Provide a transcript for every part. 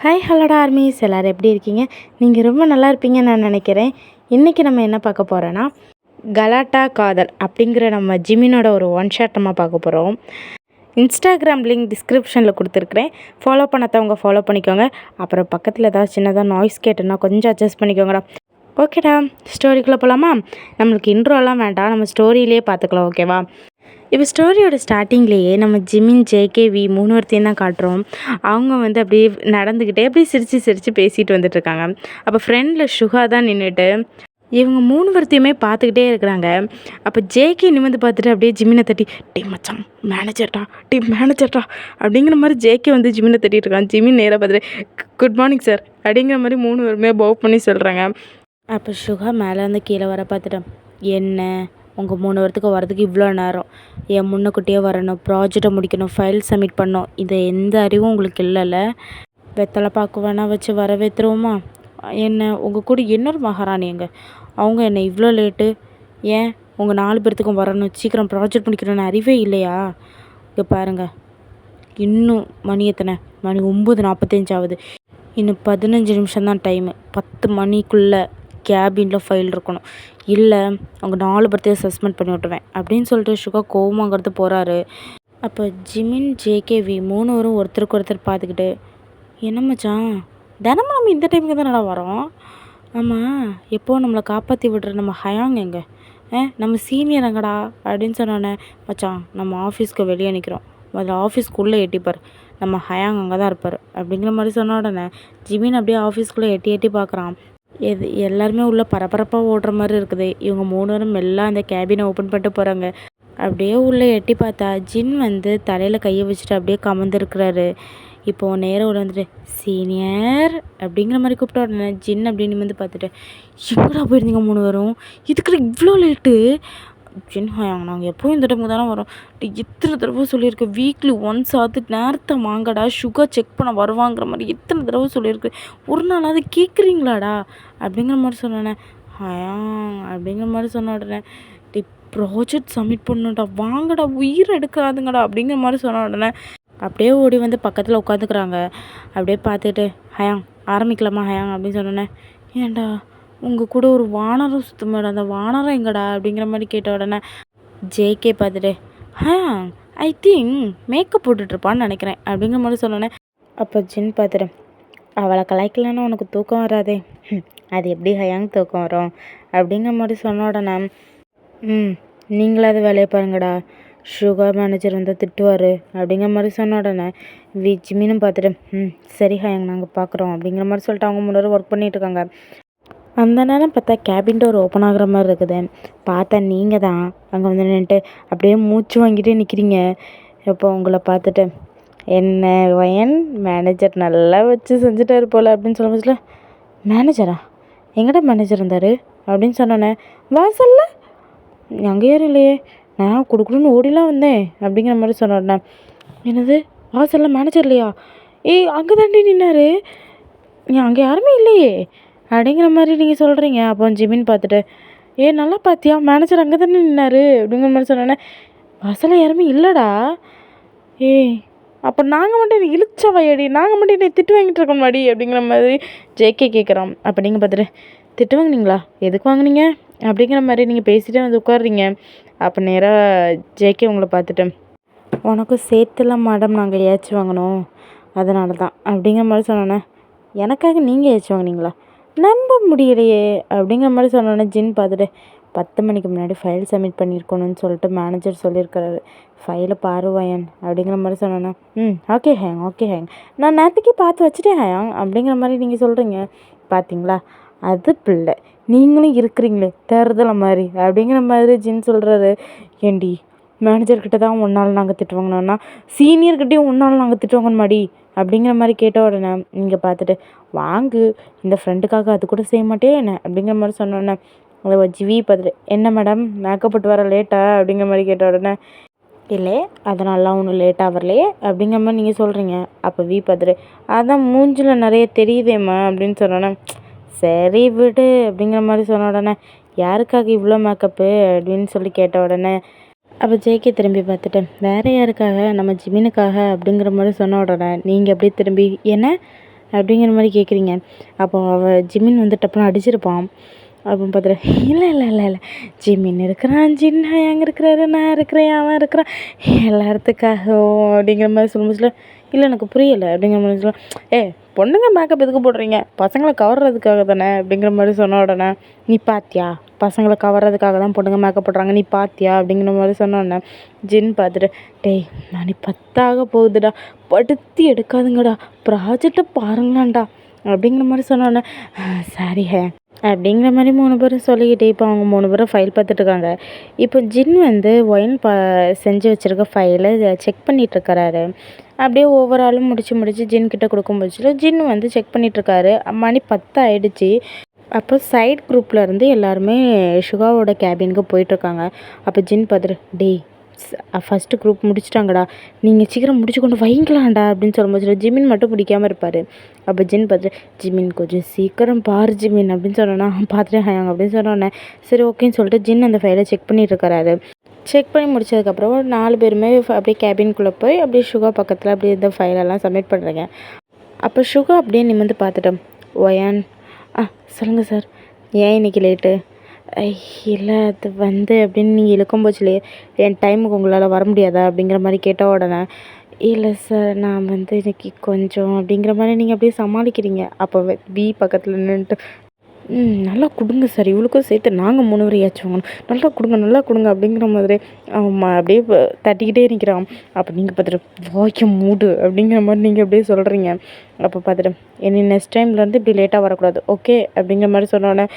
Hi ஹலோடா armies எல்லோரும் எப்படி இருக்கீங்க? நீங்கள் ரொம்ப நல்லா இருப்பீங்கன்னு நான் நினைக்கிறேன். இன்றைக்கி நம்ம என்ன பார்க்க போகிறோன்னா, கலாட்டா காதல் அப்படிங்கிற நம்ம ஜிமினோட ஒரு ஒன் ஷாட் நம்ம பார்க்க போகிறோம். இன்ஸ்டாகிராம் லிங்க் டிஸ்கிரிப்ஷனில் கொடுத்துருக்குறேன். ஃபாலோ பண்ணாதவங்க ஃபாலோ பண்ணிக்கோங்க. அப்புறம் பக்கத்தில் ஏதாவது சின்னதாக நாய்ஸ் கேட்டுன்னா கொஞ்சம் அட்ஜஸ்ட் பண்ணிக்கோங்கடா. ஓகேடா, ஸ்டோரிக்குள்ளே போகலாமா? நம்மளுக்கு இன்ட்ரோலாம் வேண்டாம், நம்ம ஸ்டோரியிலே பார்த்துக்கலாம். ஓகேவா? இப்போ ஸ்டோரியோட ஸ்டார்டிங்லேயே நம்ம ஜிமின், ஜேகேவி 3 பேர்த்தையும் தான் காட்டுறோம். அவங்க வந்து அப்படியே நடந்துக்கிட்டே அப்படியே சிரித்து பேசிட்டு வந்துட்டுருக்காங்க. அப்போ ஃப்ரெண்டில் சுகா தான் நின்றுட்டு இவங்க 3 பேர்த்தையுமே பார்த்துக்கிட்டே இருக்கிறாங்க. அப்போ ஜேகே நிமிர்ந்து பார்த்துட்டு அப்படியே ஜிமினை தட்டி, டீ மச்சான் மேனேஜர்டா அப்படிங்கிற மாதிரி ஜேகே வந்து ஜிமினை தட்டிட்டு இருக்கான். ஜிமின் நேராக பார்த்துட்டு குட் மார்னிங் சார் அப்படிங்கிற மாதிரி 3 பேருமே பவ் பண்ணி சொல்கிறாங்க. அப்போ சுகா மேலேருந்து கீழே வர பார்த்துட்டேன், என்ன உங்கள் 3 பேர்த்துக்கு வரதுக்கு இவ்வளோ நேரம்? என் முன்னக்கூட்டியே வரணும், ப்ராஜெக்டை முடிக்கணும், ஃபைல் சப்மிட் பண்ணணும், இதை எந்த அறிவும் உங்களுக்கு இல்லைல்ல? வெத்தலை பார்க்க வேணா வச்சு வரவேற்றுருவோமா? என்ன உங்கள் கூட இன்னொரு மகாராணி எங்க? அவங்க என்ன இவ்வளோ லேட்டு? ஏன் உங்கள் 4 பேர்த்துக்கும் வரணும், சீக்கிரம் ப்ராஜெக்ட் முடிக்கணும்னு அறிவே இல்லையா? இங்கே பாருங்கள், இன்னும் மணி எத்தனை? மணி 9:45 ஆகுது. இன்னும் 15 நிமிஷம் தான் டைமு. 10 மணிக்குள்ளே கேபினில் ஃபைல் இருக்கணும், இல்லை அவங்க 4 பேர்த்தையும் சஸ்பெண்ட் பண்ணி விட்டுருவேன் அப்படின்னு சொல்லிட்டு சுகா கோவமாங்கிறது போகிறாரு. அப்போ ஜிமின், ஜேகேவி 3 பேரும் ஒருத்தருக்கு ஒருத்தர் பார்த்துக்கிட்டு, என்ன மச்சான் தினமும் நம்ம இந்த டைமுக்கு தான் நல்லா வரோம்? ஆமாம், எப்போ நம்மளை காப்பாற்றி விடுற நம்ம ஹயாங் எங்க? நம்ம சீனியர் எங்கடா அப்படின்னு சொன்னோன்னே, மச்சான் நம்ம ஆஃபீஸ்க்கு வெளியே நிற்கிறோம், முதல்ல ஆஃபீஸ்க்குள்ளே எட்டிப்பார், நம்ம ஹயாங் அங்கே தான் இருப்பார் அப்படிங்கிற மாதிரி சொன்ன உடனே ஜிமின் அப்படியே ஆஃபீஸ்க்குள்ளே எட்டி பார்க்குறான். எல்லாருமே உள்ளே பரபரப்பாக ஓடுற மாதிரி இருக்குது. இவங்க 3 பேரும் மெல்லாம் அந்த கேபினை ஓப்பன் பண்ணிட்டு போகிறாங்க. அப்படியே உள்ளே எட்டி பார்த்தா ஜின் வந்து தலையில் கையை வச்சுட்டு அப்படியே கமர்ந்துருக்கிறாரு. இப்போது நேராக உள்ள வந்துட்டு சீனியர் அப்படிங்கிற மாதிரி கூப்பிட்ட உடனே ஜின் அப்படின்னு வந்து பார்த்துட்டு, எங்கடா போயிருந்தீங்க 3 பேரும்? இதுக்கு இவ்வளோ லேட்டு? ஜின் ஹயாங் நாங்கள் எப்போவும் இந்த டைமுக்கு தானே வரோம், எத்தனை தடவை சொல்லியிருக்கேன், வீக்லி ஒன்ஸ் ஆகுது நேரத்தை வாங்கடா, சுகர் செக் பண்ண வருவாங்கிற மாதிரி எத்தனை தடவை சொல்லியிருக்கு, ஒரு நாளாவது கேட்குறீங்களாடா அப்படிங்கிற மாதிரி சொன்னேன். ஹயாங் அப்படிங்கிற மாதிரி சொன்ன உடனே, ப்ராஜெக்ட் சப்மிட் பண்ணணும்டா, வாங்கடா உயிர் எடுக்காதுங்கடா அப்படிங்கிற மாதிரி சொன்ன உடனே அப்படியே ஓடி வந்து பக்கத்தில் உட்காந்துக்கிறாங்க. அப்படியே பார்த்துட்டு, ஹயாங் ஆரம்பிக்கலாமா ஹயாங் அப்படின்னு சொன்னோன்னே, ஏன்டா உங்கள் கூட ஒரு வானரம் சுத்தமாடா, அந்த வானரம் எங்கடா அப்படிங்கிற மாதிரி கேட்ட உடனே ஜேகே பார்த்துட்டு, ஐ திங்க் மேக்கப் போட்டுட்ருப்பான்னு நினைக்கிறேன் அப்படிங்கிற மாதிரி சொன்னோன்னே, அப்போ ஜின் பார்த்துட்டு, அவளை கலாய்க்கலன்னா உனக்கு தூக்கம் வராதே, அது எப்படி ஹயாங் தூக்கம் வரும் அப்படிங்கிற மாதிரி சொன்ன உடனே, நீங்களாவது வேலையை பாருங்கடா, சுகர் மேனேஜர் வந்து திட்டுவார் அப்படிங்கிற மாதிரி சொன்ன உடனே ஜிமினும் பார்த்துட்டு, சரி ஹயாங் நாங்கள் பார்க்குறோம் அப்படிங்கிற மாதிரி சொல்லிட்டு அவங்க 3 பேரும் ஒர்க் பண்ணிகிட்ருக்காங்க. அந்த நேரம் பார்த்தா கேபின் டோர் ஓப்பன் ஆகுற மாதிரி இருக்குது. பார்த்தா நீங்கள் தான் அங்கே வந்து நின்றுட்டு அப்படியே மூச்சு வாங்கிட்டே நிற்கிறீங்க. இப்போ உங்களை பார்த்துட்டு, என்ன வயன் மேனேஜர் நல்லா வச்சு செஞ்சுட்டாரு போல் அப்படின்னு சொல்ல வச்சுல, மேனேஜரா எங்கடா மேனேஜர் இருந்தார் அப்படின்னு சொன்னோன்னே, வாசல்ல அங்கே யாரும் இல்லையே, நான் கொடுக்கணுன்னு ஓடிலாம் வந்தேன் அப்படிங்கிற மாதிரி சொன்னோடனே, என்னது வாசலில் மேனேஜர் இல்லையா? அங்கே தாண்டி நின்னார், அங்கே யாருமே இல்லையே அப்படிங்கிற மாதிரி நீங்கள் சொல்கிறீங்க. அப்போ ஜிமின் பார்த்துட்டு, நல்லா பார்த்தியா மேனேஜர் அங்கே தானே நின்னார் அப்படிங்கிற மாதிரி சொன்னோன்னே, வாசலில் யாருமே இல்லைடா. அப்போ நாங்கள் மட்டும் இழுச்ச வயடி, நாங்கள் மட்டும் என்னை திட்டு வாங்கிட்டு இருக்கோம் மாடி அப்படிங்கிற மாதிரி ஜேகே கேட்குறோம். அப்போ நீங்கள் பார்த்துட்டு, திட்டு வாங்கினீங்களா, எதுக்கு வாங்கினீங்க அப்படிங்கிற மாதிரி நீங்கள் பேசிகிட்டே வந்து உட்காடுறீங்க. அப்போ நேராக ஜேகே உங்களை பார்த்துட்டு, உனக்கும் சேர்த்துலாம் மேடம் நாங்கள் ஏச்சு வாங்கினோம், அதனால தான் அப்படிங்கிற மாதிரி சொன்னோன்னே, எனக்காக நீங்கள் ஏச்சு வாங்கினீங்களா, நம்ப முடியலையே அப்படிங்கிற மாதிரி சொன்னோன்னே ஜின் பார்த்துட்டு, 10 மணிக்கு முன்னாடி ஃபைல் சப்மிட் பண்ணியிருக்கணும்னு சொல்லிட்டு மேனேஜர் சொல்லியிருக்கிறாரு, ஃபைலை பாருவாயன் அப்படிங்கிற மாதிரி சொன்னோன்னே, ஓகே ஹேங் நான் நேற்றுக்கே பார்த்து வச்சுட்டேன் ஹேங் அப்படிங்கிற மாதிரி நீங்கள் சொல்கிறீங்க. பார்த்தீங்களா, அது பிள்ளை நீங்களும் இருக்கிறீங்களே தேர்தலை மாதிரி அப்படிங்கிற மாதிரி ஜின் சொல்கிறாரு. ஏண்டி மேனேஜர்கிட்ட தான் ஒன்றால் நாங்கள் திட்டு வாங்கினோன்னா சீனியர்கிட்டையும் ஒன்றால் நாங்கள் திட்டு வாங்கணும் மாடி அப்படிங்கிற மாதிரி கேட்ட உடனே நீங்கள் பார்த்துட்டு, வாங்கு இந்த ஃப்ரெண்டுக்காக அது கூட செய்ய மாட்டே என்ன அப்படிங்கிற மாதிரி சொன்னோன்னே அதை ஜிவி பார்த்துட்டு, என்ன மேடம் மேக்கப் போட்டு வர லேட்டா அப்படிங்கிற மாதிரி கேட்ட உடனே, இல்லை அதனாலாம் ஒன்றும் லேட்டாக வரலையே அப்படிங்கிற மாதிரி நீங்கள் சொல்கிறீங்க. அப்போ பார்த்துட்டு, அதான் மூஞ்சில் நிறைய தெரியுதேம்மா அப்படின்னு சொன்னோன்னே, சரி விடு அப்படிங்கிற மாதிரி சொன்ன உடனே, யாருக்காக இவ்வளோ மேக்கப்பு அப்படின்னு சொல்லி கேட்ட உடனே அப்போ ஜேகே திரும்பி பார்த்துட்டேன், வேறு யாருக்காக, நம்ம ஜிமினுக்காக அப்படிங்கிற மாதிரி சொன்ன உடனே நீங்கள் அப்படியே திரும்பி, என்ன அப்படிங்கிற மாதிரி கேட்குறீங்க. அப்போ ஜிமின் வந்து டப்புன்னு அடிச்சிருப்பான். அப்போ பார்த்துட்டு இல்லை இல்லை இல்லை இல்லை ஜிமின் இருக்கிறான், ஜின்னா எங்கே இருக்கிறாரு, நான் இருக்கிறேன், அவன் இருக்கிறான், எல்லா இடத்துக்காகவும் அப்படிங்கிற மாதிரி சொல்லும்போது இல்லை எனக்கு புரியலை அப்படிங்கிற மாதிரி சொல்ல பொண்ணுங்க மேக்கப் எதுக்கு போடுறீங்க, பசங்களை கவர்றதுக்காக தானே அப்படிங்கிற மாதிரி சொன்ன உடனே நீ பாத்தியா, பசங்களை கவர்றதுக்காக தான் பொண்ணுங்க மேக்கப் போடுறாங்க, நீ பாத்தியா அப்படிங்கிற மாதிரி சொன்னோடனே ஜின் பார்த்துட்டு டேய் மணி 10 போகுதுடா, படுத்தி எடுக்காதுங்கடா, ப்ராஜெக்டை பாருங்களான்டா அப்படிங்கிற மாதிரி சொன்னோடனே சாரி அப்படிங்கிற மாதிரி 3 பேரும் சொல்லிக்கிட்டே இப்போ அவங்க 3 பேரும் ஃபைல் பார்த்துட்ருக்காங்க. இப்போ ஜின் வந்து ஒயின் செஞ்சு வச்சுருக்க ஃபைலை செக் பண்ணிகிட்ருக்கறாரு. அப்படியே ஓவராலும் முடிச்சு ஜின் கிட்ட கொடுக்கும்போது ஜின் வந்து செக் பண்ணிகிட்ருக்காரு. மணி 10 ஆயிடுச்சு. அப்போ சைட் குரூப்பில் இருந்து எல்லாருமே சுகாவோட கேபினுக்கு போயிட்டுருக்காங்க. அப்போ ஜின் பார்த்துட்டு டேய் ஃபஸ்ட்டு குரூப் முடிச்சிட்டாங்கடா, நீங்கள் சீக்கிரம் முடிச்சு கொண்டு வைங்களாண்டா அப்படின்னு சொல்லும்போது ஜிமின் மட்டும் பிடிக்காமல் இருப்பார். அப்போ ஜின் பார்த்துட்டு ஜிமின் கொஞ்சம் சீக்கிரம் பாரு ஜிமின் அப்படின்னு சொன்னோன்னா பார்த்துட்டு ஹாங் அப்படின்னு சொன்னோன்னே சரி ஓகேன்னு சொல்லிட்டு ஜின் அந்த ஃபைலை செக் பண்ணிட்டு இருக்காரு. செக் பண்ணி முடிச்சதுக்கப்புறம் ஒரு 4 பேருமே அப்படியே கேபின்குள்ளே போய் அப்படியே சுகா பக்கத்தில் அப்படியே இந்த ஃபைலெல்லாம் சப்மிட் பண்ணுறேங்க. அப்போ சுகா அப்படியே நிமிர்ந்து பார்த்துட்டோம். ஒயான் சொல்லுங்கள் சார், ஏன் இன்னைக்கு லேட்டு? இல்லை அது வந்து அப்படின்னு நீங்கள் இழுக்கும்போச்சுலே என் டைமுக்கு உங்களால் வர முடியாதா அப்படிங்கிற மாதிரி கேட்ட உடனே இல்லை சார் நான் வந்து இன்னைக்கு கொஞ்சம் அப்படிங்கிற மாதிரி நீங்கள் அப்படியே சமாளிக்கிறீங்க. அப்போ பி பக்கத்தில் நின்றுட்டு நல்லா கொடுங்க சார், இவளுக்கும் சேர்த்து நாங்கள் 3 வரையாச்சும் வாங்கணும், நல்லா கொடுங்க அப்படிங்கிற மாதிரி அப்படியே தட்டிக்கிட்டே நிற்கிறான். அப்போ நீங்கள் பார்த்துட்டு வாய்க்க மூடு அப்படிங்கிற மாதிரி நீங்கள் அப்படியே சொல்கிறீங்க. அப்போ பார்த்துட்டு இனி நெக்ஸ்ட் டைம்லேருந்து இப்படி லேட்டாக வரக்கூடாது ஓகே அப்படிங்கிற மாதிரி சொன்னோன்னே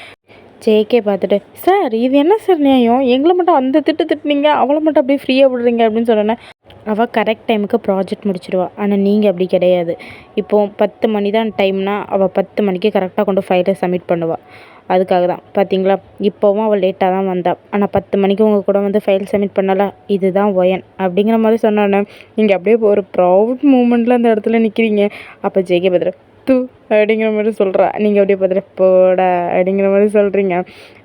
ஜேகே பார்த்துட்டு சார் இது என்ன சார் நியாயம், எங்களை மட்டும் அந்த திட்டுனீங்க, அவளை மட்டும் அப்படியே ஃப்ரீயாக விடுறீங்க அப்படின்னு சொன்னோன்னே அவள் கரெக்ட் டைமுக்கு ப்ராஜெக்ட் முடிச்சிடுவா, ஆனால் நீங்கள் அப்படி கிடையாது. இப்போது 10 மணி தான் டைம்னா அவள் 10 மணிக்கு கரெக்டாக கொண்டு ஃபைலை சப்மிட் பண்ணுவாள். அதுக்காக தான் பார்த்தீங்களா இப்போவும் அவள் லேட்டாக தான் வந்தாள், ஆனால் 10 மணிக்கு உங்கள் கூட வந்து ஃபைல் சப்மிட் பண்ணலாம், இதுதான் ஒயன் அப்படிங்கிற மாதிரி சொன்னோன்னே நீங்கள் அப்படியே ஒரு ப்ரௌட் மூமெண்ட்டில் அந்த இடத்துல நிற்கிறீங்க. அப்போ ஜேகே பார்த்துட்டு தூ அப்படிங்கிற மாதிரி சொல்கிறா, நீங்கள் அப்படியே பார்த்துட்டு போடா அப்படிங்கிற மாதிரி சொல்கிறீங்க.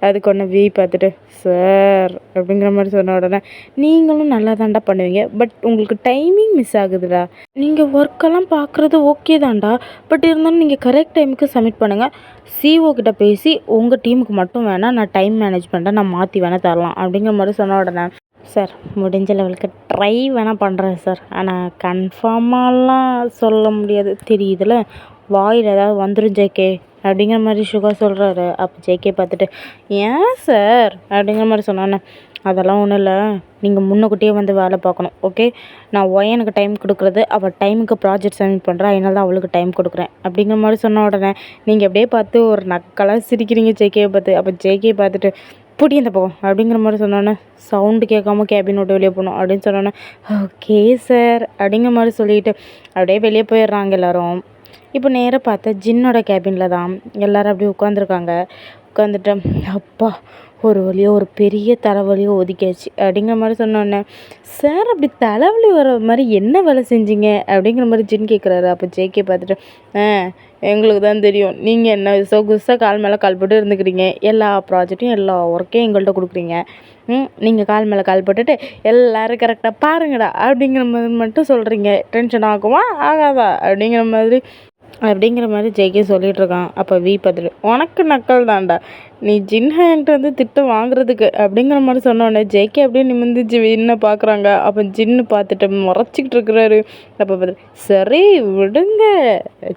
அதுக்கு ஒன்று வி பார்த்துட்டு சார் அப்படிங்கிற மாதிரி சொன்ன உடனே நீங்களும் நல்லா தாண்டா பண்ணுவீங்க, பட் உங்களுக்கு டைமிங் மிஸ் ஆகுதுடா, நீங்கள் ஒர்க்கெல்லாம் பார்க்குறது ஓகே தான்டா, பட் இருந்தாலும் நீங்கள் கரெக்ட் டைமுக்கு சப்மிட் பண்ணுங்கள், சிஓ கிட்ட பேசி உங்கள் டீமுக்கு மட்டும் வேணால் நான் டைம் மேனேஜ்மெண்ட்டை நான் மாற்றி வேணால் தரலாம் அப்படிங்கிற மாதிரி சொன்ன உடனே சார் முடிஞ்ச லெவலுக்கு ட்ரை வேணால் பண்ணுறேன் சார், ஆனால் கன்ஃபார்மாலாம் சொல்ல முடியாது தெரியுதுல, வாயில் ஏதாவது வந்துடும் ஜேகே அப்படிங்கிற மாதிரி சுகா சொல்கிறாரு. அப்போ ஜேகே பார்த்துட்டு ஏன் சார் அப்படிங்கிற மாதிரி சொன்னானே அதெல்லாம் ஒன்றும் இல்லை, நீங்கள் முன்னக்கூட்டியே வந்து வேலை பார்க்கணும் ஓகே, நான் ஒயனுக்கு டைம் கொடுக்குறது அவள் டைமுக்கு ப்ராஜெக்ட் சப்மிட் பண்ணுறேன், அதனால தான் அவளுக்கு டைம் கொடுக்குறேன் அப்படிங்கிற மாதிரி சொன்ன உடனே நீங்கள் அப்படியே பார்த்து ஒரு நக்கலாக சிரிக்கிறீங்க ஜேகேவை பார்த்து. அப்போ ஜேகே பார்த்துட்டு பூட்டி இந்த போகும் அப்படிங்கிற மாதிரி சொன்னோன்னே சவுண்டு கேட்காம கேபின் விட்டு வெளியே போகணும் அப்படின்னு சொன்னோன்னே ஓகே சார் அப்படிங்கிற மாதிரி சொல்லிட்டு அப்படியே வெளியே போயிடுறாங்க எல்லோரும். இப்போ நேராக பார்த்தா ஜின்னோட கேபினில் தான் எல்லோரும் அப்படியே உட்காந்துருக்காங்க. உட்காந்துட்டு அப்பா ஒரு வழியாக ஒரு பெரிய தலைவலியை ஒதுக்கியாச்சு அப்படிங்கிற மாதிரி சொன்னோன்னே சார் அப்படி தலைவலி வர மாதிரி என்ன வேலை செஞ்சீங்க அப்படிங்கிற மாதிரி ஜின் கேட்குறாரு. அப்போ ஜேகே பார்த்துட்டு எங்களுக்கு தான் தெரியும், நீங்கள் என்ன சொகுசாக கால் மேலே கால் போட்டு இருந்துக்கிறீங்க, எல்லா ப்ராஜெக்ட்டையும் எல்லா ஒர்க்கையும் எங்கள்கிட்ட கொடுக்குறீங்க, நீங்கள் கால் மேலே கால் போட்டுட்டு எல்லோரும் கரெக்டாக பாருங்கடா அப்படிங்கிற மாதிரி மட்டும் சொல்கிறீங்க, டென்ஷன் ஆகுமா ஆகாதா அப்படிங்கிற மாதிரி ஜேகே சொல்லிகிட்ருக்கான். அப்போ வி பார்த்துட்டு உனக்கு நக்கல் தான்டா, நீ ஜின்ஹாங்கிட்ட வந்து திட்டம் வாங்குறதுக்கு அப்படிங்கிற மாதிரி சொன்னோடனே ஜேகே அப்படியே நிமிர்ந்து ஜின்னை பார்க்குறாங்க. அப்போ ஜின்னு பார்த்துட்டு முறைச்சிக்கிட்டு இருக்கிறாரு. அப்போ பார்த்துட்டு சரி விடுங்க,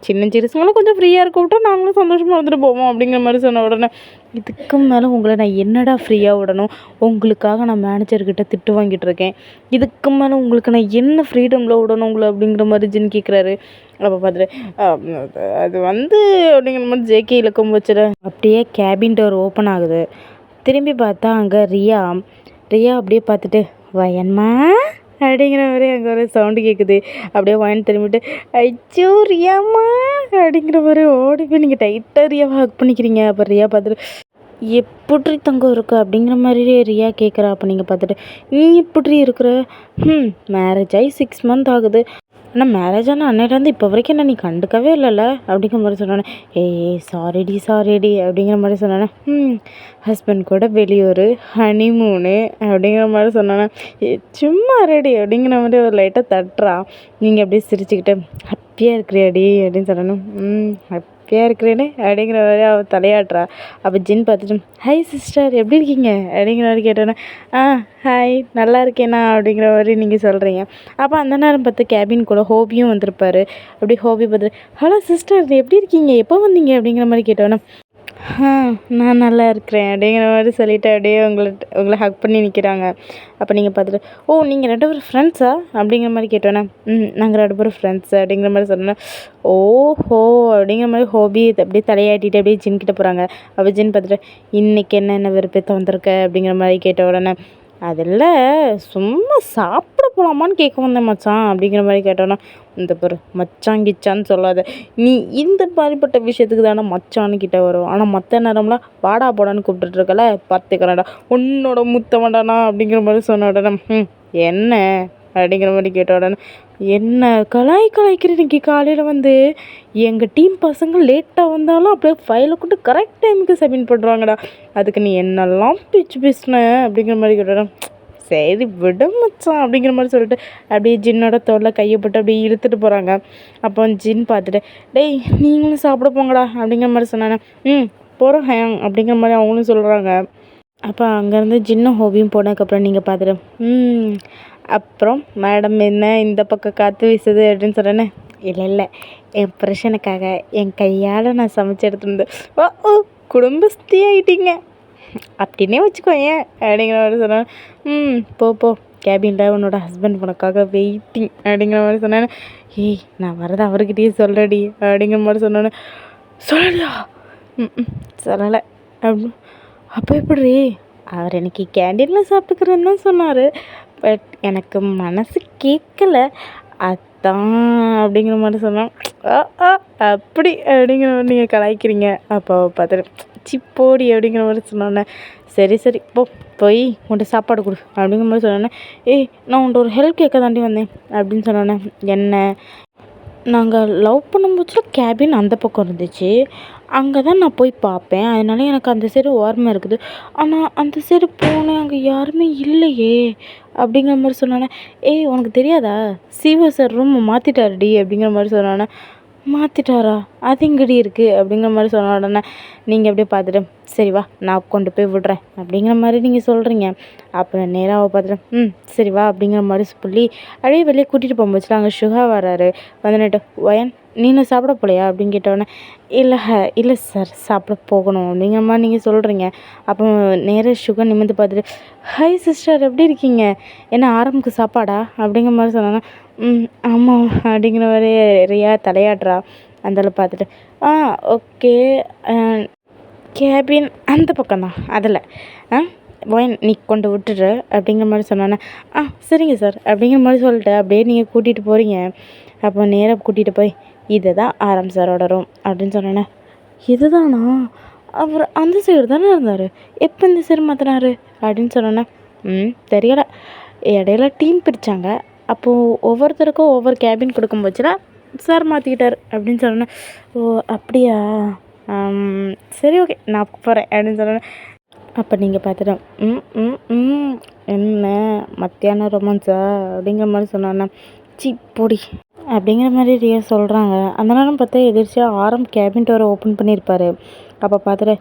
சின்ன சிறுசுங்களும் கொஞ்சம் ஃப்ரீயாக இருக்க விட்டா நாங்களும் சந்தோஷமாக வந்துட்டு போவோம் அப்படிங்கிற மாதிரி சொன்ன உடனே இதுக்கு மேலே உங்களை நான் என்னடா ஃப்ரீயாக விடணும், உங்களுக்காக நான் மேனேஜர்கிட்ட திட்டு வாங்கிட்டு இருக்கேன், இதுக்கு மேலே உங்களுக்கு நான் என்ன ஃப்ரீடமில் விடணும் உங்களை அப்படிங்கிற மாதிரி ஜின் கேட்குறாரு. அப்போ பார்த்துட்டு அது வந்து அப்படிங்கிற மாதிரி ஜேகே இலக்கம் வச்சுட அப்படியே கேபின் டோர் ஓப்பன் ஆகுது. திரும்பி பார்த்தா அங்கே ரியா அப்படியே பார்த்துட்டு வயன்மா அப்படிங்கிற மாதிரி அங்கே ஒரு சவுண்டு கேட்குது. அப்படியே வயன் திரும்பிட்டு ஐயோ ரியாம்மா அப்படிங்கிற மாதிரி ஓடி போய் நீங்கள் டைட்டாக ரியாவை ஹக் பண்ணிக்கிறீங்க. அப்போ ரியா பார்த்துட்டு எப்படி தங்கம் இருக்கு அப்படிங்கிற மாதிரி ரியா கேட்குறா. அப்போ நீங்கள் பார்த்துட்டு நீ எப்படி இருக்கிற, மேரேஜ் ஆகி 6 மந்த் ஆகுது, ஆனால் மேரேஜ் ஆனால் அன்னையிலேருந்து இப்போ வரைக்கும் என்ன நீ கண்டுக்கவே இல்லைல்ல அப்படிங்கிற மாதிரி சொன்னானே சாரிடி அப்படிங்கிற மாதிரி சொன்னானே ஹஸ்பண்ட் கூட வெளியூர் ஹனிமூனு அப்படிங்கிற மாதிரி சொன்னானே சும்மா ரெடி அப்படிங்கிற மாதிரி ஒரு லைட்டாக தட்டுறா. நீங்கள் அப்படியே சிரிச்சுக்கிட்டு ஹாப்பியாக இருக்கிறியாடி அப்படின்னு சொல்லணும். ஹாப்பியாக இருக்கிறேன்னு அப்படிங்கிற மாதிரி அவள் தலையாட்டுறா. அப்போ ஜின் பார்த்துட்டு ஹாய் சிஸ்டர் எப்படி இருக்கீங்க அப்படிங்கிற மாதிரி கேட்டோன்னே ஹாய் நல்லா இருக்கேண்ணா அப்படிங்கிற மாதிரி நீங்கள் சொல்கிறீங்க. அப்போ அந்த நேரம் பார்த்து கேபின் கூட ஹோபியும் வந்திருப்பாரு. அப்படி ஹோபி பார்த்துட்டு ஹலோ சிஸ்டர் எப்படி இருக்கீங்க எப்போ வந்தீங்க அப்படிங்கிற மாதிரி கேட்டோன்னே நான் நல்லா இருக்கிறேன் அப்படிங்கிற மாதிரி சொல்லிவிட்டு அப்படியே உங்களை ஹக் பண்ணி நிற்கிறாங்க. அப்போ நீங்கள் பார்த்துட்டு நீங்கள் 2 பேரும் ஃப்ரெண்ட்ஸா அப்படிங்கிற மாதிரி கேட்டோன்னே நாங்கள் 2 பேரும் ஃப்ரெண்ட்ஸு அப்படிங்கிற மாதிரி சொன்னேன். ஓஹோ அப்படிங்கிற மாதிரி ஹோபி அப்படியே தலையாட்டிட்டு அப்படியே ஜின் கிட்ட போகிறாங்க. அப்போ ஜின் பார்த்துட்டு இன்றைக்கி என்ன வெறுப்பேற்ற வந்திருக்க அப்படிங்கிற மாதிரி கேட்ட உடனே அதில் சும்மா சாப்பிட போகலாமான்னு கேட்க வந்தேன் மச்சான் அப்படிங்கிற மாதிரி கேட்டோன்னா இந்த பேர் மச்சான் கிச்சான்னு சொல்லாத, நீ இந்த மாதிரிப்பட்ட விஷயத்துக்கு தானே மச்சான்னு கிட்ட வரும், ஆனால் மற்ற நேரம்லாம் வாடா போடான்னு கூப்பிட்டுருக்கல பார்த்துக்கிறேன்டா உன்னோட முத்தவண்டானா அப்படிங்கிற மாதிரி சொன்ன உடனே என்ன அப்படிங்கிற மாதிரி கேட்ட உடனே என்ன கலாய்க்கிற இன்னைக்கு காலையில் வந்து எங்கள் டீம் பசங்க லேட்டாக வந்தாலும் அப்படியே ஃபைலை கொண்டு கரெக்ட் டைமுக்கு சப்மிட் பண்ணுறாங்கடா, அதுக்கு நீ என்னெல்லாம் பேசின அப்படிங்கிற மாதிரி கேட்டோம். சரி விட மச்சான் அப்படிங்கிற மாதிரி சொல்லிட்டு அப்படியே ஜின்னோட தோளில் கையை போட்டு அப்படியே இழுத்துட்டு போகிறாங்க. அப்போ ஜின் பார்த்துட்டு டேய் நீங்களும் சாப்பிட போங்கடா அப்படிங்கிற மாதிரி சொன்னானே போகிறோம் ஹேங் அப்படிங்கிற மாதிரி அவங்களும் சொல்கிறாங்க. அப்போ அங்கேருந்து ஜின்னும் ஹோபியும் போனதுக்கப்புறம் நீங்கள் பார்த்துட்டு அப்புறம் மேடம் என்ன இந்த பக்கம் காற்று வீசுது அப்படின்னு சொன்னேன்னு இல்லை என் புருஷனுக்காக என் கையால் நான் சமைச்சு எடுத்துருந்து ஓ குடும்பஸ்தி ஆகிட்டீங்க அப்படின்னே வச்சுக்கோயேன் அப்படிங்கிற மாதிரி சொன்னேன். போ கேபினில் உன்னோட ஹஸ்பண்ட் உனக்காக வெயிட்டிங் அப்படிங்கிற மாதிரி சொன்னேன். நான் வரதை அவர்கிட்டயே சொல்லடி அப்படிங்கிற மாதிரி சொன்னோன்னே சொல்லலையா சொல்லலை அப்போ எப்படி அவர் எனக்கு கேண்டீனில் சாப்பிட்டுக்கிறேன்னு தான் சொன்னார், பட் எனக்கு மனசு கேட்கல அதான் அப்படிங்கிற மாதிரி சொன்னோம். அப்படி அப்படிங்கிற மாதிரி நீங்கள் கலாய்க்கிறீங்க. அப்போ பார்த்துட்டு சிப்போடி அப்படிங்கிற மாதிரி சொன்னோன்னே சரி போய் உன்ட்ட சாப்பாடு கொடு அப்படிங்கிற மாதிரி சொன்னோன்னே நான் உன்ட்ட ஒரு ஹெல்ப் கேட்க தாண்டி வந்தேன் அப்படின்னு சொன்னோன்னே என்ன நாங்கள் லவ் பண்ணும்போது கேபின் அந்த பக்கம் இருந்துச்சு, அங்கே தான் நான் போய் பார்ப்பேன், அதனால எனக்கு அந்த சைடு ஓரமாக இருக்குது, ஆனால் அந்த சைடு போனேன் அங்கே யாருமே இல்லையே அப்படிங்கிற மாதிரி சொன்னானே உனக்கு தெரியாதா சிவா சார் ரூம் மாற்றிட்டாருடி அப்படிங்கிற மாதிரி சொன்னானே மாற்றிட்டாரா அது எங்கடி இருக்குது அப்படிங்கிற மாதிரி சொன்ன உடனே நீங்கள் அப்படியே பார்த்துட்டு சரி வா நான் கொண்டு போய் விடுறேன் அப்படிங்கிற மாதிரி நீங்கள் சொல்கிறீங்க. அப்புறம் நேராக பார்த்துட்டு சரி வா அப்படிங்கிற மாதிரி சொல்லி அப்படியே வெளியே கூட்டிகிட்டு போகும்போது அங்கே சுகா வராரு. வந்துட்டு வயன் நீனும் சாப்பிட போலையா அப்படின்னு கேட்டோடனே இல்லை சார் சாப்பிட போகணும் அப்படிங்கிற மாதிரி நீங்கள் சொல்கிறீங்க. அப்போ நேராக சுகா நிமிர்ந்து பார்த்துட்டு ஹாய் சிஸ்டர் எப்படி இருக்கீங்க என்ன ஆரம்புக்கு சாப்பாடா அப்படிங்கிற மாதிரி சொன்னாங்க. ஆமாம் அப்படிங்கிற மாதிரி ரியா தலையாடுறா. அந்தளவு பார்த்துட்டு ஓகே கேபின் அந்த பக்கம்தான் அதில் ஒயின் நீ கொண்டு விட்டுரு அப்படிங்கிற மாதிரி சொன்னோன்னே சரிங்க சார் அப்படிங்கிற மாதிரி சொல்லிட்டு அப்படியே நீங்கள் கூட்டிகிட்டு போகிறீங்க. அப்போ நேராக கூட்டிகிட்டு போய் இது தான் ஆரம் சாரோட ரூம் அப்படின்னு சொன்னோன்னே இதுதானா அவர் அந்த சைடு தானே இருந்தார் எப்போ இந்த சைடு மாற்றினாரு அப்படின்னு சொன்னோன்னே தெரியலை இடையில டீம் பிரித்தாங்க, அப்போது ஒவ்வொருத்தருக்கும் ஒவ்வொரு கேபின் கொடுக்கும் போச்சுல சார் மாற்றிக்கிட்டார் அப்படின்னு சொன்னேன். ஓ அப்படியா சரி ஓகே நான் போகிறேன் அப்படின்னு சொன்னேன். அப்போ நீங்கள் பார்த்துட்டோம் என்ன மத்தியானம் ரொமான்ஸா அப்படிங்கிற மாதிரி சொன்னோன்னே பொடி அப்படிங்கிற மாதிரி ரியா சொல்கிறாங்க. அந்த நேரம் பார்த்தா எதிர்ச்சியாக ஆரம் கேபின் டோரை ஓப்பன் பண்ணியிருப்பார். அப்போ பார்த்துட்டு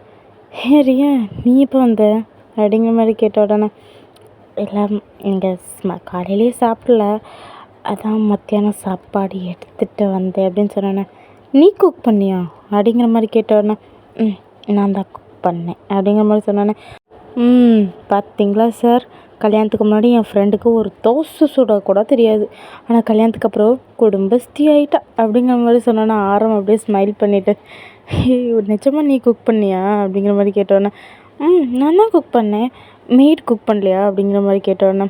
ரியா நீ இப்போ வந்த அப்படிங்கிற மாதிரி கேட்ட உடனே எல்லாம் நீங்கள் காலையிலேயே சாப்பிடல அதான் மத்தியானம் சாப்பாடு எடுத்துகிட்டு வந்தேன் அப்படின்னு சொன்னேன்னே நீ குக் பண்ணியா அப்படிங்கிற மாதிரி கேட்ட உடனே நான் தான் குக் பண்ணேன் அப்படிங்கிற மாதிரி சொன்னேன்னே பார்த்தீங்களா சார் கல்யாணத்துக்கு முன்னாடி என் ஃப்ரெண்டுக்கு ஒரு தோசை சுட கூட தெரியாது, ஆனால் கல்யாணத்துக்கு அப்புறம் குடும்பஸ்தி ஆகிட்டா அப்படிங்கிற மாதிரி சொன்னோன்னா ஆரம் அப்படியே ஸ்மைல் பண்ணிவிட்டு நிஜமாக நீ குக் பண்ணியா அப்படிங்கிற மாதிரி கேட்டோன்னே நான் தான் குக் பண்ணேன் மெய்ட் குக் பண்ணலையா அப்படிங்கிற மாதிரி கேட்டோன்னே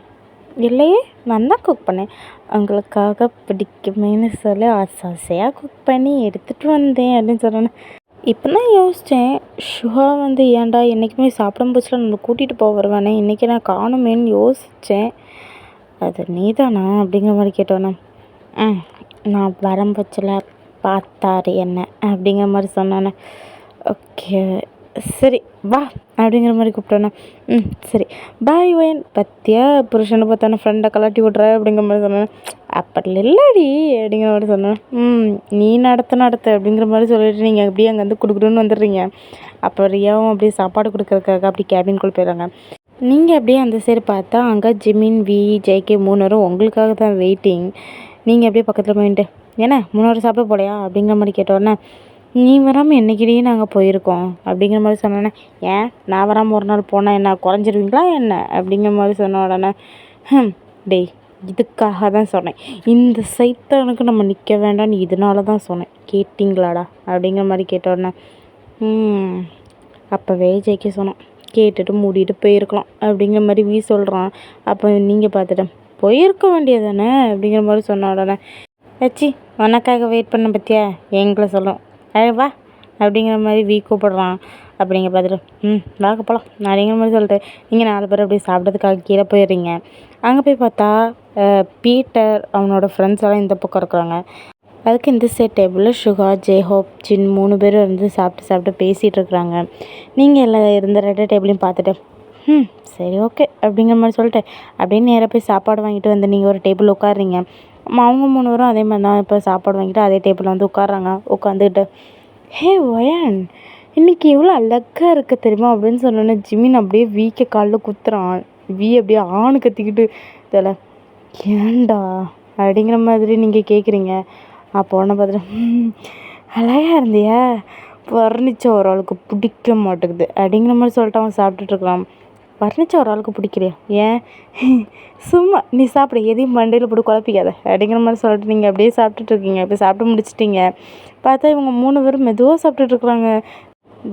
இல்லையே நான் தான் குக் பண்ணேன் உங்களுக்காக பிடிக்குமேன்னு சொல்லி ஆசையாக குக் பண்ணி எடுத்துகிட்டு வந்தேன் அப்படின்னு சொன்னேன். இப்போ தான் யோசித்தேன் ஷுகா வந்து ஏன்டா என்றைக்குமே சாப்பிடும் போச்சுல நம்மளை கூட்டிகிட்டு போக வருவானே இன்றைக்கி நான் காணுமேன்னு யோசித்தேன், அது நீ தானா அப்படிங்கிற மாதிரி கேட்டோன்னே நான் வரும்போச்சில் பார்த்தாரு என்ன அப்படிங்கிற மாதிரி சொன்னானே. ஓகே சரி வா அப்படிங்கிற மாதிரி கூப்பிட்டோன்னே சரி பாய் ஒயன் பத்தியா புருஷனை பார்த்தானே ஃப்ரெண்டை கலாட்டி விட்ற அப்படிங்கிற மாதிரி சொன்னேன். அப்படி இல்லடி அப்படிங்கிற மாதிரி சொன்னேன். நீ நடத்த அப்படிங்கிற மாதிரி சொல்லிட்டு நீங்கள் அப்படியே அங்கேருந்து குடுக்குடுன்னு வந்துடுறீங்க. அப்போ ரியாவும் அப்படியே சாப்பாடு கொடுக்கறதுக்காக அப்படி கேபின்குள்ளே போயிடுறாங்க. நீங்கள் அப்படியே அந்த சைடு பார்த்தா அங்கே ஜிமின் ஜேகே 3 பேரும் உங்களுக்காக தான் வெயிட்டிங். நீங்கள் அப்படியே பக்கத்தில் போயிட்டு ஏன்னா 3 பேரும் சாப்பிட போலையா அப்படிங்கிற மாதிரி கேட்டோன்னே நீ வராமல் என்னைக்கிடையே நாங்கள் போயிருக்கோம் அப்படிங்கிற மாதிரி சொன்னோன்னே ஏன் நான் வராமல் ஒரு நாள் போனால் என்ன குறைஞ்சிருவீங்களா என்ன அப்படிங்கிற மாதிரி சொன்ன உடனே டேய் இதுக்காக தான் சொன்னேன், இந்த சைத்தானுக்கு நம்ம நிற்க வேண்டாம்னு இதனால தான் சொன்னேன், கேட்டிங்களாடா அப்படிங்கிற மாதிரி கேட்ட உடனே அப்போவே ஜெயிக்க சொன்னோம், கேட்டுட்டு மூடிட்டு போயிருக்கலாம் அப்படிங்கிற மாதிரி சொல்கிறான். அப்போ நீங்கள் பார்த்துட்டேன் போயிருக்க வேண்டியது தானே அப்படிங்கிற மாதிரி சொன்ன உடனே வச்சு உனக்காக வெயிட் பண்ண பற்றியா எங்களை சொல்லும் வா அப்படிங்கிற மாதிரி கூப்பிடுறான். அப்படிங்க பார்த்துட்டு வாங்க போகலாம் அப்படிங்கிற மாதிரி சொல்லிட்டு நீங்கள் 4 பேர் அப்படியே சாப்பிட்றதுக்காக கீழே போயிடுறீங்க. அங்கே போய் பார்த்தா பீட்டர் அவனோட ஃப்ரெண்ட்ஸ் எல்லாம் இந்த பக்கம் இருக்கிறாங்க. அதுக்கு இந்த சைட் டேபிளில் சுகா, ஜேஹோப், ஜின் 3 பேரும் இருந்து சாப்பிட்டு பேசிகிட்டு இருக்கிறாங்க. நீங்கள் எல்லாம் இருந்த 2 டேபிளையும் பார்த்துட்டு சரி ஓகே அப்படிங்கிற மாதிரி சொல்லிட்டு அப்படியே நேராக போய் சாப்பாடு வாங்கிட்டு வந்து நீங்கள் ஒரு டேபிள் உட்காடுறீங்க. அவங்க 3 பேரும் அதே மாதிரி தான் இப்போ சாப்பாடு வாங்கிட்டு அதே டேபிளில் வந்து உட்காடுறாங்க. உட்காந்துக்கிட்டு ஹே ஒயன் இன்றைக்கி எவ்வளோ அழகாக இருக்க தெரியுமா அப்படின்னு சொன்னோன்னே ஜிமின் அப்படியே வீக்க காலில் குத்துறான். அப்படியே ஆணு கத்திக்கிட்டு இதில் ஏண்டா அப்படிங்கிற மாதிரி நீங்கள் கேட்குறீங்க. அப்போ உடனே பார்த்துட்டு அழகாக இருந்தியா, வர்ணிச்ச ஒரு ஆளுக்கு பிடிக்க மாட்டேங்குது அப்படிங்கிற மாதிரி சொல்லிட்டு அவன் சாப்பிட்டுட்ருக்கலாம். வர்ணிச்ச ஒரு ஆளுக்கு பிடிக்கலையா, ஏன் சும்மா நீ சாப்பிட எதையும் மண்டையில் போட்டு குழப்பிக்காத அப்படிங்கிற மாதிரி சொல்லிட்டு நீங்கள் அப்படியே சாப்பிட்டுட்ருக்கீங்க. இப்போ சாப்பிட்டு முடிச்சிட்டிங்க. பார்த்தா இவங்க 3 பேரும் மெதுவாக சாப்பிட்டுட்ருக்குறாங்க.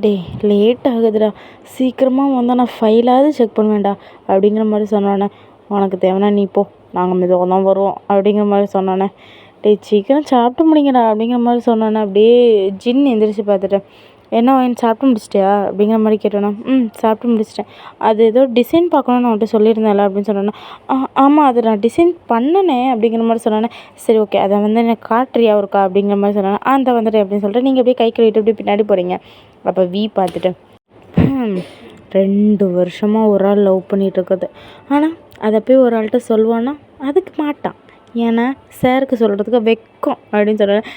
டே லேட் ஆகுதுடா, சீக்கிரமாக வந்தால் நான் ஃபைலாவது செக் பண்ணுவேன்டா அப்படிங்கிற மாதிரி சொன்னோன்னே உனக்கு தேவைன்னா நீ போ, நாங்கள் மெதுவாக தான் வருவோம் அப்படிங்கிற மாதிரி சொன்னோன்னே டே சீக்கிரம் சாப்பிட்டு முடிங்கடா அப்படிங்கிற மாதிரி சொன்னோன்னே அப்படியே ஜின் எந்திரிச்சு பார்த்துட்டேன். என்ன சாப்பிட்டு முடிச்சிட்டியா அப்படிங்கிற மாதிரி கேட்டோன்னா சாப்பிட்டு முடிச்சிட்டேன். அது ஏதோ டிசைன் பார்க்கணுன்னு நான் வந்துட்டு சொல்லியிருந்தேன்ல அப்படின்னு சொன்னோன்னா ஆமாம் அது நான் டிசைன் பண்ணனே அப்படிங்கிற மாதிரி சொன்னோன்னே சரி ஓகே அதை வந்து எனக்கு காட்டுறியா இருக்கா அப்படிங்கிற மாதிரி சொன்னோன்னா அந்த வந்துட்டு அப்படின்னு சொல்லிட்டு நீங்கள் அப்படியே கை கழுவிட்டு அப்படியே பின்னாடி போகிறீங்க. அப்போ பார்த்துட்டு 2 வருஷமாக ஒரு ஆள் லவ் பண்ணிகிட்டு இருக்குது, ஆனால் அதை போய் ஒரு ஆள்கிட்ட சொல்லுவான்னா அதுக்கு மாட்டான், ஏன்னா சாருக்கு சொல்கிறதுக்கு வெக்கம் அப்படின்னு சொல்கிறேன்.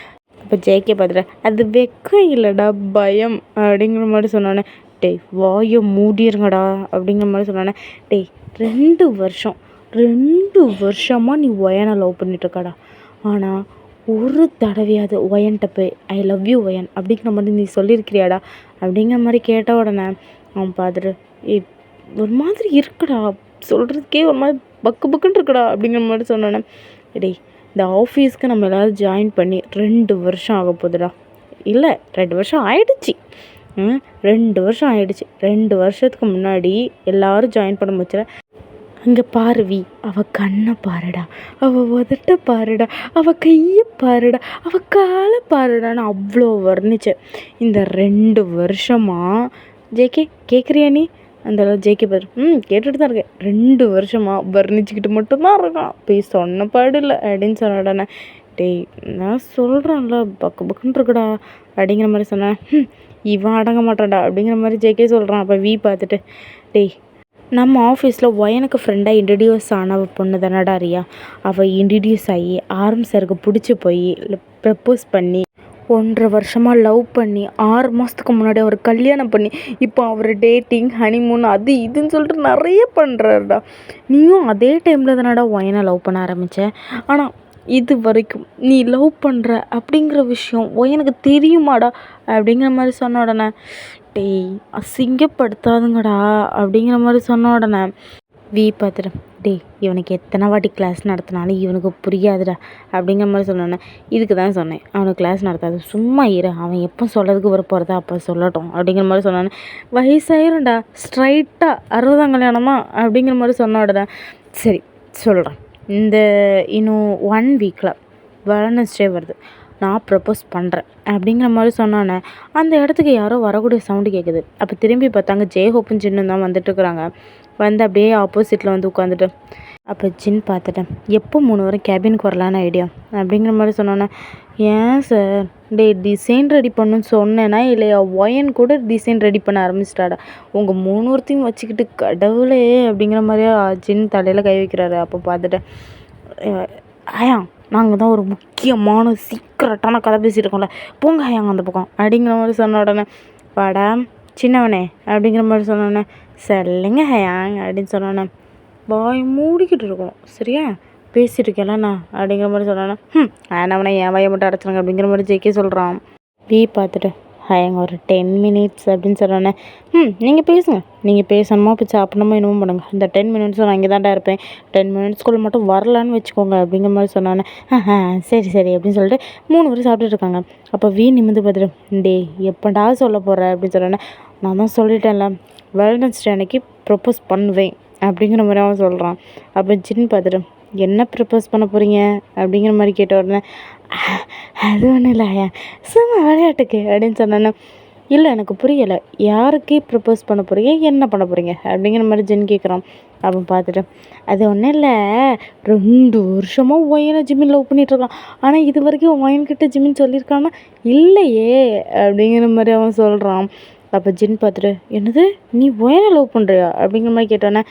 அப்போ ஜேகே பார்த்துட்டேன் அது வெக்கம் இல்லைடா பயம் அப்படிங்கிற மாதிரி சொன்னோன்னே டேய் வாயை மூடிருங்கடா அப்படிங்கிற மாதிரி சொன்னோன்னே டேய் 2 வருஷமாக நீ ஒயனை லவ் பண்ணிட்டுருக்காடா, ஆனால் ஒரு தடவையாவது ஒயன்ட்ட போய் ஐ லவ் யூ ஒயன் அப்படிங்கிற மாதிரி நீ சொல்லியிருக்கிறியாடா அப்படிங்கிற மாதிரி கேட்ட உடனே அவன் பார்த்துட்டு ஒரு மாதிரி இருக்குடா, சொல்கிறதுக்கே ஒரு மாதிரி பக்குன்னு இருக்குடா அப்படிங்கிற மாதிரி சொன்னோன்னே டேய் இந்த ஆஃபீஸ்க்கு நம்ம எல்லோரும் ஜாயின் பண்ணி 2 வருஷம் ஆக போகுதுடா, இல்லை 2 வருஷம் ஆயிடுச்சு, 2 வருஷம் ஆயிடுச்சு. 2 வருஷத்துக்கு முன்னாடி எல்லோரும் ஜாயின் பண்ண முடிச்சல அங்கே பாருவி அவள் கண்ணை பாருடா, அவள் உதட்ட பாருடா, அவள் கையை பாருடா, அவள் காலை பாருடான்னு அவ்வளோ வர்ணிச்சேன். இந்த 2 வருஷமாக ஜேகே கேட்குறியா நீ அந்த ஜேகே பாரு கேட்டுட்டு தான் இருக்கேன், 2 வருஷமாக வர்ணிச்சுக்கிட்டு மட்டும்தான் இருக்கான், போய் சொன்ன பாடு இல்லை அப்படின்னு சொன்ன உடனே டேய் நான் சொல்கிறேன்ல பக்குன்னு இருக்குடா அப்படிங்கிற மாதிரி சொன்னேன். இவன் அடங்க மாட்டான்டா அப்படிங்கிற மாதிரி ஜேகே சொல்கிறான். அப்போ பார்த்துட்டு டேய் நம்ம ஆஃபீஸில் ஒயனுக்கு ஃப்ரெண்டாக இன்ட்ரடியூஸ் ஆன பொண்ணு தானடா ரியா, அவள் இன்ட்ரடியூஸ் ஆகி ஆரம் சாருக்கு பிடிச்சி போய் ப்ரப்போஸ் பண்ணி 1.5 வருஷமாக லவ் பண்ணி 6 மாதத்துக்கு முன்னாடி அவர் கல்யாணம் பண்ணி இப்போ அவர் டேட்டிங் ஹனிமூன் அது இதுன்னு சொல்லிட்டு நிறைய பண்ணுறாருடா. நீயும் அதே டைமில் தானடா ஒயனை லவ் பண்ண ஆரம்பித்த, ஆனால் இது வரைக்கும் நீ லவ் பண்ணுற அப்படிங்கிற விஷயம் ஒயனுக்கு தெரியுமாடா அப்படிங்கிற மாதிரி சொன்ன உடனே டேய் அசிங்கப்படுத்தாதுங்கடா அப்படிங்கிற மாதிரி சொன்ன உடனே பார்த்துட்டு டேய் இவனுக்கு எத்தனை வாட்டி கிளாஸ் நடத்தினாலும் இவனுக்கு புரியாதுடா அப்படிங்கிற மாதிரி சொன்னோன்னே இதுக்கு தான் சொன்னேன் அவனுக்கு கிளாஸ் நடத்தாது, சும்மா இரு, அவன் எப்போ சொல்லதுக்கு வர போகிறதா அப்போ சொல்லட்டும் அப்படிங்கிற மாதிரி சொன்னானே வயசாயிரும்டா ஸ்ட்ரைட்டாக 60ஆம் கல்யாணமா அப்படிங்கிற மாதிரி சொன்ன உடனே சரி சொல்கிறேன், இந்த இன்னும் 1 வீக்கில் வெட்னஸ்டே வருது, நான் ப்ரப்போஸ் பண்ணுறேன் அப்படிங்கிற மாதிரி சொன்னோன்னே அந்த இடத்துக்கு யாரோ வரக்கூடிய சவுண்டு கேட்குது. அப்போ திரும்பி பார்த்தாங்க ஜேஹோப்பும் ஜின்னும் தான் வந்துட்டுருக்குறாங்க. வந்து அப்படியே ஆப்போசிட்டில் வந்து உட்காந்துட்டு அப்போ ஜின் பார்த்துட்டேன். எப்போ 3 வரும் கேபினுக்கு வரலான்னு ஐடியா அப்படிங்கிற மாதிரி சொன்னோன்னே, ஏன் சார் டிசைன் ரெடி பண்ணுன்னு சொன்னேன்னா இல்லையா, ஒயன் கூட டிசைன் ரெடி பண்ண ஆரம்பிச்சிட்டாடா, உங்கள் 3 வச்சுக்கிட்டு கடவுளே அப்படிங்கிற மாதிரியா ஜின் தலையில் கை வைக்கிறாரு. அப்போ பார்த்துட்டேன், ஆயா நாங்கள் தான் ஒரு முக்கியமான சீக்கிரட்டான கதை பேசிகிட்டு இருக்கோம்ல, போங்க ஆயாங்க அந்த பக்கம் அப்படிங்கிற மாதிரி சொன்ன உடனே, வாடா சின்னவனே அப்படிங்கிற மாதிரி சொன்னோன்னே, சரிங்க ஹயாங் அப்படின்னு சொன்னோன்னே, வாய் மூடிக்கிட்டு இருக்கணும் சரியா, பேசிட்டு இருக்கேன்ல அப்படிங்கிற மாதிரி சொன்னானே, அவனை என் வாயை மட்டும் அடைச்சிருங்க அப்படிங்கிற மாதிரி ஜேகே சொல்கிறான். பார்த்துட்டு ஹயங்க ஒரு 10 மினிட்ஸ் அப்படின்னு சொன்னோன்னே, நீங்கள் பேசுங்க, நீங்கள் பேசணுமா இப்போ சாப்பிடணுமா என்னமோ பண்ணுங்க, இந்த 10 மினிட்ஸும் நான் இங்கே தான்டா இருப்பேன், 10 மினிட்ஸ்குள்ளே மட்டும் வரலான்னு வச்சுக்கோங்க அப்படிங்கிற மாதிரி சொன்னானே, சரி சரி அப்படின்னு சொல்லிட்டு 3 பேரும் சாப்பிட்டுட்டு இருக்காங்க. அப்போ நிமிந்து பார்த்துட்டு, எப்படா சொல்ல போகிற அப்படின்னு சொன்னோன்னே, நான் தான் சொல்லிட்டேன்ல வெல்னஸ் டே அன்னைக்கு ப்ரப்போஸ் பண்ணுவேன் அப்படிங்கிற மாதிரி அவன் சொல்கிறான். அப்போ ஜின் பார்த்துட்டு, என்ன ப்ரப்போஸ் பண்ண போகிறீங்க அப்படிங்கிற மாதிரி கேட்ட உடனே, அது ஒன்றும் இல்லை சும்மா விளையாட்டுக்கு அப்படின்னு சொன்னேன்னா, இல்லை எனக்கு புரியலை, யாருக்கு ப்ரப்போஸ் பண்ண போகிறீங்க, என்ன பண்ண போகிறீங்க அப்படிங்கிற மாதிரி ஜின் கேட்குறான். அப்போ பார்த்துட்டு, அது ஒன்றும் இல்லை, 2 வருஷமாக ஒயனை ஜிம்மின் லவ் பண்ணிகிட்ருக்கான், ஆனால் இது வரைக்கும் ஒயன்கிட்ட ஜிம்மின் சொல்லியிருக்கான்னா இல்லையே அப்படிங்கிற மாதிரி அவன் சொல்கிறான். அப்போ ஜின் பார்த்துட்டு, என்னது நீ ஒயனை லவ் பண்ணுறியா அப்படிங்கிற மாதிரி கேட்டோன்னே,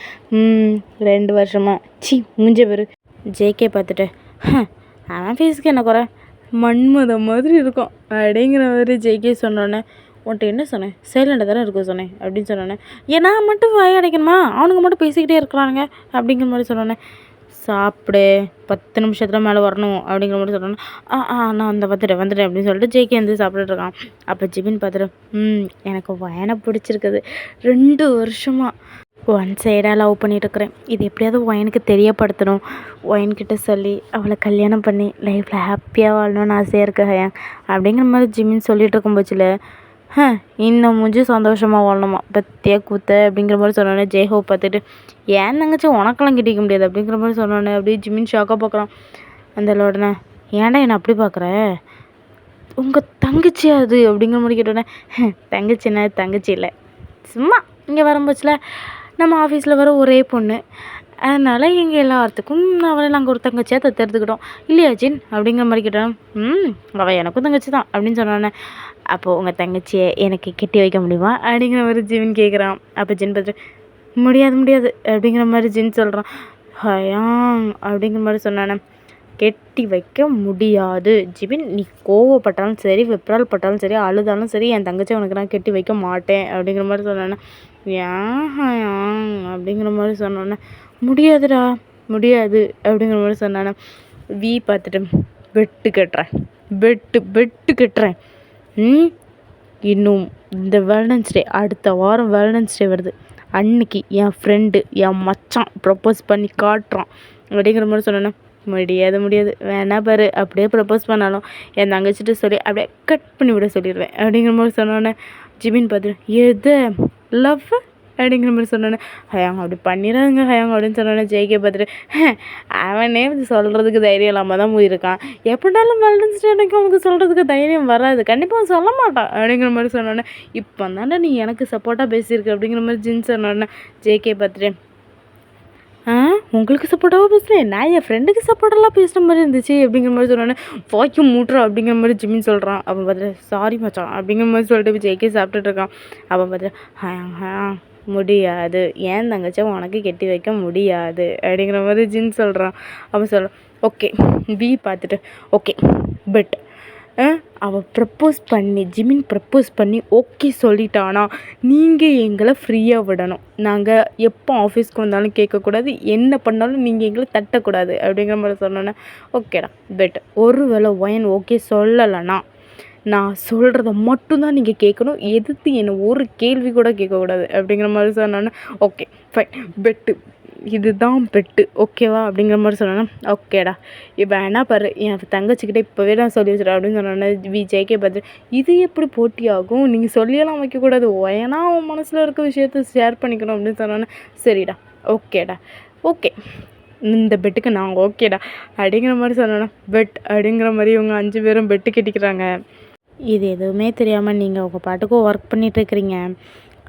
2 வருஷமாக மூஞ்ச பேர். ஜேகே பார்த்துட்டு, அவன் ஃபேஸுக்கு என்ன குறை, மன்மத மாதிரி இருக்கும் அப்படிங்கிற மாதிரி ஜேகே சொன்னோன்னே, உன்ட்ட என்ன சொன்னேன், சைலண்டாக தானே இருக்க சொன்னேன் அப்படின்னு சொன்னோன்னே, ஏன் நான் மட்டும் வாய் அடைக்கணுமா, அவனுங்க மட்டும் பேசிக்கிட்டே இருக்கிறானுங்க அப்படிங்கிற மாதிரி சொன்னோன்னே, சாப்பிடு 10 நிமிஷத்தில் மேலே வரணும் அப்படிங்கிற மாதிரி சொன்னோன்னே, நான் வந்துட்டேன் அப்படின்னு சொல்லிட்டு ஜேகே வந்து சாப்பிட்டுட்டு இருக்கான். அப்போ ஜிபின் பார்த்துட்டு, எனக்கு வயனை பிடிச்சிருக்குது, 2 வருஷமாக ஒன் சைடாக லவ் பண்ணிட்டு இருக்கிறேன், இது எப்படியாவது ஒயனுக்கு தெரியப்படுத்தணும், ஒயன்கிட்ட சொல்லி அவளை கல்யாணம் பண்ணி லைஃப்பில் ஹாப்பியாக வாழணும்னு ஆசையாக இருக்கு ஹயாங் அப்படிங்கிற மாதிரி ஜிமின் சொல்லிட்டு இருக்கும் போச்சில், இன்னும் முடிஞ்சு சந்தோஷமாக வாழணுமா பத்தியா கூத்த அப்படிங்கிற மாதிரி சொன்னோன்னே, ஜெய்ஹோ பார்த்துட்டு, ஏன் தங்கச்சி உனக்கெல்லாம் கிட்டிக்க முடியாது அப்படிங்கிற மாதிரி சொன்னோன்னே அப்படியே ஜிமின் ஷாக்காக பார்க்குறான். அந்த உடனே, ஏன்டா என்னை அப்படி பார்க்குற, உங்கள் தங்கச்சி அது அப்படிங்கிற மாதிரி கேட்டோன்னே, தங்கச்சின்னா தங்கச்சி இல்லை, சும்மா இங்கே வரும்போச்சில் நம்ம ஆஃபீஸில் வர ஒரே பொண்ணு, அதனால் எங்கள் எல்லாத்துக்கும் அவளை நாங்கள் ஒரு தங்கச்சியாக தத்தெடுத்துக்கிட்டோம் இல்லையா ஜின் அப்படிங்கிற மாதிரி கேட்டோம். அவள் எனக்கும் தங்கச்சி தான் அப்படின்னு சொன்னோன்னே, அப்போது உங்கள் தங்கச்சியை எனக்கு கெட்டி வைக்க முடியுமா அப்படிங்கிற மாதிரி ஜின் கேட்குறான். அப்போ ஜின் பார்த்துட்டு, முடியாது அப்படிங்கிற மாதிரி ஜின் சொல்கிறான். ஹயாங் அப்படிங்கிற மாதிரி சொன்னானே, கெட்டி வைக்க முடியாது ஜிபின், நீ கோவப்பட்டாலும் சரி, வெப்ரால் பட்டாலும் சரி, அழுதாலும் சரி, என் தங்கச்சி உனக்கு நான் கெட்டி வைக்க மாட்டேன் அப்படிங்கிற மாதிரி சொன்னேன்னா, ஏன் அப்படிங்கிற மாதிரி சொன்னோன்னே, முடியாதுடா முடியாது அப்படிங்கிற மாதிரி சொன்னானே, பார்த்துட்டு, பெட்டு கட்டுறேன் இன்னும் இந்த வேலன்ஸ் டே, அடுத்த வாரம் வேலன்ஸ் டே வருது, அன்னைக்கு என் ஃப்ரெண்டு என் மச்சான் ப்ரப்போஸ் பண்ணி காட்டுறான் அப்படிங்கிற மாதிரி சொன்னேன்னா, முடியாது வேணா பாரு, அப்படியே ப்ரப்போஸ் பண்ணாலும் என் தங்கச்சிட்டு சொல்லி அப்படியே கட் பண்ணி விட சொல்லிடுவேன் அப்படிங்கிற மாதிரி சொன்னோன்னே, ஜிபின் பார்த்துட்டு, எது லவ் அப்படிங்கிற மாதிரி சொன்னோன்னே, ஹயாங் அப்படி பண்ணிடுறாங்க ஹயாங் அப்படின்னு சொன்னோன்னே, ஜெய்கே பார்த்துட்டு, அவனே சொல்கிறதுக்கு தைரியம் இல்லாமல் தான் போயிருக்கான், எப்படினாலும் வேலன்ஸ் டே அன்னைக்கு அவனுக்கு சொல்கிறதுக்கு தைரியம் வராது, கண்டிப்பாக சொல்ல மாட்டான் அப்படிங்கிற மாதிரி சொன்னோன்னே, இப்போ தானே நீ எனக்கு சப்போர்ட்டாக பேசியிருக்கு அப்படிங்கிற மாதிரி ஜின் சொன்னோன்னே, ஜேகே பார்த்துட்டு, உங்களுக்கு சப்போர்ட்டாக பேசுகிறேன், நான் என் ஃப்ரெண்டுக்கு சப்போர்ட்டெல்லாம் பேசுகிற மாதிரி இருந்துச்சு அப்படிங்கிற மாதிரி சொன்னோன்னே, வாய்க்கும் மூட்டுறா அப்படிங்கிற மாதிரி ஜிமின் சொல்கிறான். அப்போ பார்த்துட்டு, சாரி மச்சான் அப்படிங்கிற மாதிரி சொல்லிட்டு ஜேகே சாப்பிட்டுட்டு இருக்கான். அப்போ பார்த்துட்டு, முடியாது, ஏன் தங்கச்சா உனக்கு கெட்டி வைக்க முடியாது அப்படிங்கிற மாதிரி ஜின் சொல்கிறான். அப்போ சொல்கிறான், ஓகே பார்த்துட்டு, ஓகே பட் அவள் ஜிமின் ப்ரப்போஸ் பண்ணி ஓகே சொல்லிட்டானா, நீங்கள் எங்களை ஃப்ரீயாக விடணும், நாங்கள் எப்போ ஆஃபீஸ்க்கு வந்தாலும் கேட்கக்கூடாது, என்ன பண்ணாலும் நீங்கள் எங்களை தட்டக்கூடாது அப்படிங்கிற மாதிரி சொன்னோன்னே, ஓகேடா பெட், ஒரு வேளை ஒயன் ஓகே சொல்லலைன்னா நான் சொல்கிறத மட்டும்தான் நீங்கள் கேட்கணும், எதிர்த்து என்னை ஒரு கேள்வி கூட கேட்கக்கூடாது அப்படிங்கிற மாதிரி சொன்னோன்னே, ஓகே ஃபைன் பெட்டு, இதுதான் பெட்டு ஓகேவா அப்படிங்கிற மாதிரி சொன்னோன்னா, ஓகேடா இப்போ என்ன பாரு, என் தங்கச்சிக்கிட்ட இப்போவே நான் சொல்லி வச்சுட்டேன் அப்படின்னு சொன்னோன்னே, ஜேகே பார்த்து, இது எப்படி போட்டி ஆகும், நீங்கள் சொல்லியெல்லாம் வைக்கக்கூடாது, ஏன்னா அவன் மனசில் இருக்க விஷயத்த ஷேர் பண்ணிக்கணும் அப்படின்னு சொன்னோன்னே, சரிடா ஓகேடா ஓகே இந்த பெட்டுக்கு நான் ஓகேடா அப்படிங்கிற மாதிரி சொன்னோன்னா, பெட் அப்படிங்கிற மாதிரி இவங்க 5 பேரும் பெட்டு கட்டிக்கிறாங்க. இது எதுவுமே தெரியாமல் நீங்கள் உங்கள் பாட்டுக்கும் ஒர்க் பண்ணிகிட்ருக்கிறீங்க,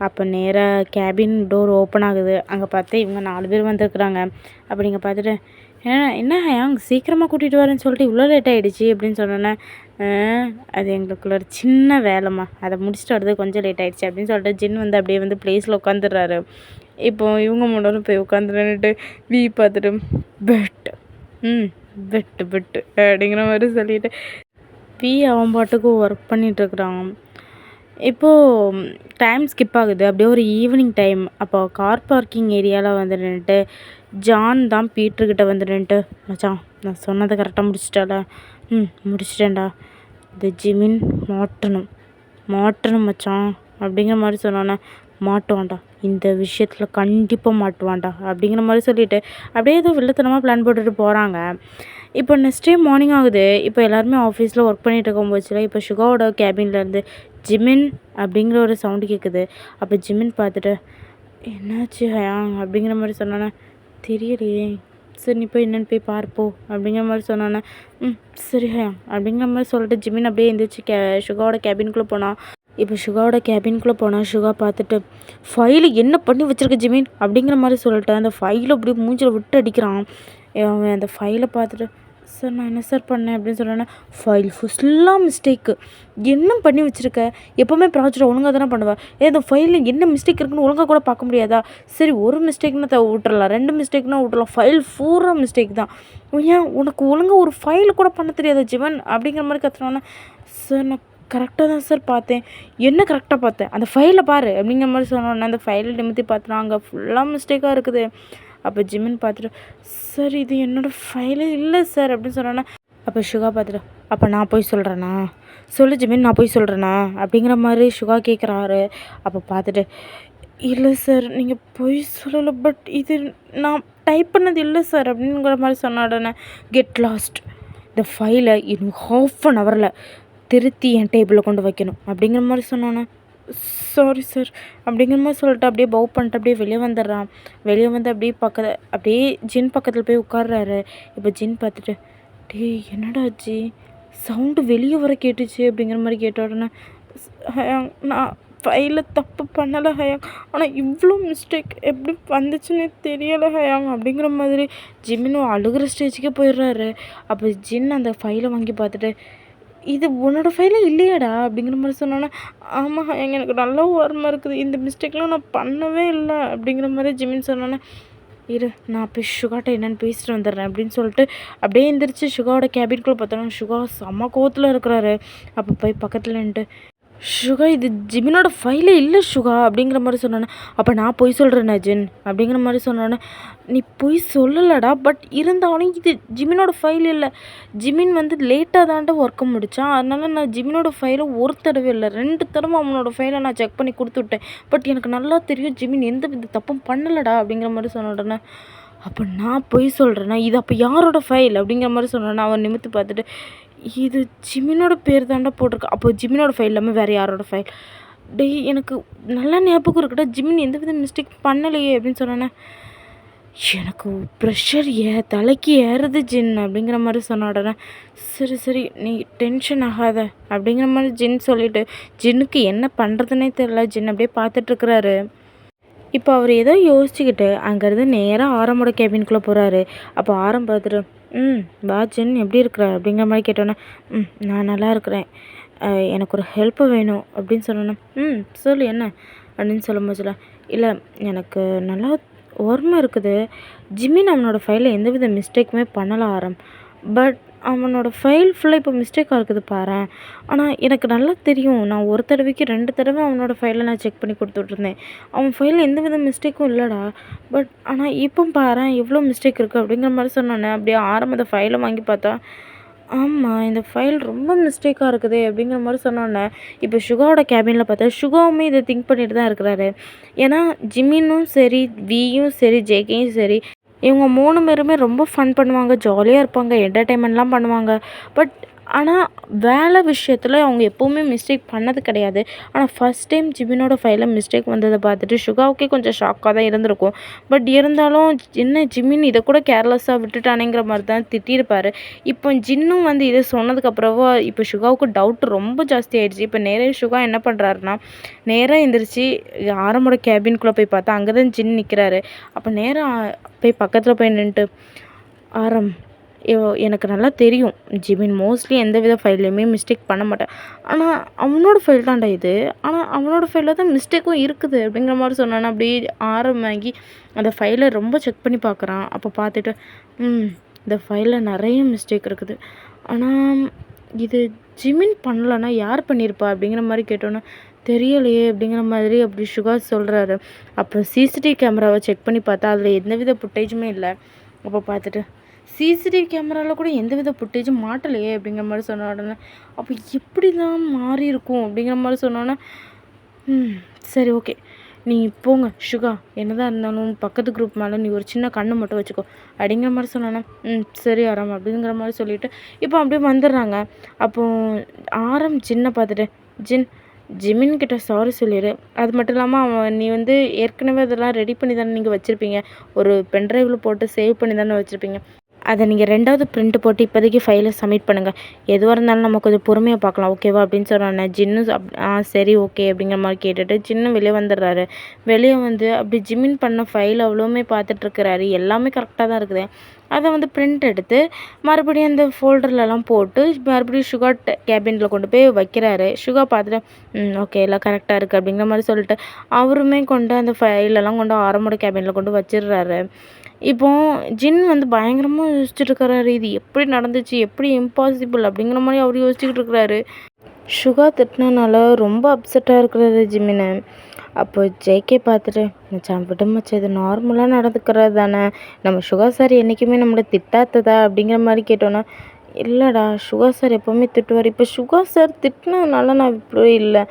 அப்போ நேராக கேபின் டோர் ஓப்பன் ஆகுது. அங்கே பார்த்து இவங்க 4 பேர் வந்திருக்குறாங்க. அப்போ நீங்கள் பார்த்துட்டு என்ன ஹயாங் சீக்கிரமாக கூட்டிகிட்டு வரேன்னு சொல்லிட்டு இவ்வளோ லேட் ஆகிடுச்சி அப்படின்னு சொன்னோன்னே, அது எங்களுக்குள்ள ஒரு சின்ன வேலைம்மா, அதை முடிச்சுட்டு வரது கொஞ்சம் லேட் ஆகிடுச்சி அப்படின்னு சொல்லிட்டு ஜின் வந்து அப்படியே வந்து ப்ளேஸில் உட்காந்துடுறாரு. இப்போ இவங்க முன்னாலும் போய் உட்காந்துட்டு வீ பார்த்துட்டு பெட்டு பெட்டு பெட்டு அப்படிங்கிற மாதிரி சொல்லிட்டு வீ அவன் பாட்டுக்கு ஒர்க் பண்ணிகிட்ருக்குறான். இப்போது டைம் ஸ்கிப் ஆகுது. அப்படியே ஒரு ஈவினிங் டைம். அப்போ கார் பார்க்கிங் ஏரியாவில் வந்து நின்றுட்டு ஜான் தான் பீட்டர்கிட்ட வந்து நின்றுட்டு, மச்சான் நான் சொன்னதை கரெக்டாக முடிச்சிட்டால? முடிச்சிட்டேன்டா. இந்த ஜிமின் மாட்டணும் மச்சான் அப்படிங்கிற மாதிரி சொன்னோன்னே, மாட்டுவான்டா, இந்த விஷயத்தில் கண்டிப்பாக மாட்டுவான்டா அப்படிங்கிற மாதிரி சொல்லிவிட்டு அப்படியே ஏதோ வில்லத்தனமாக பிளான் போட்டுட்டு போகிறாங்க. இப்போ நெக்ஸ்ட் டே மார்னிங் ஆகுது. இப்போ எல்லாருமே ஆஃபீஸில் ஒர்க் பண்ணிகிட்டு இருக்கும்போச்சுல இப்போ சுகாவோட கேபின்லேருந்து ஜிமின் அப்படிங்கிற ஒரு சவுண்டு கேட்குது. அப்போ ஜிமின் பார்த்துட்டு, என்னாச்சு ஹயாங் அப்படிங்கிற மாதிரி சொன்னோன்னே, தெரியலையே, சரி நீ போய் என்னென்னு போய் பார்ப்போ அப்படிங்கிற மாதிரி சொன்னோன்னே, சரி ஹயாங் அப்படிங்கிற மாதிரி சொல்லிட்டு ஜிமின் அப்படியே எழுந்திரிச்சு சுகாவோட கேபின்குள்ளே போனான். இப்போ சுகாவோட கேபின்குள்ளே போனால் சுகா பார்த்துட்டு, ஃபைலு என்ன பண்ணி வச்சுருக்க ஜிமின் அப்படிங்கிற மாதிரி சொல்லிட்டு அந்த ஃபைலை அப்படியே மூஞ்சில் விட்டு அடிக்கிறான். அவன் அந்த ஃபைலை பார்த்துட்டு, சார் நான் என்ன சார் பண்ணேன் அப்படின்னு சொன்னேன்னா, ஃபைல் ஃபுல்லாக மிஸ்டேக்கு, என்ன பண்ணி வச்சுருக்க? எப்போவுமே ப்ராஜெக்ட் ஒழுங்காக தானே பண்ணுவேன். இந்த ஃபைலில் என்ன மிஸ்டேக் இருக்குன்னு ஒழுங்காக கூட பார்க்க முடியாதா? சரி ஒரு மிஸ்டேக்னா விட்டுறலாம், 2 மிஸ்டேக்னா விட்டுறலாம், ஃபைல் பூரா மிஸ்டேக் தான். ஏன் உனக்கு ஒழுங்காக ஒரு ஃபைல் கூட பண்ண தெரியாதா ஜிவன் அப்படிங்கிற மாதிரி கற்றுனோன்னே, சார் நான் கரெக்டாக தான் சார் பார்த்தேன். என்ன கரெக்டாக பார்த்தேன்? அந்த ஃபைலை பாரு அப்படிங்கிற மாதிரி சொன்னோன்னே அந்த ஃபைலை நிமித்தி பார்த்தோன்னா அங்கே ஃபுல்லாக மிஸ்டேக்காக இருக்குது. அப்போ ஜிமின் பார்த்துட்டு, சார் இது என்னோடய ஃபைலே இல்லை சார் அப்படின்னு சொன்னோன்னே, அப்போ சுகா பார்த்துட்டு, அப்போ நான் போய் சொல்கிறேண்ணா? சொல்லு ஜிமின், நான் போய் சொல்கிறேண்ணா அப்படிங்கிற மாதிரி சுகா கேட்குறாரு. அப்போ பார்த்துட்டு, இல்லை சார் நீங்கள் போய் சொல்லலை, பட் இது நான் டைப் பண்ணது இல்லை சார் அப்படிங்கிற மாதிரி சொன்ன உடனே, கெட் லாஸ்ட், இந்த ஃபைலை இன்னும் ½ திருத்தி என் டேபிளில் கொண்டு வைக்கணும் அப்படிங்கிற மாதிரி சொன்னோன்னே, சாரி சார் அப்படிங்கிற மாதிரி சொல்லிட்டு அப்படியே பவ் பண்ணிட்டு அப்படியே வெளியே வந்துடுறான். வெளியே வந்து அப்படியே ஜின் பக்கத்தில் போய் உட்கார்றாரு. இப்போ ஜின் பார்த்துட்டு, என்னடா ஆச்சு, சவுண்டு வெளியே வர கேட்டுச்சு அப்படிங்கிற மாதிரி கேட்ட உடனே, ஹயாங் நான் ஃபைலில் தப்பு பண்ணலை ஹயாங், ஆனால் இவ்வளோ மிஸ்டேக் எப்படி வந்துச்சுன்னே தெரியலை ஹயாங் அப்படிங்கிற மாதிரி ஜிமினும் அழுகிற ஸ்டேஜுக்கே போயிடுறாரு. அப்போ ஜின் அந்த ஃபைலை வாங்கி பார்த்துட்டு, இது உன்னோட ஃபைலே இல்லையாடா அப்படிங்கிற மாதிரி சொன்னோன்னே, ஆமாம் எனக்கு நல்லா ஓரமாக இருக்குது, இந்த மிஸ்டேக்லாம் நான் பண்ணவே இல்லை அப்படிங்கிற மாதிரி ஜிமின் சொன்னோன்னே, இரு நான் போய் சுகாட்ட என்னென்னு பேசிட்டு வந்துடுறேன் அப்படின்னு சொல்லிட்டு அப்படியே எந்திரிச்சு சுகாவோட கேபின்குள்ளே பார்த்தோன்னா சுகா செம்ம கோவத்தில் இருக்கிறாரு. அப்போ போய் பக்கத்தில் நின்றுட்டு, சுகா இது ஜிமினோட ஃபைலே இல்லை சுகா அப்படிங்கிற மாதிரி சொன்னோன்னே, அப்போ நான் பொய் சொல்கிறேண்ணா ஜின் அப்படிங்கிற மாதிரி சொன்னோன்னே, நீ பொய் சொல்லலடா, பட் இருந்தாலும் இது ஜிமினோட ஃபைல் இல்லை, ஜிமின் வந்து லேட்டாக தான்ட்டு ஒர்க்கை முடித்தான், அதனால நான் ஜிமினோட ஃபைலை ஒரு தடவை இல்லை 2 தடவை அவனோட ஃபைலை நான் செக் பண்ணி கொடுத்துட்டேன், பட் எனக்கு நல்லா தெரியும் ஜிமின் எந்த வித தப்பும் பண்ணலடா அப்படிங்கிற மாதிரி சொன்ன உடனே, அப்போ நான் பொய் சொல்கிறேன்னா இது அப்போ யாரோட ஃபைல் அப்படிங்கிற மாதிரி சொன்னேன்னா அவன் நிமித்து பார்த்துட்டு, இது ஜிமினோட பேர் தாண்டா போட்டிருக்கு, அப்போ ஜிமினோட ஃபைல் இல்லாமல் வேறு யாரோட ஃபைல்? எனக்கு நல்லா ஞாபகம் இருக்குடா, ஜிமின் எந்த வித மிஸ்டேக் பண்ணலையே அப்படின்னு சொன்னேன்னே, எனக்கு ப்ரெஷர் தலைக்கு ஏறுது ஜின் அப்படிங்கிற மாதிரி சொன்ன உடனே, சரி சரி நீ டென்ஷன் ஆகாத அப்படிங்கிற மாதிரி ஜின் சொல்லிவிட்டு ஜின்னுக்கு என்ன பண்ணுறதுனே தெரியல. ஜின் அப்படியே பார்த்துட்ருக்குறாரு. இப்போ அவர் ஏதோ யோசிச்சுக்கிட்டு அங்கேருந்து நேராக ஆரம்போட கேபின்குள்ளே போகிறாரு. அப்போ ஆரம் பார்த்துட்டு, வா ஜின் எப்படி இருக்கிற அப்படிங்கிற மாதிரி கேட்டோன்னே, நான் நல்லா இருக்கிறேன், எனக்கு ஒரு ஹெல்ப்பு வேணும் அப்படின்னு சொன்னோன்னே, சொல்லு என்ன அப்படின்னு சொல்லும்போதுல, இல்லை எனக்கு நல்லா ஓர்மை இருக்குது, ஜிமின் அவனோட ஃபைலில் எந்தவித மிஸ்டேக்குமே பண்ணல ஆரம், பட் அவனோட ஃபைல் ஃபுல்லாக இப்போ மிஸ்டேக்காக இருக்குது பாரேன், ஆனால் எனக்கு நல்லா தெரியும், நான் ஒரு தடவைக்கு 2 தடவை அவனோட ஃபைலை நான் செக் பண்ணி கொடுத்துட்ருந்தேன், அவன் ஃபைலில் எந்த வித மிஸ்டேக்கும் இல்லைடா, பட் ஆனால் இப்போ பாரேன் எவ்வளோ மிஸ்டேக் இருக்குது அப்படிங்கிற மாதிரி சொன்னோன்னே, அப்படியே ஆரம்ப ஃபைலை வாங்கி பார்த்தா, ஆமாம் இந்த ஃபைல் ரொம்ப மிஸ்டேக்காக இருக்குது அப்படிங்கிற மாதிரி சொன்னோன்னே, இப்போ சுகாவோட கேபினில் பார்த்தா சுகாவுமே இதை திங்க் பண்ணிட்டு தான் இருக்கிறாரு. ஏன்னா ஜிமினும் சரி, வியும் சரி, ஜேகேயும் சரி, இவங்க 3 பேருமே ரொம்ப ஃபன் பண்ணுவாங்க, ஜாலியாக இருப்பாங்க, என்டர்டெயின்மெண்ட்லாம் பண்ணுவாங்க, பட் ஆனால் வேலை விஷயத்தில் அவங்க எப்போவுமே மிஸ்டேக் பண்ணது கிடையாது. ஆனால் ஃபஸ்ட் டைம் ஜிமினோட ஃபைலில் மிஸ்டேக் வந்ததை பார்த்துட்டு சுகாவுக்கே கொஞ்சம் ஷாக்காக தான் இருந்திருக்கும். பட் இருந்தாலும் என்ன ஜிமின் இதை கூட கேர்லெஸ்ஸாக விட்டுட்டானேங்கிற மாதிரி தான் திட்டியிருப்பார். இப்போ ஜின்னும் வந்து இதை சொன்னதுக்கப்புறமா இப்போ சுகாவுக்கு டவுட் ரொம்ப ஜாஸ்தி ஆயிடுச்சு. இப்போ நேராக சுகா என்ன பண்ணுறாருன்னா, நேராக எந்திரிச்சு ஆரம்போட கேபின்குள்ளே போய் பார்த்தா அங்கே தான் ஜின் நிற்கிறாரு. அப்போ நேராக போய் பக்கத்தில் போய் நின்றுட்டு, ஆரம் எனக்கு நல்லா தெரியும் ஜிமின் மோஸ்ட்லி எந்த வித ஃபைல்லையுமே மிஸ்டேக் பண்ண மாட்டேன். ஆனால் அவனோட ஃபைல் தான்டா இது. ஆனால் அவனோட ஃபைலில் தான் மிஸ்டேக்கும் இருக்குது அப்படிங்கிற மாதிரி சொன்னான்னா அப்படியே ஆரம்பமாகி அந்த ஃபைலை ரொம்ப செக் பண்ணி பார்க்குறான். அப்போ பார்த்துட்டு இந்த ஃபைலில் நிறைய மிஸ்டேக் இருக்குது. ஆனால் இது ஜிமின் பண்ணலன்னா யார் பண்ணியிருப்பா அப்படிங்கிற மாதிரி கேட்டோன்னே தெரியலையே அப்படிங்கிற மாதிரி அப்படி சுகா சொல்கிறாரு. அப்புறம் சிசிடிவி கேமராவை செக் பண்ணி பார்த்தா அதில் எந்தவித ஃபுட்டேஜுமே இல்லை. அப்போ பார்த்துட்டு சிசிடிவி கேமராவில் கூட எந்தவித ஃபுட்டேஜும் மாட்டலையே அப்படிங்கிற மாதிரி சொன்ன உடனே அப்போ எப்படி தான் மாறி இருக்கும் அப்படிங்கிற மாதிரி சொன்னோன்னே சரி ஓகே நீ போங்க சுகா, என்னதான் இருந்தாலும் பக்கத்து குரூப் மேலே நீ ஒரு சின்ன கண்ணு மட்டும் வச்சுக்கோ அப்படிங்கிற மாதிரி சொன்னானே. சரி ஆரம் அப்படிங்கிற மாதிரி சொல்லிவிட்டு இப்போ அப்படியே வந்துடுறாங்க. அப்போது ஆரம் ஜின்னை பார்த்துட்டு, ஜிமின் கிட்ட சாரி சொல்லிடு. அது மட்டும் இல்லாமல் நீ வந்து ஏற்கனவே அதெல்லாம் ரெடி பண்ணி தானே நீங்கள் வச்சுருப்பீங்க, ஒரு பென்ட்ரைவில் போட்டு சேவ் பண்ணி தானே வச்சுருப்பீங்க, அதை நீங்கள் 2வது பிரிண்ட் போட்டு இப்போதைக்கு ஃபைலை சப்மிட் பண்ணுங்கள். எதுவாக இருந்தாலும் நம்ம கொஞ்சம் பொறுமையாக பார்க்கலாம் ஓகேவா அப்படின்னு சொன்னானே. ஜின்னும் சரி ஓகே அப்படிங்கிற மாதிரி கேட்டுட்டு ஜின்னும் வெளியே வந்துடுறாரு. வெளியே வந்து அப்படி ஜிமின் பண்ண ஃபைல் அவ்வளோவுமே பார்த்துட்ருக்கிறாரு. எல்லாமே கரெக்டாக தான் இருக்குது. அதை வந்து பிரிண்ட் எடுத்து மறுபடியும் அந்த ஃபோல்டர்லலாம் போட்டு மறுபடியும் சுகா கேபினில் கொண்டு போய் வைக்கிறாரு. சுகா பார்த்துட்டு ஓகே எல்லாம் கரெக்டாக இருக்குது அப்படிங்கிற மாதிரி சொல்லிட்டு அவருமே கொண்டு அந்த ஃபைலெல்லாம் கொண்டு ஆரம்போட கேபினில் கொண்டு வச்சிடுறாரு. இப்போது ஜின் வந்து பயங்கரமாக யோசிச்சுட்டு இருக்கிறாரு. இது எப்படி நடந்துச்சு, எப்படி இம்பாசிபிள் அப்படிங்கிற மாதிரி அவர் யோசிச்சுக்கிட்டு இருக்கிறாரு. சுகா திட்டினால ரொம்ப அப்செட்டாக இருக்கிறாரு ஜிமினை. அப்போ ஜேகே பார்த்துட்டு, மச்சான் விட மச்சான், இது நார்மலாக நடந்துக்கிறது தானே, நம்ம சுகா சார் என்றைக்குமே நம்மளை திட்டாத்ததா அப்படிங்கிற மாதிரி கேட்டோன்னா, இல்லைடா சுகா சார் எப்போவுமே திட்டுவார். இப்போ சுகா சார் திட்டினதுனால நான் இப்படி இல்லை,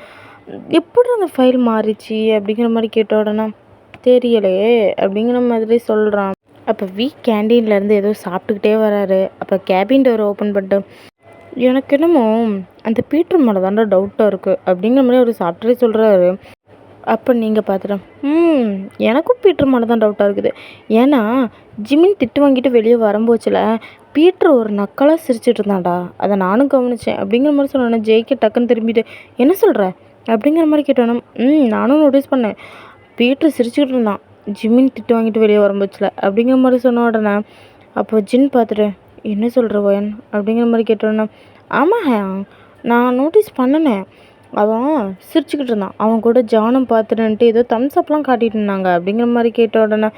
எப்படி அந்த ஃபைல் மாறிச்சு அப்படிங்கிற மாதிரி கேட்ட உடனே தெரியலையே அப்படிங்கிற மாதிரி சொல்கிறான். அப்போ கேண்டீன்லேருந்து ஏதோ சாப்பிட்டுக்கிட்டே வராரு. அப்போ கேபின் டோர் ஓப்பன் பண்ணிட்டு, எனக்கு என்னமோ அந்த பீட்டர் மேலே தாண்டா டவுட்டாக இருக்குது அப்படிங்கிற மாதிரி அவர் சாப்பிட்டுட்டே சொல்கிறாரு. அப்போ நீங்கள் பார்த்துட்டேன் எனக்கும் பீட்டர் மேலே தான் டவுட்டாக இருக்குது. ஏன்னா ஜிமின் திட்டு வாங்கிட்டு வெளியே வரும்போச்சில் பீட்டர் ஒரு நக்கலாக சிரிச்சிட்டு இருந்தான்டா, அதை நானும் கவனித்தேன் அப்படிங்கிற மாதிரி சொன்னோன்னே ஜெய்க்கு டக்குன்னு திரும்பிட்டு என்ன சொல்கிற அப்படிங்கிற மாதிரி கேட்டோன்னா நானும் நோட்டீஸ் பண்ணேன், பீட்டர் சிரிச்சுக்கிட்டு இருந்தான் ஜிமின் திட்டு வாங்கிட்டு வெளியே வரும்போச்சில் அப்படிங்கிற மாதிரி சொன்ன உடனே அப்போ ஜின் பார்த்துட்டு என்ன சொல்கிற ஒயன் அப்படிங்கிற மாதிரி கேட்டோன்னா ஆமாம் நான் நோட்டீஸ் பண்ணினேன், அவன் சிரிச்சுக்கிட்டு இருந்தான், அவன் கூட ஜானும் பார்த்துட்டு ஏதோ தம்ஸ் அப்லாம் காட்டிட்டு இருந்தாங்க அப்படிங்கிற மாதிரி கேட்ட உடனே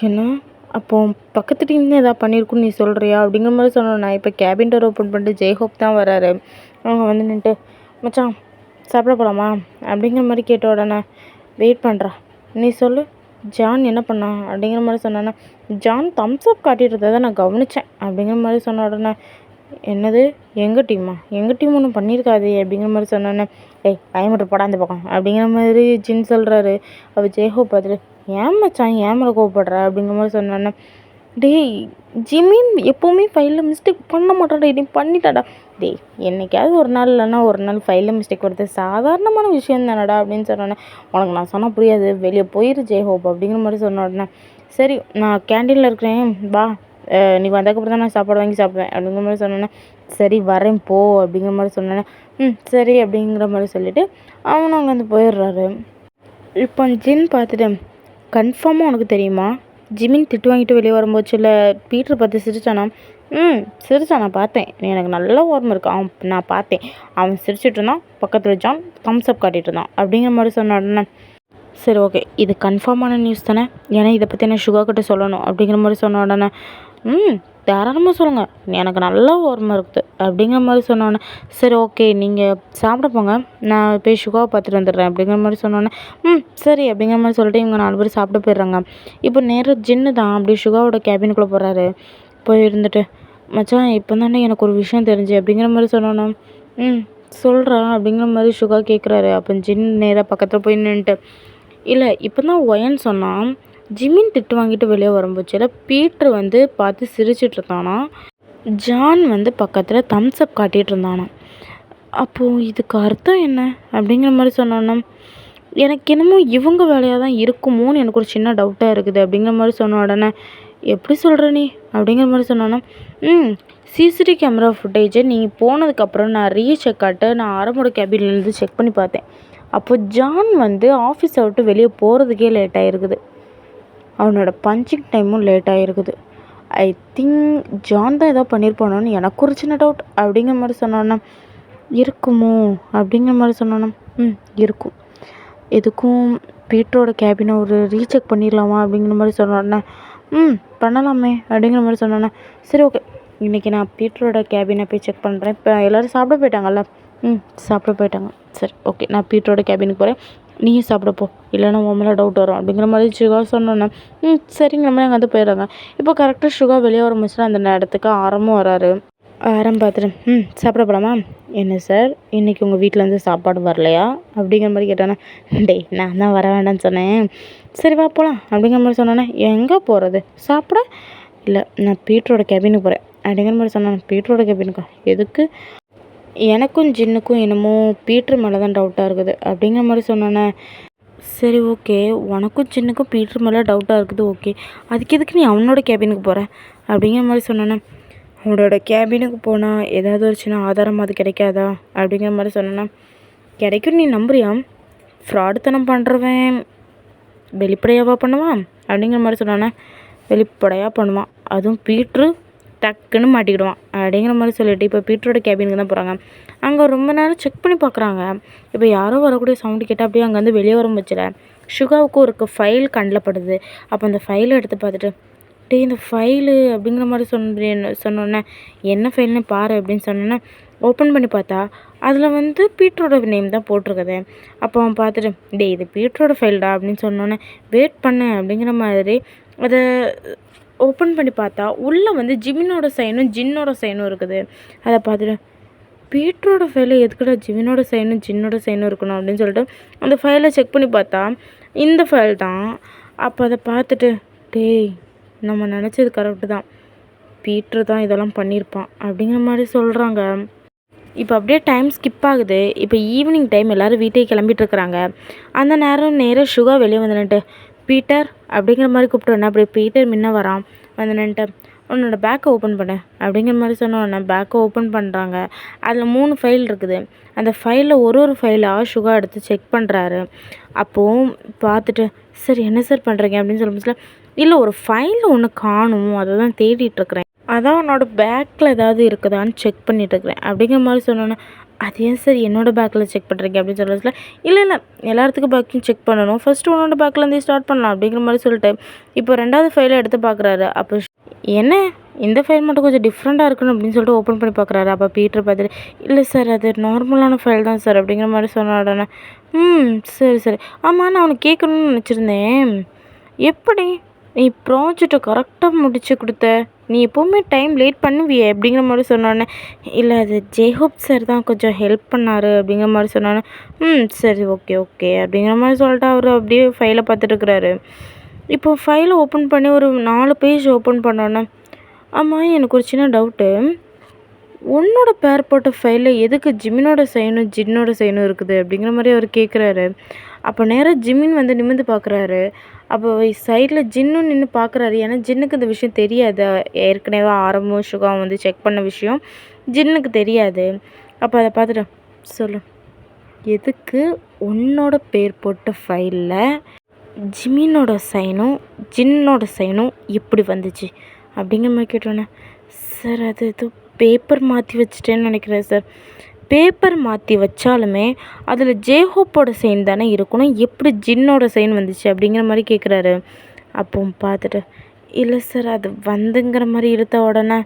என்ன அப்போ பக்கத்து டீம் தான் எதாவது பண்ணியிருக்குன்னு நீ சொல்கிறியா அப்படிங்கிற மாதிரி சொன்னேன். இப்போ கேபின் டோர் ஓப்பன் பண்ணிட்டு ஜெய்ஹோப் தான் வராரு. அவங்க வந்து நின்றுட்டு மச்சான் சாப்பிட போகலாமா அப்படிங்கிற மாதிரி கேட்ட உடனே வெயிட் பண்ணுறா, நீ சொல்லு ஜான் என்ன பண்ணான் அப்படிங்கிற மாதிரி சொன்னானே. ஜான் தம்ஸ் அப் காட்டிட்டு இருந்ததை நான் கவனித்தேன் அப்படிங்கிற மாதிரி சொன்ன உடனே என்னது எங்கள் டீமா, எங்கள் டீம் ஒன்றும் பண்ணியிருக்காது அப்படிங்கிற மாதிரி சொன்னானே. பயமிட்டு போடா அந்த பக்கம் அப்படிங்கிற மாதிரி ஜின் சொல்கிறாரு. அவள் ஜெய்ஹோ பார்த்துட்டு ஏன் மச்சான் ஏன் மேலே கோவப்படுற அப்படிங்கிற மாதிரி சொன்னானே. டேய் ஜிமின் எப்போவுமே ஃபைலில் மிஸ்டேக் பண்ண மாட்டான்டா, நீ பண்ணிட்டாடா. டேய் என்றைக்காவது ஒரு நாள் இல்லைன்னா ஒரு நாள் ஃபைலில் மிஸ்டேக் வருது, சாதாரணமான விஷயம் தானடா அப்படின்னு சொன்னோன்னே. உனக்கு நான் சொன்னால் புரியாது, வெளியே போயிரு ஜெய்ஹோப் அப்படிங்கிற மாதிரி சொன்ன உடனே சரி நான் கேண்டீனில் இருக்கிறேன் வா, நீ வந்ததுக்கப்புறம் தான் நான் சாப்பாடு வாங்கி சாப்பிடுவேன் அப்படிங்கிற மாதிரி சொன்னோன்னே. சரி வரேன் போ அப்படிங்கிற மாதிரி சொன்னேன்னே. சரி அப்படிங்கிற மாதிரி சொல்லிவிட்டு அவனும் அங்கேருந்து போயிடுறாரு. இப்போ ஜின் பார்த்துட்டு கன்ஃபார்மாக உனக்கு தெரியுமா ஜிமின் திட்டு வாங்கிட்டு வெளியே வரும்போது இல்லை பீட்டர் பார்த்து சிரிச்சானா? சிரிச்சான், நான் பார்த்தேன், எனக்கு நல்லா ஓர்மை இருக்கு, அவன் நான் பார்த்தேன், அவன் சிரிச்சிட்டு இருந்தான், பக்கத்தில் ஜான் தம்ஸ் அப் காட்டிகிட்டு இருந்தான் அப்படிங்கிற மாதிரி சொன்ன உடனே சரி ஓகே இது கன்ஃபார்மான நியூஸ் தானே, ஏன்னா இதை பற்றி நான் சுகா கிட்ட சொல்லணும் அப்படிங்கிற மாதிரி சொன்ன உடனே தாராளமாக சொல்லுங்கள், எனக்கு நல்லா ஓர்மை இருக்குது அப்படிங்கிற மாதிரி சொன்னோன்னே. சரி ஓகே நீங்கள் சாப்பிட போங்க, நான் போய் சுகாவை பார்த்துட்டு வந்துடுறேன் அப்படிங்கிற மாதிரி சொன்னோன்னே. சரி அப்படிங்கிற மாதிரி சொல்லிட்டு இவங்க 4 பேர் சாப்பிட போயிடுறாங்க. இப்போ நேராக ஜின்னு தான் அப்படி சுகாவோட கேபினுக்குள்ளே போகிறாரு. போய் இருந்துட்டு மச்சான் இப்போ தானே எனக்கு ஒரு விஷயம் தெரிஞ்சு அப்படிங்கிற மாதிரி சொன்னோன்னே. சொல்கிறா அப்படிங்கிற மாதிரி சுகா கேட்குறாரு. அப்போ ஜின் நேராக பக்கத்தில் போய் நின்றுட்டு இல்லை இப்போ தான் ஒயன் சொன்னான், ஜிமின் திட்டு வாங்கிட்டு வெளியே வரும்போச்சில் பீட்டர் வந்து பார்த்து சிரிச்சிட்டு இருந்தானா, ஜான் வந்து பக்கத்தில் தம்ஸ் அப் காட்டிகிட்டு இருந்தானாம். அப்போது இதுக்கு அர்த்தம் என்ன அப்படிங்கிற மாதிரி சொன்னோன்னா, எனக்கு என்னமோ இவங்க வேலையாக தான் இருக்குமோன்னு எனக்கு ஒரு சின்ன டவுட்டாக இருக்குது அப்படிங்கிற மாதிரி சொன்ன உடனே, எப்படி சொல்கிற நீ அப்படிங்கிற மாதிரி சொன்னோன்னா, சிசிடிவி கேமரா ஃபுட்டேஜை நீங்கள் போனதுக்கப்புறம் நான் ரீசெக்காட்டு நான் ஆரம்போட கேபின்லேருந்து செக் பண்ணி பார்த்தேன். அப்போ ஜான் வந்து ஆஃபீஸை விட்டு வெளியே போகிறதுக்கே லேட் ஆகிருக்குது. அவனோட பஞ்சிங் டைமும் லேட் ஆகிருக்குது. ஐ திங்க் ஜான் தான் ஏதோ பண்ணியிருப்பானோன்னு எனக்கு ஒரு சின்ன டவுட் அப்படிங்கிற மாதிரி சொன்னோன்னா, இருக்குமோ அப்படிங்கிற மாதிரி சொன்னோன்னா, இருக்கும். எதுக்கும் பீட்டரோட கேபினை ஒரு ரீசெக் பண்ணிடலாமா அப்படிங்கிற மாதிரி சொன்னோன்னே, பண்ணலாமே அப்படிங்கிற மாதிரி சொன்னோன்னே, சரி ஓகே இன்றைக்கி நான் பீட்டரோட கேபினை போய் செக் பண்ணுறேன். இப்போ எல்லோரும் சாப்பிட போயிட்டாங்கல்ல? சாப்பிட போயிட்டாங்க. சரி ஓகே நான் பீட்டரோட கேபினுக்கு போகிறேன், நீயும் சாப்பிடப்போ, இல்லைன்னா உன் மேலே டவுட் வரும் அப்படிங்கிற மாதிரி சுகா சொன்னோன்னே, சரிங்கிற மாதிரி அங்கே வந்து போயிடுறாங்க. இப்போ கரெக்டாக சுகா வெளியே ஆரம்பிச்சுன்னா அந்த இடத்துக்கு ஆரம்பம் வராரு. ஆரம் பார்த்துட்டு சாப்பிட போகலாமா? என்ன சார் இன்றைக்கி உங்கள் வீட்டிலேருந்து சாப்பாடு வரலையா அப்படிங்கிற மாதிரி கேட்டானே, டேய் நான் தான் வர வேண்டாம்னு சொன்னேன், சரி வா போகலாம் அப்படிங்கிற மாதிரி சொன்னானே, எங்கே போகிறது சாப்பிட? இல்லை நான் பீட்டரோட கேபினுக்கு போகிறேன் அப்படிங்கிற மாதிரி சொன்னானே. பீட்டரோட கேபினுக்கா? எதுக்கு? எனக்கும் ஜின்னுக்கும் என்னமோ பீட்ரு மேலே தான் டவுட்டாக இருக்குது அப்படிங்கிற மாதிரி சொன்னானே. சரி ஓகே உனக்கும் ஜின்னுக்கும் பீட்ரு மேலே டவுட்டாக இருக்குது, ஓகே அதுக்கு எதுக்கு நீ அவனோட கேபினுக்கு போகிற அப்படிங்கிற மாதிரி சொன்னானே. அவனோட கேபினுக்கு போனால் ஏதாவது ஒரு சின்ன ஆதாரம் அது கிடைக்காதா அப்படிங்கிற மாதிரி சொன்னேன்னா, கிடைக்கும் நீ நம்புறியா? ஃப்ராடுத்தனம் பண்ணுறவன் வெளிப்படையாவா பண்ணுவான் அப்படிங்கிற மாதிரி சொன்னானே. வெளிப்படையாக பண்ணுவான், அதுவும் பீட்ரு டக்குன்னு மாட்டிக்கிடுவான் அப்படிங்கிற மாதிரி சொல்லிட்டு இப்போ பீட்டரோட கேபினுக்கு தான் போகிறாங்க. அங்கே ரொம்ப நேரம் செக் பண்ணி பார்க்குறாங்க. இப்போ யாரோ வரக்கூடிய சவுண்டு கேட்டால் அப்படியே அங்கே வந்து வெளியே வர வச்சுல சுகாவுக்கும் ஒரு ஃபைல் கண்ணில் படுது. அப்போ அந்த ஃபைலை எடுத்து பார்த்துட்டு, டே இந்த ஃபைலு அப்படிங்கிற மாதிரி சொன்னோன்னே, என்ன ஃபைல்னு பாரு அப்படின்னு சொன்னோன்னே ஓப்பன் பண்ணி பார்த்தா அதில் வந்து பீட்டரோட நேம் தான் போட்டிருக்குது. அப்போ அவன் பார்த்துட்டு, டே இது பீட்டரோட ஃபைல்டா அப்படின்னு சொன்னோன்னே, வெயிட் பண்ணு அப்படிங்கிற மாதிரி அதை ஓப்பன் பண்ணி பார்த்தா உள்ளே வந்து ஜிமினோட சைனும் ஜின்னோட சைனும் இருக்குது. அதை பார்த்துட்டு, பீட்டரோட ஃபைலை எதுக்குடா ஜிமினோட சைனும் ஜின்னோட சைனும் இருக்கணும் அப்படின்னு சொல்லிட்டு அந்த ஃபைலை செக் பண்ணி பார்த்தா இந்த ஃபைல் தான். அப்போ அதை பார்த்துட்டு, டேய் நம்ம நினச்சது கரெக்டு தான், பீட்ரு தான் இதெல்லாம் பண்ணியிருப்பான் அப்படிங்கிற மாதிரி சொல்கிறாங்க. இப்போ அப்படியே டைம் ஸ்கிப் ஆகுது. இப்போ ஈவினிங் டைம் எல்லோரும் வீட்டுக்கு கிளம்பிட்டுருக்குறாங்க. அந்த நேரம் நேராக சுகா வெளியே வந்து நின்னுட்டு, பீட்டர் அப்படிங்கிற மாதிரி கூப்பிட்டோன்னே அப்படி பீட்டர் முன்ன வரான். வந்து நின்னுட்டு, உன்னோட பேக்கை ஓப்பன் பண்ணு அப்படிங்கிற மாதிரி சொன்னோன்னே பேக்கை ஓப்பன் பண்ணுறாங்க. அதில் 3 ஃபைல் இருக்குது. அந்த ஃபைலில் ஒரு ஃபைலாக சுகா எடுத்து செக் பண்ணுறாரு. அப்போது பார்த்துட்டு, சார் என்ன சார் பண்ணுறீங்க அப்படின்னு சொல்லும்போது, இல்லை ஒரு ஃபைலில் ஒன்று காணும், அதை தான் தேடிட்டுருக்குறேன், அதான் உன்னோட பேக்கில் ஏதாவது இருக்குதான்னு செக் பண்ணிகிட்ருக்குறேன் அப்படிங்கிற மாதிரி சொன்னோன்னே, அது ஏன் சார் என்னோடய பேக்கில் செக் பண்ணுறீங்க அப்படின்னு சொல்கிறதுல, இல்லை எல்லாத்துக்கும் பேக்கையும் செக் பண்ணணும், ஃபஸ்ட்டு உன்னோட பேக்லேருந்தே ஸ்டார்ட் பண்ணலாம் அப்படிங்கிற மாதிரி சொல்லிட்டு இப்போ 2வது ஃபைலை எடுத்து பார்க்குறாரு. அப்போ என்ன இந்த ஃபைல் மட்டும் கொஞ்சம் டிஃப்ரெண்ட்டாக இருக்கணும் அப்படின்னு சொல்லிட்டு ஓப்பன் பண்ணி பார்க்குறாரு. அப்போ பீட்டர் பார்த்துட்டு, இல்லை சார் அது நார்மலான ஃபைல் தான் சார் அப்படிங்கிற மாதிரி சொன்ன உடனே, சரி ஆமாம் நான் அவனுக்கு கேட்கணும்னு நினச்சிருந்தேன், எப்படி நீ ப்ராஜெக்டை கரெக்டாக முடிச்சு கொடுத்த, நீ எப்போவுமே டைம் லேட் பண்ணுவியே அப்படிங்கிற மாதிரி சொன்னோன்னே, இல்லை அது ஜெய்ஹோப் சார் தான் கொஞ்சம் ஹெல்ப் பண்ணார் அப்படிங்கிற மாதிரி சொன்னோன்னே, சரி ஓகே அப்படிங்கிற மாதிரி சொல்லிட்டு அவர் அப்படியே ஃபைலை பார்த்துட்டுருக்குறாரு. இப்போ ஃபைலை ஓப்பன் பண்ணி ஒரு 4 பேஜ் ஓப்பன் பண்ணோன்னே, ஆமாம் எனக்கு ஒரு சின்ன டவுட்டு, உன்னோட பேர் போட்ட ஃபைலில் எதுக்கு ஜிமினோட சைனும் ஜின்னோட சைனும் இருக்குது அப்படிங்கிற மாதிரி அவர் கேட்குறாரு. அப்போ நேராக ஜிமின் வந்து நிமிர்ந்து பார்க்குறாரு. அப்போ சைடில் ஜின்னும் நின்று பார்க்குறாரு. ஏன்னா ஜின்னுக்கு இந்த விஷயம் தெரியாது, ஏற்கனவே ஆரம்பம் சுகம் வந்து செக் பண்ண விஷயம் ஜின்னுக்கு தெரியாது. அப்போ அதை பார்த்துட்டு, சொல்லு எதுக்கு உன்னோட பேர் போட்ட ஃபைலில் ஜிமினோட சைனும் ஜின்னோட சைனும் எப்படி வந்துச்சு அப்படிங்கிற மாதிரி கேட்டோன்னே, சார் அது ஏதோ பேப்பர் மாற்றி வச்சுட்டேன்னு நினைக்கிறேன் சார். பேப்பர் மாற்றி வச்சாலுமே அதில் ஜேஹோப்போட சைன் தானே இருக்கணும், எப்படி ஜின்னோட சைன் வந்துச்சு அப்படிங்கிற மாதிரி கேட்குறாரு. அப்போ பார்த்துட்டு, இல்லை சார் அது வந்துங்கிற மாதிரி இழுத்த உடனே,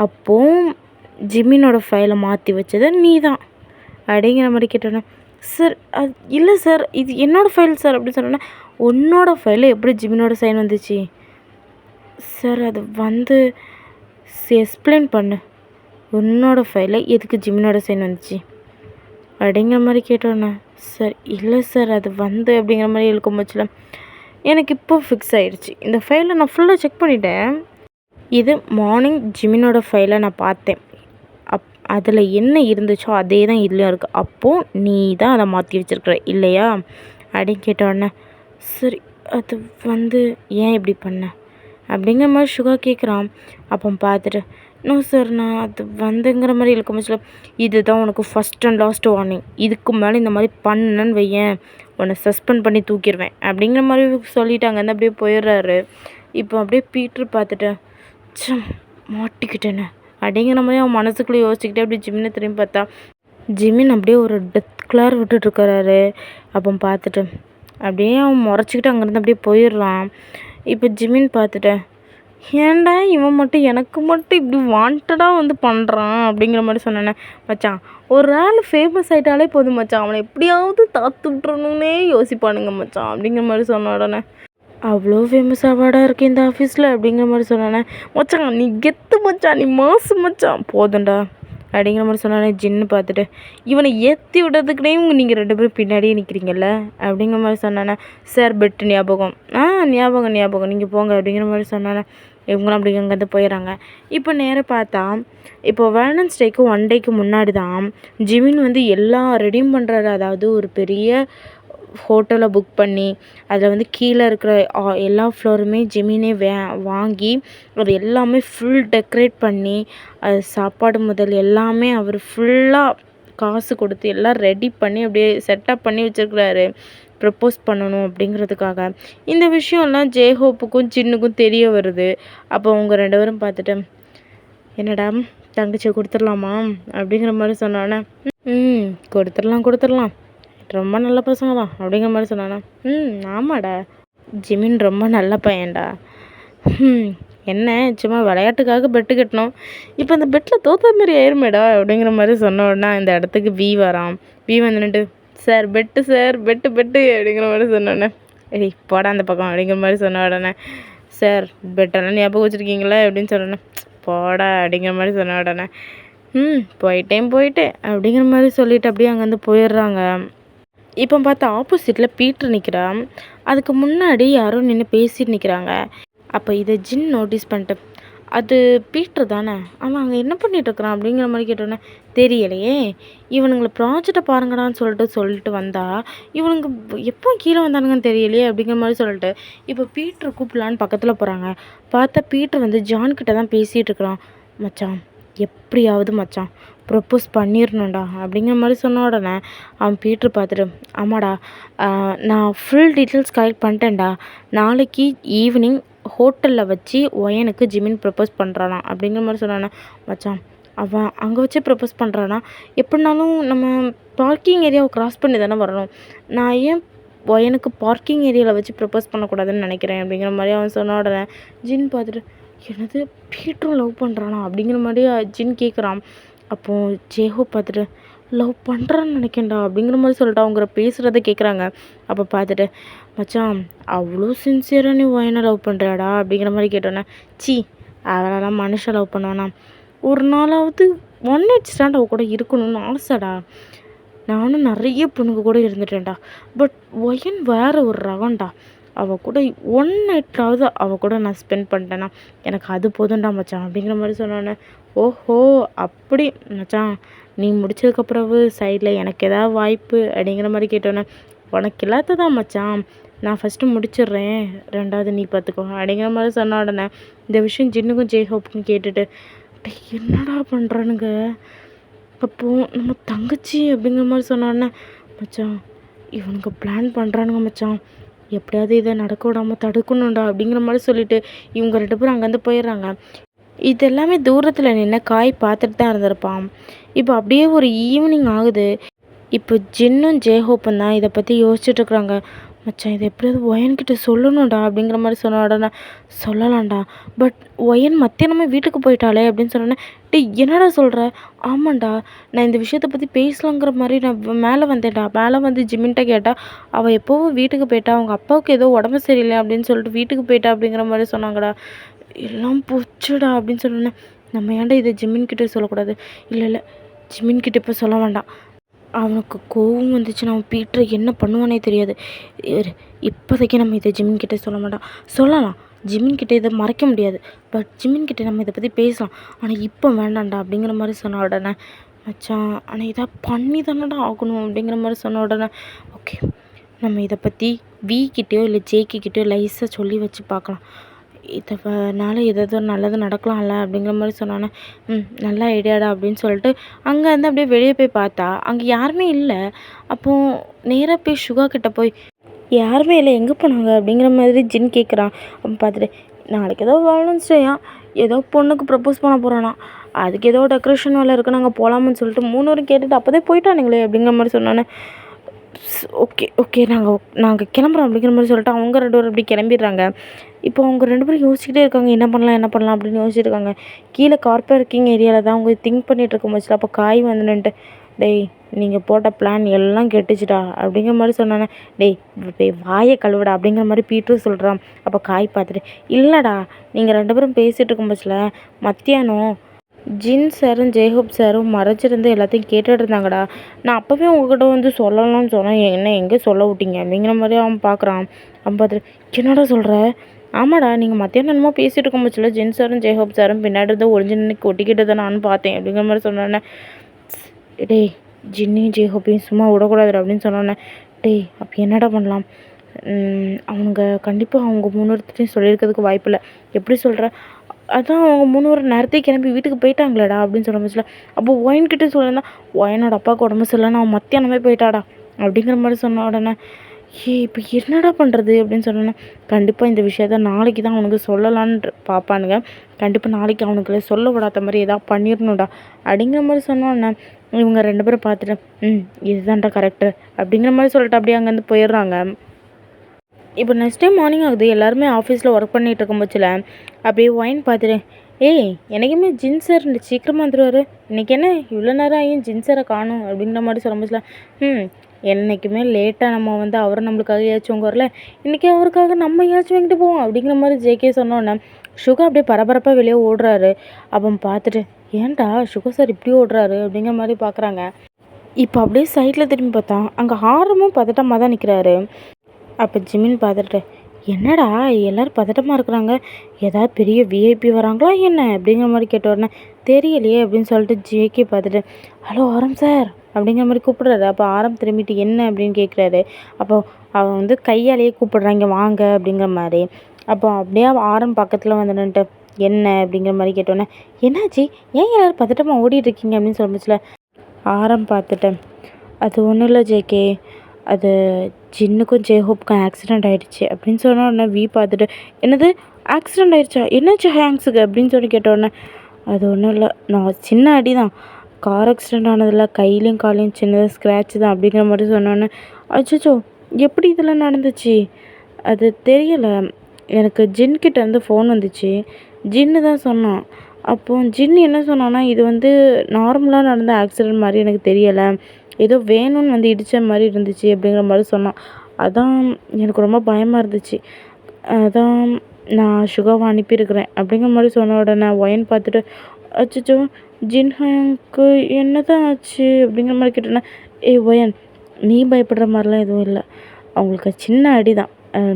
அப்போ ஜிமினோட ஃபைலை மாற்றி வச்சது நீ தான் அப்படிங்கிற மாதிரி கேட்டோன்னே, சார் அது இல்லை சார் இது என்னோடய ஃபைல் சார் அப்படின்னு சொன்னோன்னே, உன்னோட ஃபைலில் எப்படி ஜிமினோட சைன் வந்துச்சு சார், அது வந்து எக்ஸ்பிளைன் பண்ணு, உன்னோட ஃபைலில் எதுக்கு ஜிமினோட சைன் வந்துச்சு அப்படிங்கிற மாதிரி கேட்டோன்னே, சார் இல்லை சார் அது வந்து அப்படிங்கிற மாதிரி இழுக்கும் போச்சுல, எனக்கு இப்போ ஃபிக்ஸ் ஆகிடுச்சு, இந்த ஃபைலை நான் ஃபுல்லாக செக் பண்ணிட்டேன், இது மார்னிங் ஜிமினோட ஃபைலை நான் பார்த்தேன். அதில் என்ன இருந்துச்சோ அதே தான் இதுலேயும் இருக்குது. அப்போது நீ தான் அதை மாற்றி வச்சுருக்குற இல்லையா அப்படின்னு கேட்டோடனே, சரி அது ஏன் இப்படி பண்ண அப்படிங்கிற மாதிரி சுகா கேட்குறான். அப்போ பார்த்துட்டு, நோ சார் நான் அது வந்துங்கிற மாதிரி இழுக்க முடியல. இதுதான் உனக்கு ஃபஸ்ட் அண்ட் லாஸ்ட் வார்னிங். இதுக்கு மேலே இந்த மாதிரி பண்ணன்னு வையேன், உன்னை சஸ்பெண்ட் பண்ணி தூக்கிடுவேன் அப்படிங்கிற மாதிரி சொல்லிட்டாங்க. வந்து அப்படியே போயிடுறாரு. இப்போ அப்படியே பீட்ரு பார்த்துட்டு, மாட்டிக்கிட்டேன்னு அப்படிங்கிற மாதிரி அவன் மனசுக்குள்ளே யோசிச்சுக்கிட்டே அப்படியே ஜிமினை திரும்பி பார்த்தா, ஜிமின் அப்படியே ஒரு டெத் கிளார் விட்டுட்டுருக்கிறாரு. அப்போ பார்த்துட்டு அப்படியே அவன் முறைச்சிக்கிட்டு அங்கேருந்து அப்படியே போயிடுறான். இப்போ ஜிமின் பார்த்துட்டு, ஏன்டா இவன் மட்டும் எனக்கு மட்டும் இப்படி வாண்டடாக பண்ணுறான் அப்படிங்கிற மாதிரி சொன்னேன்னே, மச்சான் ஒரு ஆள் ஃபேமஸ் ஆகிட்டாலே போதும் மச்சான், அவனை எப்படியாவது தாத்து விட்றணுன்னே யோசிப்பானுங்க மச்சான் அப்படிங்கிற மாதிரி சொன்ன உடனே, அவ்வளோ ஃபேமஸ் அவார்டாக இருக்குது இந்த ஆஃபீஸில் அப்படிங்கிற மாதிரி சொன்னானே, மச்சான் நீ கெத்து மச்சான், நீ மாசு மச்சான் போதும்டா அப்படிங்கிற மாதிரி சொன்னானே. ஜின்னு பார்த்துட்டு, இவனை ஏற்றி விடுறதுக்குனே நீங்கள் 2 பேரும் பின்னாடியே நிற்கிறீங்கல்ல அப்படிங்கிற மாதிரி சொன்னானே. சார் பெட்டு ஞாபகம், ஞாபகம் நீங்கள் போங்க அப்படிங்கிற மாதிரி சொன்னானே. இவங்களும் அப்படி அங்கேருந்து போயிடறாங்க. இப்போ நேராக பார்த்தா, இப்போ வேலன்ஸ் டேக்கு 1 டேக்கு முன்னாடி தான் ஜிமின் எல்லாம் ரெடியும் பண்ணுறாரு. அதாவது ஒரு பெரிய ஹோட்டலை புக் பண்ணி அதில் கீழே இருக்கிற எல்லா ஃப்ளோருமே ஜிமினே வாங்கி அது எல்லாமே ஃபுல் டெக்கரேட் பண்ணி அது சாப்பாடு முதல் எல்லாமே அவர் ஃபுல்லாக காசு கொடுத்து எல்லாம் ரெடி பண்ணி அப்படியே செட்டப் பண்ணி வச்சுருக்கிறாரு ப்ரப்போஸ் பண்ணணும் அப்படிங்கிறதுக்காக. இந்த விஷயம்லாம் ஜேஹோப்புக்கும் சின்னுக்கும் தெரிய வருது. அப்போ அவங்க 2 பேரும் பார்த்துட்டு, என்னடா தங்கச்சியை கொடுத்துடலாமா அப்படிங்கிற மாதிரி சொன்னானே. கொடுத்துடலாம் ரொம்ப நல்ல பசங்க தான் அப்படிங்கிற மாதிரி சொன்னானா. ஆமாடா ஜிமின் ரொம்ப நல்ல பையன்டா. என்ன சும்மா விளையாட்டுக்காக பெட்டு கட்டணும், இப்போ அந்த பெட்டில் தோத்த மாரி ஆயிருமேடா அப்படிங்கிற மாதிரி சொன்ன உடனே இந்த இடத்துக்கு வி வரான். வி வந்துட்டு, சார் பெட்டு அப்படிங்கிற மாதிரி சொன்னோடனே, ஏய் போடா அந்த பக்கம் அப்படிங்கிற மாதிரி சொன்ன உடனே, சார் பெட்டெல்லாம் ஞாபகம் வச்சுருக்கீங்களா அப்படின்னு சொன்னேன். போடா அப்படிங்கிற மாதிரி சொன்ன உடனே, போயிட்டேன் அப்படிங்கிற மாதிரி சொல்லிவிட்டு அப்படியே அங்கேருந்து போயிடுறாங்க. இப்போ பார்த்தா ஆப்போசிட்டில் பீட்ரு நிற்கிறான். அதுக்கு முன்னாடி யாரோ நின்று பேசிட்டு நிற்கிறாங்க. அப்போ இதை ஜின் நோட்டீஸ் பண்ணிட்டு, அது பீட்ரு தானே, அவன் அங்கே என்ன பண்ணிகிட்ருக்குறான் அப்படிங்கிற மாதிரி கேட்டோன்னே, தெரியலையே இவனுங்களை ப்ராஜெக்டை பாருங்கடான்னு சொல்லிட்டு வந்தா இவனுங்க எப்போ கீழே வந்தானுங்கன்னு தெரியலையே அப்படிங்கிற மாதிரி சொல்லிட்டு இப்போ பீட்ரு கூப்பிடலான்னு பக்கத்தில் போகிறாங்க. பார்த்தா பீட்ரு ஜான்கிட்ட தான் பேசிகிட்டு இருக்கிறான். மச்சான் எப்படியாவது மச்சான் ப்ரப்போஸ் பண்ணிடணும்டா அப்படிங்கிற மாதிரி சொன்ன உடனே அவன் பீட்ரு பார்த்துட்டு, ஆமாடா நான் ஃபுல் டீட்டெயில்ஸ் கலெக்ட் பண்ணிட்டேன்டா, நாளைக்கு ஈவினிங் ஹோட்டலில் வச்சு ஒயனுக்கு ஜிமின் ப்ரப்போஸ் பண்ணுறானா அப்படிங்கிற மாதிரி சொன்னானே. மச்சான் அவன் அங்கே வச்சு ப்ரப்போஸ் பண்ணுறானா, எப்படினாலும் நம்ம பார்க்கிங் ஏரியாவை க்ராஸ் பண்ணி தானே வரணும், நான் ஏன் ஒயனுக்கு பார்க்கிங் ஏரியாவில் வச்சு ப்ரப்போஸ் பண்ணக்கூடாதுன்னு நினைக்கிறேன் அப்படிங்கிற மாதிரி அவன் சொன்ன உடனே ஜின் பார்த்துட்டு, என்னது பீட்ரும் லவ் பண்ணுறானா அப்படிங்கிற மாதிரி ஜின் கேட்குறான். அப்போது ஜேஹோ பார்த்துட்டு, லவ் பண்ணுறான்னு நினைக்கேன்டா அப்படிங்கிற மாதிரி சொல்லிட்டு அவங்க பேசுகிறத கேட்குறாங்க. அப்போ பார்த்துட்டு, மச்சான் அவ்வளோ சின்சியராக நீ ஒயனை லவ் பண்ணுறாடா அப்படிங்கிற மாதிரி கேட்டோன்னே, அவளெல்லாம் மனுஷன் லவ் பண்ணுவானா, ஒரு நாளாவது 1 night stand அவள் கூட இருக்கணும்னு ஆசைடா, நானும் நிறைய பொண்ணுங்க கூட இருந்துட்டேன்டா, பட் ஒயன் வேறு ஒரு ரகம்டா, அவள் கூட 1 நைட்டாவது அவள் கூட நான் ஸ்பெண்ட் பண்ணிட்டேன்னா எனக்கு அது போதும்டா மச்சான் அப்படிங்கிற மாதிரி சொன்னோன்னே, ஓஹோ அப்படி மச்சான் நீ முடிச்சதுக்கப்புறவு சைடில் எனக்கு ஏதாவது வாய்ப்பு அப்படிங்கிற மாதிரி கேட்டோன்னே, உனக்கு இல்லாததான் மச்சான், நான் ஃபஸ்ட்டு முடிச்சிடுறேன், 2வது நீ பார்த்துக்கோ அப்படிங்கிற மாதிரி சொன்ன உடனே இந்த விஷயம் ஜின்னுக்கும் ஜேஹோப்புக்கும் கேட்டுட்டு, என்னடா பண்ணுறானுங்க, அப்போது நம்ம தங்கச்சி அப்படிங்கிற மாதிரி சொன்ன உடனே, மச்சான் இவனுக்கு பிளான் பண்ணுறானுங்க மச்சான், எப்படியாவது இதை நடக்க விடாமல் தடுக்கணும்டா அப்படிங்கிற மாதிரி சொல்லிவிட்டு இவங்க 2 பேரும் அங்கேருந்து போயிடுறாங்க. இது எல்லாமே தூரத்தில் நின்று காய் பார்த்துட்டு தான் இருந்திருப்பான். இப்போ அப்படியே ஒரு ஈவினிங் ஆகுது. இப்போ ஜின்னும் ஜேஹோப்பும் தான் இதை பற்றி யோசிச்சுட்ருக்குறாங்க. மச்சான் இதை எப்படியாவது ஒயன்கிட்ட சொல்லணும்டா அப்படிங்கிற மாதிரி சொன்ன உடனே, சொல்லலாம்டா பட் ஒயன் மத்தியானமே வீட்டுக்கு போயிட்டாளே அப்படின்னு சொன்னோன்னே, என்னடா சொல்கிற, ஆமாண்டா நான் இந்த விஷயத்தை பற்றி பேசலாங்கிற மாதிரி நான் மேலே வந்தேன்டா, மேலே ஜிமின்கிட்ட கேட்டால் அவள் எப்போவும் வீட்டுக்கு போயிட்டா, அவங்க அப்பாவுக்கு ஏதோ உடம்பு சரியில்லை அப்படின்னு சொல்லிட்டு வீட்டுக்கு போயிட்டா அப்படிங்கிற மாதிரி சொன்னாங்கடா, எல்லாம் போச்சுடா அப்படின்னு சொன்னோன்னே, நம்ம ஏன்டா இதை ஜிமின்கிட்ட சொல்லக்கூடாது, இல்லை ஜிமின்கிட்ட இப்போ சொல்ல வேண்டாம், அவனுக்கு கோவம் வந்துச்சுன்னா அவன் பீட்ரு என்ன பண்ணுவானே தெரியாது, இப்போதைக்கு நம்ம இதை ஜிமின்கிட்ட சொல்ல மாட்டான், சொல்லலாம் ஜிமின் கிட்ட இதை மறைக்க முடியாது. பட் ஜிமின் கிட்ட நம்ம இதை பற்றி பேசலாம். ஆனால் இப்போ வேண்டாம்டா அப்படிங்கிற மாதிரி சொன்ன உடனே, மச்சான் ஆனால் இதை பண்ணி தானடா ஆகணும் அப்படிங்கிற மாதிரி சொன்ன உடனே, ஓகே நம்ம இதை பற்றி கிட்டேயோ இல்லை கிட்டேயோ லைஸாக சொல்லி வச்சு பார்க்கலாம். இதனால ஏதாவது நல்லது நடக்கலாம்ல அப்படிங்கிற மாதிரி சொன்னானே, நல்ல ஐடியாடா அப்படின்னு சொல்லிட்டு அங்கேருந்து அப்படியே வெளியே போய் பார்த்தா அங்கே யாருமே இல்லை. அப்போது நேராக போய் சுகா கிட்ட போய், யாருமே இல்லை, எங்கே போனாங்க அப்படிங்கிற மாதிரி ஜின் கேட்குறான். அப்போ பார்த்துட்டு, நாளைக்கு ஏதோ வேலன்ஸ் டேயா, ஏதோ பொண்ணுக்கு ப்ரப்போஸ் பண்ண போகிறானா, அதுக்கு ஏதோ டெக்கரேஷன் வேலை இருக்குது, நாங்கள் போகலாமான்னு சொல்லிட்டு 3 பேரும் கேட்டுட்டு அப்போதே போயிட்டானுங்களே அப்படிங்கிற மாதிரி சொன்னானே. ஓகே ஓகே நாங்கள் கிளம்புறோம் அப்படிங்கிற மாதிரி சொல்லிட்டு அவங்க 2 பேரும் அப்படி கிளம்பிடுறாங்க. இப்போ அவங்க 2 பேரும் யோசிச்சுக்கிட்டே இருக்காங்க, என்ன பண்ணலாம் அப்படின்னு யோசிச்சுட்டு இருக்காங்க. கீழே கார் பார்க்கிங் ஏரியாவில் தான் அவங்க திங்க் பண்ணிகிட்டு இருக்கும் போச்சுல. அப்போ காய் வந்து நின்றுட்டு, டேய் நீங்கள் போட்ட பிளான் எல்லாம் கெட்டுச்சுடா அப்படிங்கிற மாதிரி சொன்னானே. டேய் இப்போ வாயை கழுவுடா அப்படிங்கிற மாதிரி பீட்டரும் சொல்கிறான். அப்போ காய் பார்த்துட்டு, இல்லைடா நீங்கள் 2 பேரும் பேசிகிட்டு இருக்கும் போச்சுல, மத்தியானம் ஜின் சாரும் ஜேஹோப் சாரும் மறைச்சிருந்து எல்லாத்தையும் கேட்டுட்டு இருந்தாங்கடா. நான் அப்போவே உங்ககிட்ட வந்து சொல்லலாம்னு சொன்னேன், என்ன எங்கே சொல்ல விட்டீங்க அப்படிங்கிற மாதிரி அவன் பார்க்குறான். அவன் பார்த்துட்டு, என்னடா சொல்கிற? ஆமாடா நீங்கள் மத்தியானம் என்னமோ பேசிகிட்டு இருக்கும் போச்சுல, ஜின் சாரும் ஜேஹோப் சாரும் பின்னாடி தான் ஒளிஞ்சு நின்று கொட்டிக்கிட்டு தான் நான் பார்த்தேன் அப்படிங்கிற மாதிரி சொன்னோன்னே, டேய் ஜின்னையும் ஜேஹோப்பையும் சும்மா விடக்கூடாது அப்படின்னு சொன்னோன்னே, டேய் அப்போ என்னடா பண்ணலாம்? அவங்க கண்டிப்பாக அவங்க 3 பேர்த்தையும் சொல்லியிருக்கிறதுக்கு வாய்ப்பில்லை. எப்படி சொல்கிற? அதான் அவங்க 3 பேரும் நேரத்தையே கிளம்பி வீட்டுக்கு போயிட்டாங்களேடா அப்படின்னு சொல்ல முடியல. அப்போ ஒயின்கிட்ட சொல்லியிருந்தா, ஒயினோட அப்பாவுக்கு உடம்பு சரியில்லைன்னு அவன் மத்தியானமே போயிட்டாடா அப்படிங்கிற மாதிரி சொன்ன உடனே, இப்போ என்னடா பண்ணுறது அப்படின்னு சொன்னேன்னா, கண்டிப்பாக இந்த விஷயத்த நாளைக்கு தான் அவனுக்கு சொல்லலான்னு பார்ப்பானுங்க. கண்டிப்பாக நாளைக்கு அவனுக்கு சொல்ல விடாத மாதிரி ஏதாவது பண்ணிடணும்டா அப்படிங்கிற மாதிரி சொன்னோன்னே, இவங்க 2 பேரும் பார்த்துட்டு, இதுதான்டா கரெக்டு அப்படிங்கிற மாதிரி சொல்லிட்டு அப்படியே அங்கேருந்து போயிடுறாங்க. இப்போ நெக்ஸ்ட் டே மார்னிங் ஆகுது. எல்லாருமே ஆஃபீஸில் ஒர்க் பண்ணிகிட்டு இருக்கும் போச்சில் அப்படியே ஒயின் பார்த்துட்டு, ஏய் எனக்குமே ஜின் சார் சீக்கிரமாக வந்துடுவார், இன்றைக்கி என்ன இவ்வளோ நேரம் ஆகியும் ஜின் சாரை காணும் அப்படிங்கிற மாதிரி சொல்ல போச்சில், என்றைக்குமே லேட்டாக நம்ம வந்து அவரை நம்மளுக்காக ஏச்சும் வரல, இன்றைக்கி அவருக்காக நம்ம ஏச்சும் வாங்கிட்டு போவோம் அப்படிங்கிற மாதிரி ஜேகே சொன்னோன்னே சுகா அப்படியே பரபரப்பாக வெளியே ஓடுறாரு. அப்போ பார்த்துட்டு, ஏன்டா சுகா சார் இப்படி ஓடுறாரு அப்படிங்கிற மாதிரி பார்க்குறாங்க. இப்போ அப்படியே சைட்டில் திரும்பி பார்த்தா அங்கே ஆரமும் பதட்டமாக தான் நிற்கிறாரு. அப்போ ஜிமின் பார்த்துட்டு, என்னடா எல்லோரும் பதட்டமாக இருக்கிறாங்க, ஏதாவது பெரிய விஐபி வராங்களா என்ன அப்படிங்கிற மாதிரி கேட்ட உடனே, தெரியலையே அப்படின்னு சொல்லிட்டு ஜேகே பார்த்துட்டு, ஹலோ ஆரம் சார் அப்படிங்கிற மாதிரி கூப்பிடுறாரு. அப்போ ஆரம் திரும்பிட்டு என்ன அப்படின்னு கேட்குறாரு. அப்போ அவன் வந்து கையாலேயே கூப்பிடுறாங்க வாங்க அப்படிங்கிற மாதிரி. அப்போ அப்படியே ஆரம் பக்கத்தில் வந்துட்டு, என்ன அப்படிங்கிற மாதிரி கேட்டோன்னே, என்னாச்சு ஏன் எல்லோரும் பதட்டமாக ஓடிட்டுருக்கீங்க அப்படின்னு சொல்லிச்சுல. ஆரம் பார்த்துட்டேன், அது ஒன்றும் இல்லை ஜேகே, அது ஜின்னுக்கும் ஜேஹோப்புக்கும் ஆக்சிடெண்ட் ஆகிடுச்சு அப்படின்னு சொன்ன உடனே வி பார்த்துட்டு, என்னது ஆக்சிடெண்ட் ஆகிடுச்சா, என்னாச்சு ஹேங்ஸுக்கு அப்படின்னு சொல்லி கேட்டோடனே, அது ஒன்றும் இல்லை, நான் சின்ன அடி தான், கார் ஆக்சிடெண்ட் ஆனதில்ல, கையிலையும் காலையும் சின்னதாக ஸ்க்ராட்ச் தான் அப்படிங்கிற மாதிரி சொன்னோன்னே, அச்சோ எப்படி இதெல்லாம் நடந்துச்சு, அது தெரியலை, எனக்கு ஜின்கிட்டேருந்து ஃபோன் வந்துச்சு, ஜின்னு தான் சொன்னான். அப்போது ஜின் என்ன சொன்னான்னா, இது வந்து நார்மலாக நடந்த ஆக்சிடெண்ட் மாதிரி எனக்கு தெரியலை, ஏதோ வேணும்னு வந்து இடித்த மாதிரி இருந்துச்சு அப்படிங்கிற மாதிரி சொன்னான். அதான் எனக்கு ரொம்ப பயமாக இருந்துச்சு, அதான் நான் சுகாவை அனுப்பியிருக்கிறேன் அப்படிங்கிற மாதிரி சொன்ன உடனே ஒயன் பார்த்துட்டு, அச்சோ ஜின்ஹாங்க்கு என்ன தான் ஆச்சு அப்படிங்கிற மாதிரி கேட்டேன்னா, ஒயன் நீ பயப்படுற மாதிரிலாம் எதுவும் இல்லை, அவங்களுக்கு சின்ன அடி தான்,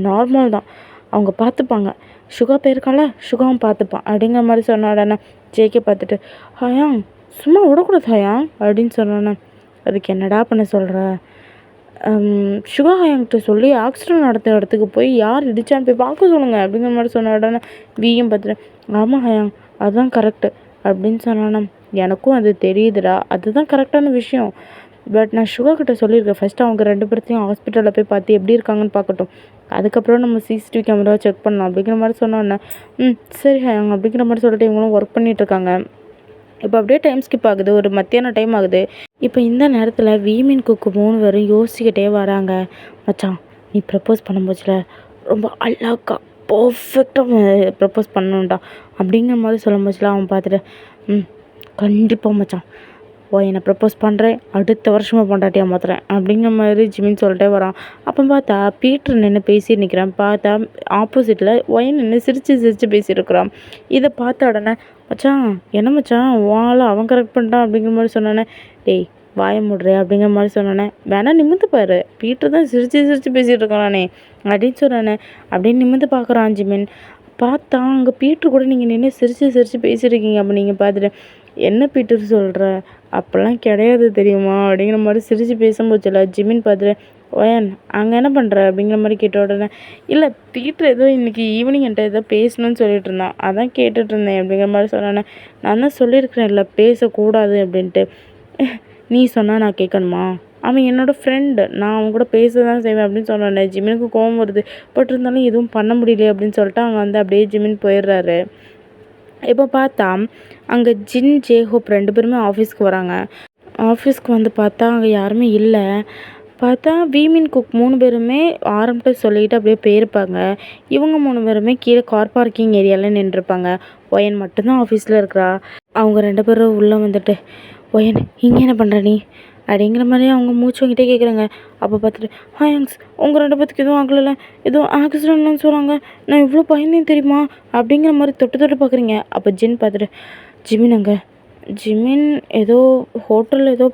நார்மல் தான், அவங்க பார்த்துப்பாங்க, சுகா போயிருக்கான்ல சுகாவும் பார்த்துப்பான் அப்படிங்கிற மாதிரி சொன்ன உடனே ஜேகே பார்த்துட்டு, ஹயாங் சும்மா விடக்கூடாது ஹயாங் அப்படின்னு சொன்னோன்னே, அதுக்கு என்னடா பண்ண சொல்கிற, சுகா ஹயாங்கிட்ட சொல்லி ஆக்சிடெண்ட் நடத்த இடத்துக்கு போய் யார் இடிச்சான்னு போய் பார்க்க சொல்லுங்கள் அப்படிங்கிற மாதிரி சொன்ன உடனே வியும் பார்த்துட்டு, ஆமாம் ஹயாங் அதுதான் கரெக்டு அப்படின்னு சொன்னோன்னா, எனக்கும் அது தெரியுதுடா, அதுதான் கரெக்டான விஷயம், பட் நான் சுகா கிட்ட சொல்லியிருக்கேன், ஃபஸ்ட்டு அவங்க 2 பேர்த்தையும் ஹாஸ்பிட்டலில் போய் பார்த்து எப்படி இருக்காங்கன்னு பார்க்கட்டும், அதுக்கப்புறம் நம்ம சிசிடிவி கேமராவை செக் பண்ணலாம் அப்படிங்கிற மாதிரி சொன்னோன்னே, சரி ஹயாங் அப்படிங்கிற மாதிரி சொல்லிட்டு இவங்களும் ஒர்க் பண்ணிகிட்ருக்காங்க. இப்போ அப்படியே டைம் ஸ்கிப் ஆகுது, ஒரு மத்தியானம் டைம் ஆகுது. இப்போ இந்த நேரத்தில் வீமின் குக்கு 3 பேரும் யோசிச்சுக்கிட்டே வராங்க. மச்சான் நீ ப்ரப்போஸ் பண்ணும்போதுல ரொம்ப அழகா பர்ஃபெக்டாக ப்ரப்போஸ் பண்ணணும்டா அப்படிங்கிற மாதிரி சொல்லும்போதுல அவன் பார்த்துட்டு, கண்டிப்பாக மச்சான் என்னை ப்ரப்போஸ் பண்ணுறேன், அடுத்த வருஷமாக பொண்டாட்டியாக மாற்றுறேன் அப்படிங்கிற மாதிரி ஜிமின் சொல்லிட்டே வரான். அப்போ பார்த்தா பீட்டர் நின்று பேசிட்டு நிற்கிறான். பார்த்தா ஆப்போசிட்டில் ஒயன் நின்று சிரித்து பேசியிருக்கிறான். இதை பார்த்த உடனே, மச்சான் என்ன மச்சான் வாழை அவன் கரெக்ட் பண்ணிட்டான் அப்படிங்கிற மாதிரி சொன்னானே, டேய் வாய முடுறே அப்படிங்கிற மாதிரி சொன்னானே, வேணா நிமிந்து பாரு, பீட்டர் தான் சிரித்து பேசிகிட்டு இருக்கானே அப்படின்னு சொன்னானே. அப்படின்னு நிமிந்து பார்க்குறான் ஜிமின். பார்த்தா அங்கே பீட்ரு கூட நீங்கள் நின்று சிரித்து சிரித்து பேசியிருக்கீங்க. அப்போ நீங்கள் பார்த்துட்டு, என்ன பீட்டர் சொல்கிற, அப்போல்லாம் கிடையாது தெரியுமா அப்படிங்கிற மாதிரி சிரித்து பேசும்போச்சுல ஜிமின் பார்த்துட்டு, ஓயன் அங்கே என்ன பண்ணுற அப்படிங்கிற மாதிரி கேட்ட உடனே, இல்லை பீட்ரு ஏதோ இன்றைக்கி ஈவினிங் என்கிட்ட ஏதோ பேசணும்னு சொல்லிட்டு இருந்தான், அதான் கேட்டுட்டு இருந்தேன் அப்படிங்கிற மாதிரி சொன்னேன். நான் தான் சொல்லியிருக்கிறேன் இல்லை பேசக்கூடாது அப்படின்ட்டு. நீ சொன்னால் நான் கேட்கணுமா, அவன் என்னோடய ஃப்ரெண்டு, நான் அவன் கூட பேச தான் செய்வேன் அப்படின்னு சொன்னேன். ஜிமினுக்கு கோவம் வருது, பட் இருந்தாலும் எதுவும் பண்ண முடியல அப்படின்னு சொல்லிட்டு அவங்க வந்து அப்படியே ஜிமின் போயிடுறாரு. இப்போ பார்த்தா அங்கே ஜின் ஜேஹோப் 2 பேருமே ஆஃபீஸ்க்கு வராங்க. ஆஃபீஸ்க்கு வந்து பார்த்தா அங்கே யாருமே இல்லை. பார்த்தா வீமின் குக் 3 பேருமே ஆரம்பிட்டு சொல்லிட்டு அப்படியே போயிருப்பாங்க. இவங்க 3 பேருமே கீழே கார் பார்க்கிங் ஏரியாவில் நின்றுருப்பாங்க. ஒயன் மட்டும்தான் ஆஃபீஸில் இருக்கிறா. அவங்க 2 பேரும் உள்ளே வந்துட்டு, ஒயன் இங்கே என்ன பண்ணுற நீ அப்படிங்கிற மாதிரி அவங்க மூச்சு வாங்கிட்டே கேட்குறாங்க. அப்போ பார்த்துட்டு, ஹாயங்ஸ் உங்கள் 2 பேத்துக்கு எதுவும் ஆகலைல்ல, எதுவும் ஆக்சிடென்ட்னு சொல்கிறாங்க, நான் இவ்வளோ பயந்தேன் தெரியுமா அப்படிங்கிற மாதிரி தொட்டு தொட்டு பார்க்குறீங்க. அப்போ ஜின் பார்த்துட்டு, ஜிமின் அங்கே ஜிமின் ஏதோ ஹோட்டலில் ஏதோ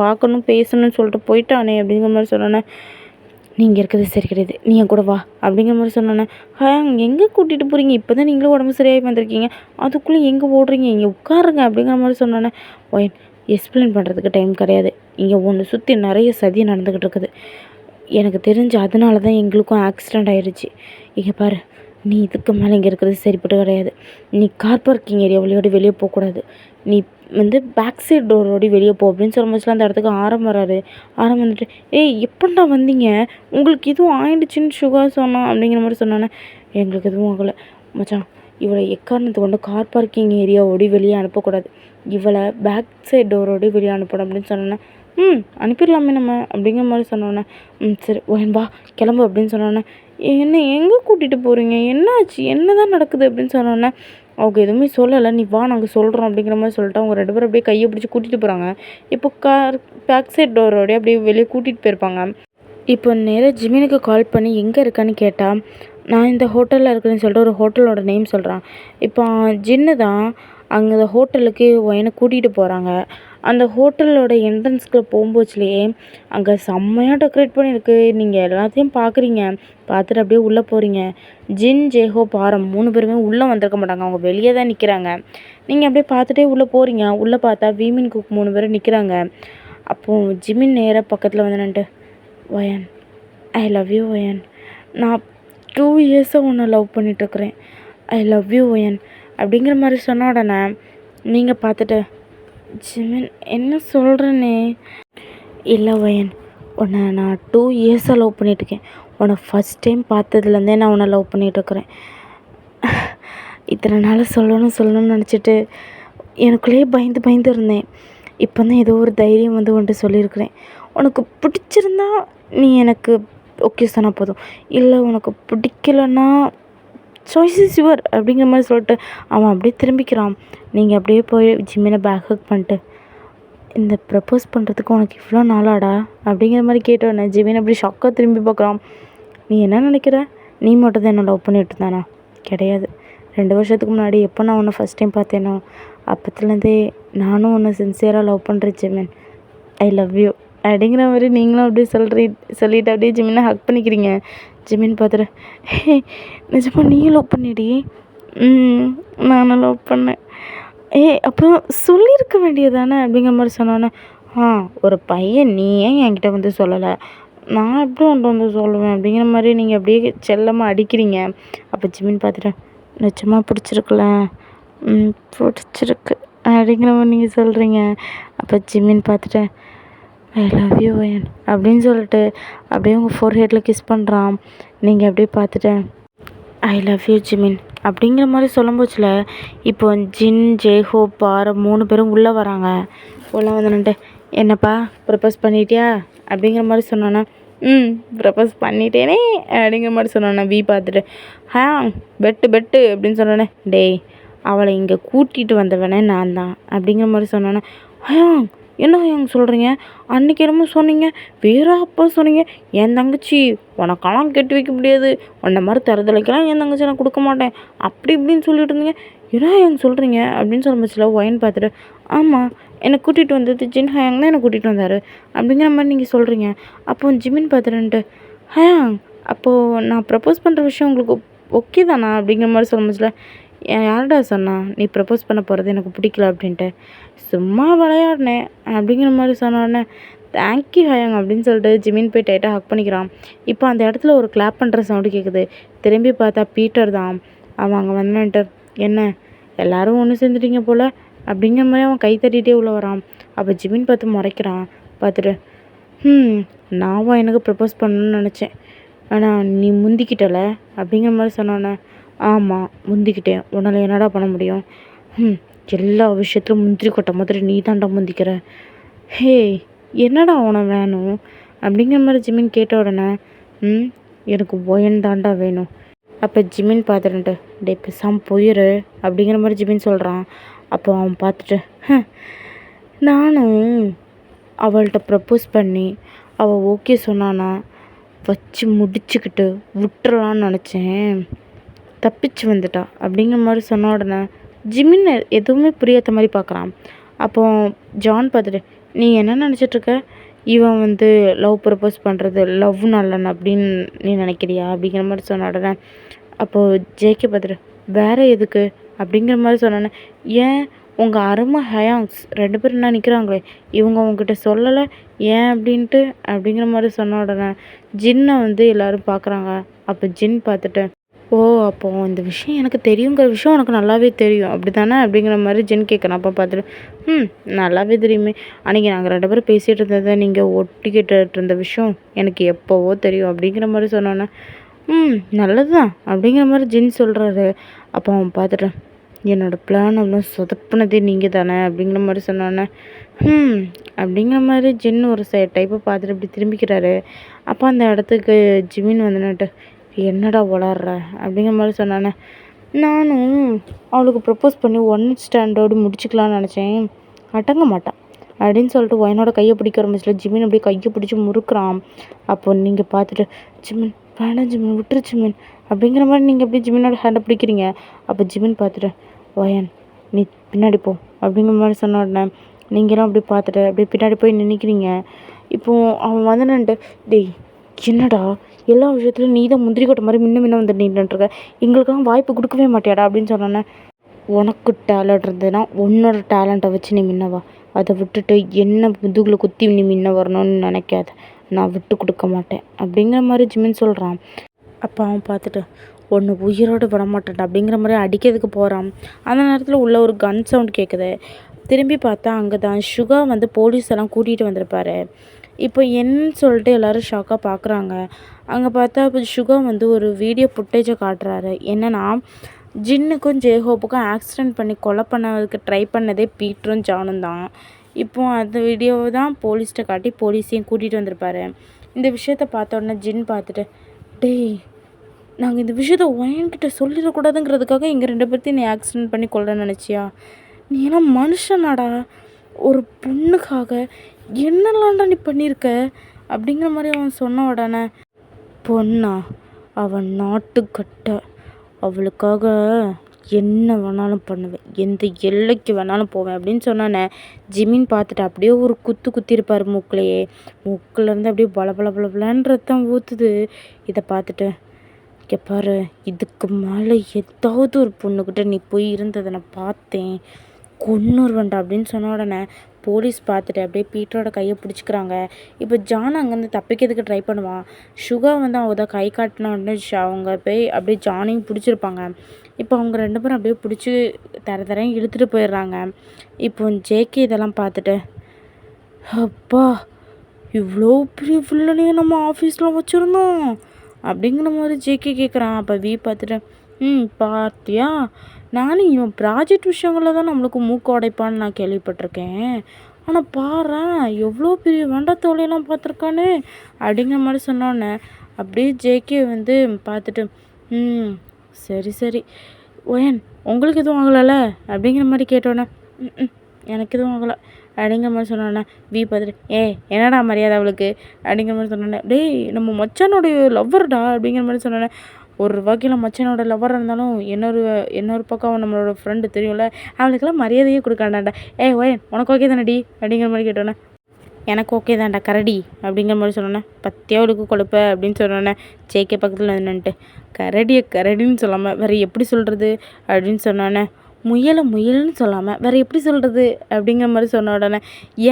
பார்க்கணும் பேசணும்னு சொல்லிட்டு போயிட்டானே அப்படிங்கிற மாதிரி சொன்னோன்னே, நீங்கள் இருக்கிறது சரி கிடையாது, நீ என் கூட வா அப்படிங்கிற மாதிரி சொன்னோன்னே, எங்கே கூட்டிகிட்டு போகிறீங்க, இப்போ தான் நீங்களும் உடம்பு சரியாகி வந்திருக்கீங்க, அதுக்குள்ளே எங்கே ஓடுறீங்க, இங்கே உட்காருங்க அப்படிங்கிற மாதிரி சொன்னோன்னே, ஒயன் எக்ஸ்பிளைன் பண்ணுறதுக்கு டைம் கிடையாது, இங்கே ஒன்று சுற்றி நிறைய சதி நடந்துக்கிட்டு இருக்குது, எனக்கு தெரிஞ்சு அதனால தான் எங்களுக்கும் ஆக்சிடெண்ட் ஆயிடுச்சு. இங்கே பாரு, நீ இதுக்கு மேலே இங்கே இருக்கிறது சரிப்பட்டு கிடையாது, நீ கார் பார்க்கிங் ஏரியா வழியோடு வெளியே போகக்கூடாது, நீ வந்து பேக் சைட் டோரோடி வெளியே போ அப்படின்னு சொல்லும்போதுலாம் அந்த இடத்துக்கு ஆரம் வராரு. ஆரம் வந்துட்டு, ஏய் எப்படா வந்தீங்க, உங்களுக்கு எதுவும் ஆயிடுச்சுன்னு சுகர் சொன்னோம் அப்படிங்கிற மாதிரி சொன்னோன்னே, எங்களுக்கு எதுவும் ஆகலை மச்சான், இவளை எக்காரணத்தை கொண்டு கார் பார்க்கிங் ஏரியாவோடி வெளியே அனுப்பக்கூடாது, இவளை பேக் சைட் டோரோடி வெளியே அனுப்பணும் அப்படின்னு சொன்னோன்னே, அனுப்பிடலாமே நம்ம அப்படிங்கிற மாதிரி சொன்னோன்னே, சரி ஓயன்பா கிளம்பு அப்படின்னு சொன்னோன்னே, என்ன எங்கே கூட்டிகிட்டு போகிறீங்க, என்னாச்சு, என்ன தான் நடக்குது அப்படின்னு சொன்னோன்னே, அவங்க எதுவுமே சொல்லலை, நீ வா நாங்கள் சொல்கிறோம் அப்படிங்கிற மாதிரி சொல்லிட்டு அவங்க 2 பேரும் அப்படியே கையை பிடிச்சி கூட்டிகிட்டு போகிறாங்க. இப்போ கார் பேக் சைட் டோரோடய அப்படியே வெளியே கூட்டிகிட்டு போயிருப்பாங்க. இப்போ நேராக ஜிமினுக்கு கால் பண்ணி எங்கே இருக்கான்னு கேட்டால், நான் இந்த ஹோட்டலில் இருக்கிறேன்னு சொல்லிட்டு ஒரு ஹோட்டலோட நேம் சொல்கிறான். இப்போ ஜின்னு தான் அங்கே அந்த ஹோட்டலுக்கு ஒயனை கூட்டிகிட்டு போகிறாங்க. அந்த ஹோட்டலோட என்ட்ரன்ஸ்குள்ளே போகும்போதுலேயே அங்கே செம்மையாக டெக்கரேட் பண்ணியிருக்கு. நீங்கள் எல்லாத்தையும் பார்க்குறீங்க, பார்த்துட்டு அப்படியே உள்ளே போகிறீங்க. ஜின் ஜேஹோப் ஆரம் 3 பேருமே உள்ளே வந்திருக்க மாட்டாங்க, அவங்க வெளியே தான் நிற்கிறாங்க. நீங்கள் அப்படியே பார்த்துட்டே உள்ளே போகிறீங்க. உள்ளே பார்த்தா வீமின் குக் 3 பேரும் நிற்கிறாங்க. அப்போது ஜிமின் நேராக பக்கத்தில் வந்து நின்னுட்டு, ஒயன் ஐ லவ் யூ ஒயன், நான் 2 இயர்ஸாக உன்னை லவ் பண்ணிகிட்ருக்குறேன், ஐ லவ் யூ ஒயன் அப்படிங்கிற மாதிரி சொன்ன உடனே நீங்கள் பார்த்துட்டு, ஜிமின் என்ன சொல்கிறேனே, இல்லை ஒயன் உன்னை நான் 2 இயர்ஸாக லவ் பண்ணிகிட்ருக்கேன், உன்னை ஃபஸ்ட் டைம் பார்த்ததுலேருந்தே நான் உன்னை லவ் பண்ணிகிட்ருக்குறேன், இத்தனை நாள் சொல்லணும்னு நினச்சிட்டு எனக்குள்ளேயே பயந்து இருந்தேன், இப்போ தான் ஏதோ ஒரு தைரியம் வந்து உன்ட்டு சொல்லியிருக்கிறேன், உனக்கு பிடிச்சிருந்தா நீ எனக்கு ஓகே சொன்னால் போதும், இல்லை உனக்கு பிடிக்கலன்னா சாய்ஸ் இஸ் யுவர் அப்படிங்கிற மாதிரி சொல்லிட்டு அவன் அப்படியே திரும்பிக்கிறான். நீங்கள் அப்படியே போய் ஜிம்மினை பேக் ஹக் பண்ணிட்டு, இந்த ப்ரப்போஸ் பண்ணுறதுக்கு உனக்கு இவ்வளோ நாளாடா அப்படிங்கிற மாதிரி கேட்டோன்னே ஜிமின் அப்படி ஷாக்காக திரும்பி பார்க்குறான். நீ என்ன நினைக்கிற, நீ மட்டும் தான் என்ன லவ் பண்ணிட்டு இருந்தானா, கிடையாது, 2 வருஷத்துக்கு முன்னாடி எப்போ நான் உன்னை ஃபஸ்ட் டைம் பார்த்தேனோ அப்போத்துலேருந்தே நானும் உன்னை சின்சியராக லவ் பண்ணுறேன் ஜிமின், ஐ லவ் யூ அப்படிங்கிற மாதிரி நீங்களும் அப்படியே சொல்லிட்டு அப்படியே ஜிமினை ஹக் பண்ணிக்கிறீங்க. ஜிமின் பார்த்துட்டு, ஹே நிஜமாக நீயும் லவ் பண்ணிடி, நானும் லவ் பண்ணேன், அப்புறம் சொல்லியிருக்க வேண்டியதானே அப்படிங்கிற மாதிரி சொன்னோன்னே, ஒரு பையன் நீ ஏன் என்கிட்ட வந்து சொல்லலை, நான் எப்படி உன்ட்டு வந்து சொல்லுவேன் அப்படிங்கிற மாதிரி நீங்கள் அப்படியே செல்லமாக அடிக்கிறீங்க. அப்போ ஜிமின் பார்த்துட்டு, நிஜமாக பிடிச்சிருக்குல்ல, பிடிச்சிருக்கு அப்படிங்கிற மாதிரி நீங்கள் சொல்கிறீங்க. அப்போ ஜிமின் பார்த்துட்டு, ஐ லவ் யூ ஒயன் அப்படின்னு சொல்லிட்டு அப்படியே உங்கள் ஃபோர்ஹெட்டில் கிஸ் பண்ணுறான். நீங்கள் அப்படியே பார்த்துட்டு, ஐ லவ் யூ ஜிமின் அப்படிங்கிற மாதிரி சொல்லும்போதுல இப்போ ஜின் ஜேஹோப் ஆரம் 3 பேரும் உள்ளே வராங்க. உள்ளே வந்துட்டு, என்னப்பா ப்ரப்போஸ் பண்ணிட்டியா அப்படிங்கிற மாதிரி சொன்னோன்னா, ப்ரப்போஸ் பண்ணிட்டேனே அப்படிங்கிற மாதிரி சொன்னோன்னே வி பார்த்துட்டு, பெட்டு அப்படின்னு சொன்னோன்னே, டேய் அவளை இங்கே கூட்டிகிட்டு வந்தவனே நான் தான் அப்படிங்கிற மாதிரி சொன்னோன்னே, என்ன சொல்கிறீங்க, அன்றைக்கி என்னமோ சொன்னீங்க, வேறு அப்பா சொன்னீங்க, என் தங்கச்சி உனக்கெல்லாம் கெட்டு வைக்க முடியாது, உன்னை மாதிரி தரதலைக்கெல்லாம் என் தங்கச்சி நான் கொடுக்க மாட்டேன் அப்படி இப்படின்னு சொல்லிட்டு இருந்தீங்க, என்ன சொல்கிறீங்க அப்படின்னு சொல்லும்போதுல ஒயன் பார்த்துட்டு, ஆமாம் என்னை கூட்டிகிட்டு வந்தது ஜின் ஹயாங் தான் என்னை கூட்டிகிட்டு வந்தார் அப்படிங்கிற மாதிரி நீங்கள் சொல்கிறீங்க. அப்போது ஜிமின் பார்த்துட்டு, அப்போது நான் ப்ரப்போஸ் பண்ணுற விஷயம் உங்களுக்கு ஓகே தானா அப்படிங்கிற மாதிரி சொல்ல முடியல. யார்டா சொன்னா நீ ப்ரப்போஸ் பண்ண போகிறது எனக்கு பிடிக்கல அப்படின்ட்டு? சும்மா விளையாடினேன் அப்படிங்கிற மாதிரி சொன்னோடனே தேங்க்யூ ஹயாங் அப்படின்னு சொல்லிட்டு ஜிமின் போய் டைட்டாக ஹக் பண்ணிக்கிறான். இப்போ அந்த இடத்துல ஒரு கிளாப் பண்ணுற சவுண்டு கேட்குது. திரும்பி பார்த்தா பீட்டர் தான். அவன் அங்கே வந்துட்டு, என்ன எல்லாரும் ஒன்று சேர்ந்துட்டீங்க போல் அப்படிங்கிற மாதிரி அவன் கை தட்டிகிட்டே உள்ள வரான். அப்போ ஜிமின் பார்த்து முறைக்கிறான். பார்த்துட்டு நான் எனக்கு ப்ரப்போஸ் பண்ணணும்னு நினச்சேன், ஆனால் நீ முந்திக்கிட்டல அப்படிங்கிற மாதிரி சொன்னோன்னே, ஆமாம் முந்திக்கிட்டேன், உன்னால் என்னடா பண்ண முடியும்? எல்லா விஷயத்துலையும் முந்திரி கொட்டை மாதிரி நீ தாண்டா முந்திக்கிற. ஹே என்னடா உனக்கு வேணும் அப்படிங்கிற மாதிரி ஜிமின் கேட்ட உடனே, எனக்கு ஒயன் தாண்டா வேணும். அப்போ ஜிமின் பார்த்துட்டு, டே பேசாமல் போயிரு அப்படிங்கிற மாதிரி ஜிமின் சொல்கிறான். அப்போ அவன் பார்த்துட்டு, நானும் அவள்கிட்ட ப்ரப்போஸ் பண்ணி அவள் ஓகே சொன்னானா வச்சு முடிச்சுக்கிட்டு விட்டுறலான்னு நினச்சேன், தப்பிச்சு வந்துட்டா அப்படிங்கிற மாதிரி சொன்ன உடனே ஜிமின் எதுவுமே புரியாத மாதிரி பார்க்குறான். அப்போ ஜான் பார்த்துட்டு, நீ என்ன நினச்சிட்ருக்க? இவன் லவ் ப்ரப்போஸ் பண்ணுறது லவ் நல்லன் அப்படின்னு நீ நினைக்கிறியா அப்படிங்கிற மாதிரி சொன்ன உடனே அப்போது ஜேகே பார்த்துட்டு, வேறு எதுக்கு அப்படிங்கிற மாதிரி சொன்னோன்னே, ஏன் உங்கள் அருமை ஹயாங்ஸ் 2 பேரும் என்ன நிற்கிறாங்களே இவங்க உங்ககிட்ட சொல்லலை ஏன் அப்படின்ட்டு அப்படிங்கிற மாதிரி சொன்ன உடனே ஜின்னை எல்லோரும் பார்க்குறாங்க. அப்போ ஜின் பார்த்துட்டு, ஓ அப்போது இந்த விஷயம் எனக்கு தெரியுங்கிற விஷயம் உனக்கு நல்லாவே தெரியும் அப்படி தானே அப்படிங்கிற மாதிரி ஜின் கேட்குறேன். அப்போ பார்த்துட்டு, நல்லாவே தெரியுமே, அன்றைக்கி நாங்கள் 2 பேரும் பேசிகிட்டு இருந்ததை நீங்கள் ஒட்டிக்கிட்டு இருந்த விஷயம் எனக்கு எப்போவோ தெரியும் அப்படிங்கிற மாதிரி சொன்னோன்னே, நல்லது தான் அப்படிங்கிற மாதிரி ஜின் சொல்கிறாரு. அப்போ அவன் பார்த்துட்டு, என்னோடய பிளான் அவ்வளோ சொதப்புனதே நீங்கள் தானே அப்படிங்கிற மாதிரி சொன்னோன்னே, அப்படிங்கிற மாதிரி ஜின் ஒரு டைப்பை பார்த்துட்டு இப்படி திரும்பிக்கிறாரு. அப்போ அந்த இடத்துக்கு ஜிமின் வந்துன்னுட்டு, என்னடா வளர்ற அப்படிங்கிற மாதிரி சொன்னானே, நானும் அவளுக்கு ப்ரப்போஸ் பண்ணி 1 ஸ்டாண்டர்டு முடிச்சுக்கலான்னு நினச்சேன், அடங்க மாட்டான் அப்படின்னு சொல்லிட்டு ஒயனோட கையை பிடிக்க ஆரம்பிச்சில. ஜிமின் அப்படியே கையை பிடிச்சி முறுக்குறான். அப்போ நீங்கள் பார்த்துட்டு, ஜிமின் வேணாம் ஜிமின் விட்டுரு ஜிமின் அப்படிங்கிற மாதிரி நீங்கள் அப்படியே ஜிமினோட ஹேண்டை பிடிக்கிறீங்க. அப்போ ஜிமின் பார்த்துட்டு, ஒயன் நீ பின்னாடி போ அப்படிங்கிற மாதிரி சொன்ன உடனே நீங்களும் அப்படி பார்த்துட்டு அப்படியே பின்னாடி போய் நினைக்கிறீங்க. இப்போது அவன் வந்துன்னுட்டு, டேய் என்னடா எல்லா விஷயத்துலையும் நீ தான் முந்திரி கொட்டை மாதிரி முன்ன நின்றுட்டுருக்க, எங்களுக்கெல்லாம் வாய்ப்பு கொடுக்கவே மாட்டியாடா அப்படின்னு சொன்னோன்னே, உனக்கு டேலண்ட் இருந்ததுன்னா உன்னோட டேலண்ட்டை வச்சு நீ முன்னவா, அதை விட்டுட்டு என்ன முதுகில் குத்தி நீ முன்ன வரணும்னு நினைக்காத, நான் விட்டு கொடுக்க மாட்டேன் அப்படிங்கிற மாதிரி ஜிமின் சொல்கிறான். அப்போ அவன் பார்த்துட்டு, ஒன்று உயிரோடு விட மாட்டேன்டா அப்படிங்கிற மாதிரி அடிக்கிறதுக்கு போகிறான். அந்த நேரத்தில் உள்ள ஒரு கன் சவுண்ட் கேட்குது. திரும்பி பார்த்தா அங்கே தான் சுகா போலீஸ் எல்லாம் கூட்டிகிட்டு வந்திருப்பாரு. இப்போ என்னன்னு சொல்லிட்டு எல்லோரும் ஷாக்காக பார்க்குறாங்க. அங்கே பார்த்தா இப்போ சுகா ஒரு வீடியோ ஃபுட்டேஜை காட்டுறாரு. என்னென்னா, ஜின்னுக்கும் ஜேஹோப்புக்கும் ஆக்சிடெண்ட் பண்ணி கொலை பண்ணதுக்கு ட்ரை பண்ணதே பீட்டரும் ஜானும் தான். இப்போ அந்த வீடியோவை தான் போலீஸ்கிட்ட காட்டி போலீஸையும் கூட்டிகிட்டு வந்திருப்பாரு. இந்த விஷயத்த பார்த்த உடனே ஜின் பார்த்துட்டு, டேய் நாங்கள் இந்த விஷயத்த ஒயன்கிட்ட சொல்லிடக்கூடாதுங்கிறதுக்காக எங்கள் 2 பேர்த்தையும் நீ ஆக்சிடெண்ட் பண்ணி கொள்ள நினச்சியா? நீ எல்லாம் மனுஷனாடா, ஒரு பொண்ணுக்காக என்னெல்லாம்டா நீ பண்ணியிருக்க அப்படிங்கிற மாதிரி அவன் சொன்ன உடனே, பொண்ணா அவன் நாட்டுக்கட்ட, அவளுக்காக என்ன வேணாலும் பண்ணுவேன், எந்த எல்லைக்கு வேணாலும் போவேன் அப்படின்னு சொன்னானே. ஜிமின் பார்த்துட்டு அப்படியே ஒரு குத்திருப்பார் மூக்கிலேயே. மூக்கிலேருந்து அப்படியே பல ரத்தம் ஊற்றுது. இதை பார்த்துட்டு, இங்கே பாரு, இதுக்கு மேலே ஏதாவது ஒரு பொண்ணுக்கிட்ட நீ போய் இருந்ததை நான் பார்த்தேன், கொன்னுருவேண்டா அப்படின்னு சொன்ன உடனே போலீஸ் பார்த்துட்டு அப்படியே பீட்டரோட கையை பிடிச்சிக்கிறாங்க. இப்போ ஜான் அங்கேருந்து தப்பிக்கிறதுக்கு ட்ரை பண்ணுவான். சுகா அவங்க தான் கை காட்டின உடனே அவங்க போய் அப்படியே ஜானையும் பிடிச்சிருப்பாங்க. இப்போ அவங்க 2 பேரும் அப்படியே பிடிச்சி தரையும் இழுத்துட்டு போயிடுறாங்க. இப்போ ஜேகே இதெல்லாம் பார்த்துட்டு, அப்பா இவ்வளோ பெரிய வில்லனையும் நம்ம ஆஃபீஸில் வச்சுருந்தோம் அப்படிங்கிற மாதிரி ஜேகே கேட்குறான். அப்போ வி பார்த்துட்டு, பார்த்தியா, நானும் இவன் ப்ராஜெக்ட் விஷயங்களில் தான் நம்மளுக்கு மூக்கு உடைப்பான்னு நான் கேள்விப்பட்டிருக்கேன், ஆனால் பாரேன் எவ்வளோ பெரிய வெண்டத்தோலையெல்லாம் பார்த்துருக்கானே அப்படிங்கிற மாதிரி சொன்னோன்னே அப்படியே ஜேகே பார்த்துட்டு, சரி ஒயன் உங்களுக்கு எதுவும் ஆகலைல்ல அப்படிங்கிற மாதிரி கேட்டோன்னே, எனக்கு எதுவும் ஆகலை அப்படிங்கிற மாதிரி சொன்னோன்னே வி பார்த்துட்டு, என்னடா மரியாதை அவளுக்கு அப்படிங்கிற மாதிரி சொன்னோன்னே, டேய் நம்ம மச்சானோடைய லவ்வர்டா அப்படிங்கிற மாதிரி சொன்னோன்னே, ஒரு வகையில் மச்சனோட லவ்வராக இருந்தாலும் இன்னொரு பக்கம் நம்மளோட ஃப்ரெண்டு தெரியும்ல, அவளுக்கெல்லாம் மரியாதையே கொடுக்காண்டாண்டா. ஒயன் உனக்கு ஓகே தானடி அப்படிங்கிற மாதிரி கேட்டோன்னே, எனக்கு ஓகே தான்டா கரடி அப்படிங்கிற மாதிரி சொன்னோன்னே பத்தியாவளுக்கு கொழுப்ப அப்படின்னு சொன்னோன்னே ஜேகே பக்கத்தில் நின்றுட்டு கரடியை கரடின்னு சொல்லாமல் வேறு எப்படி சொல்கிறது அப்படின்னு சொன்னோன்னே முயலை முயல்னு சொல்லாமல் வேறு எப்படி சொல்கிறது அப்படிங்கிற மாதிரி சொன்ன உடனே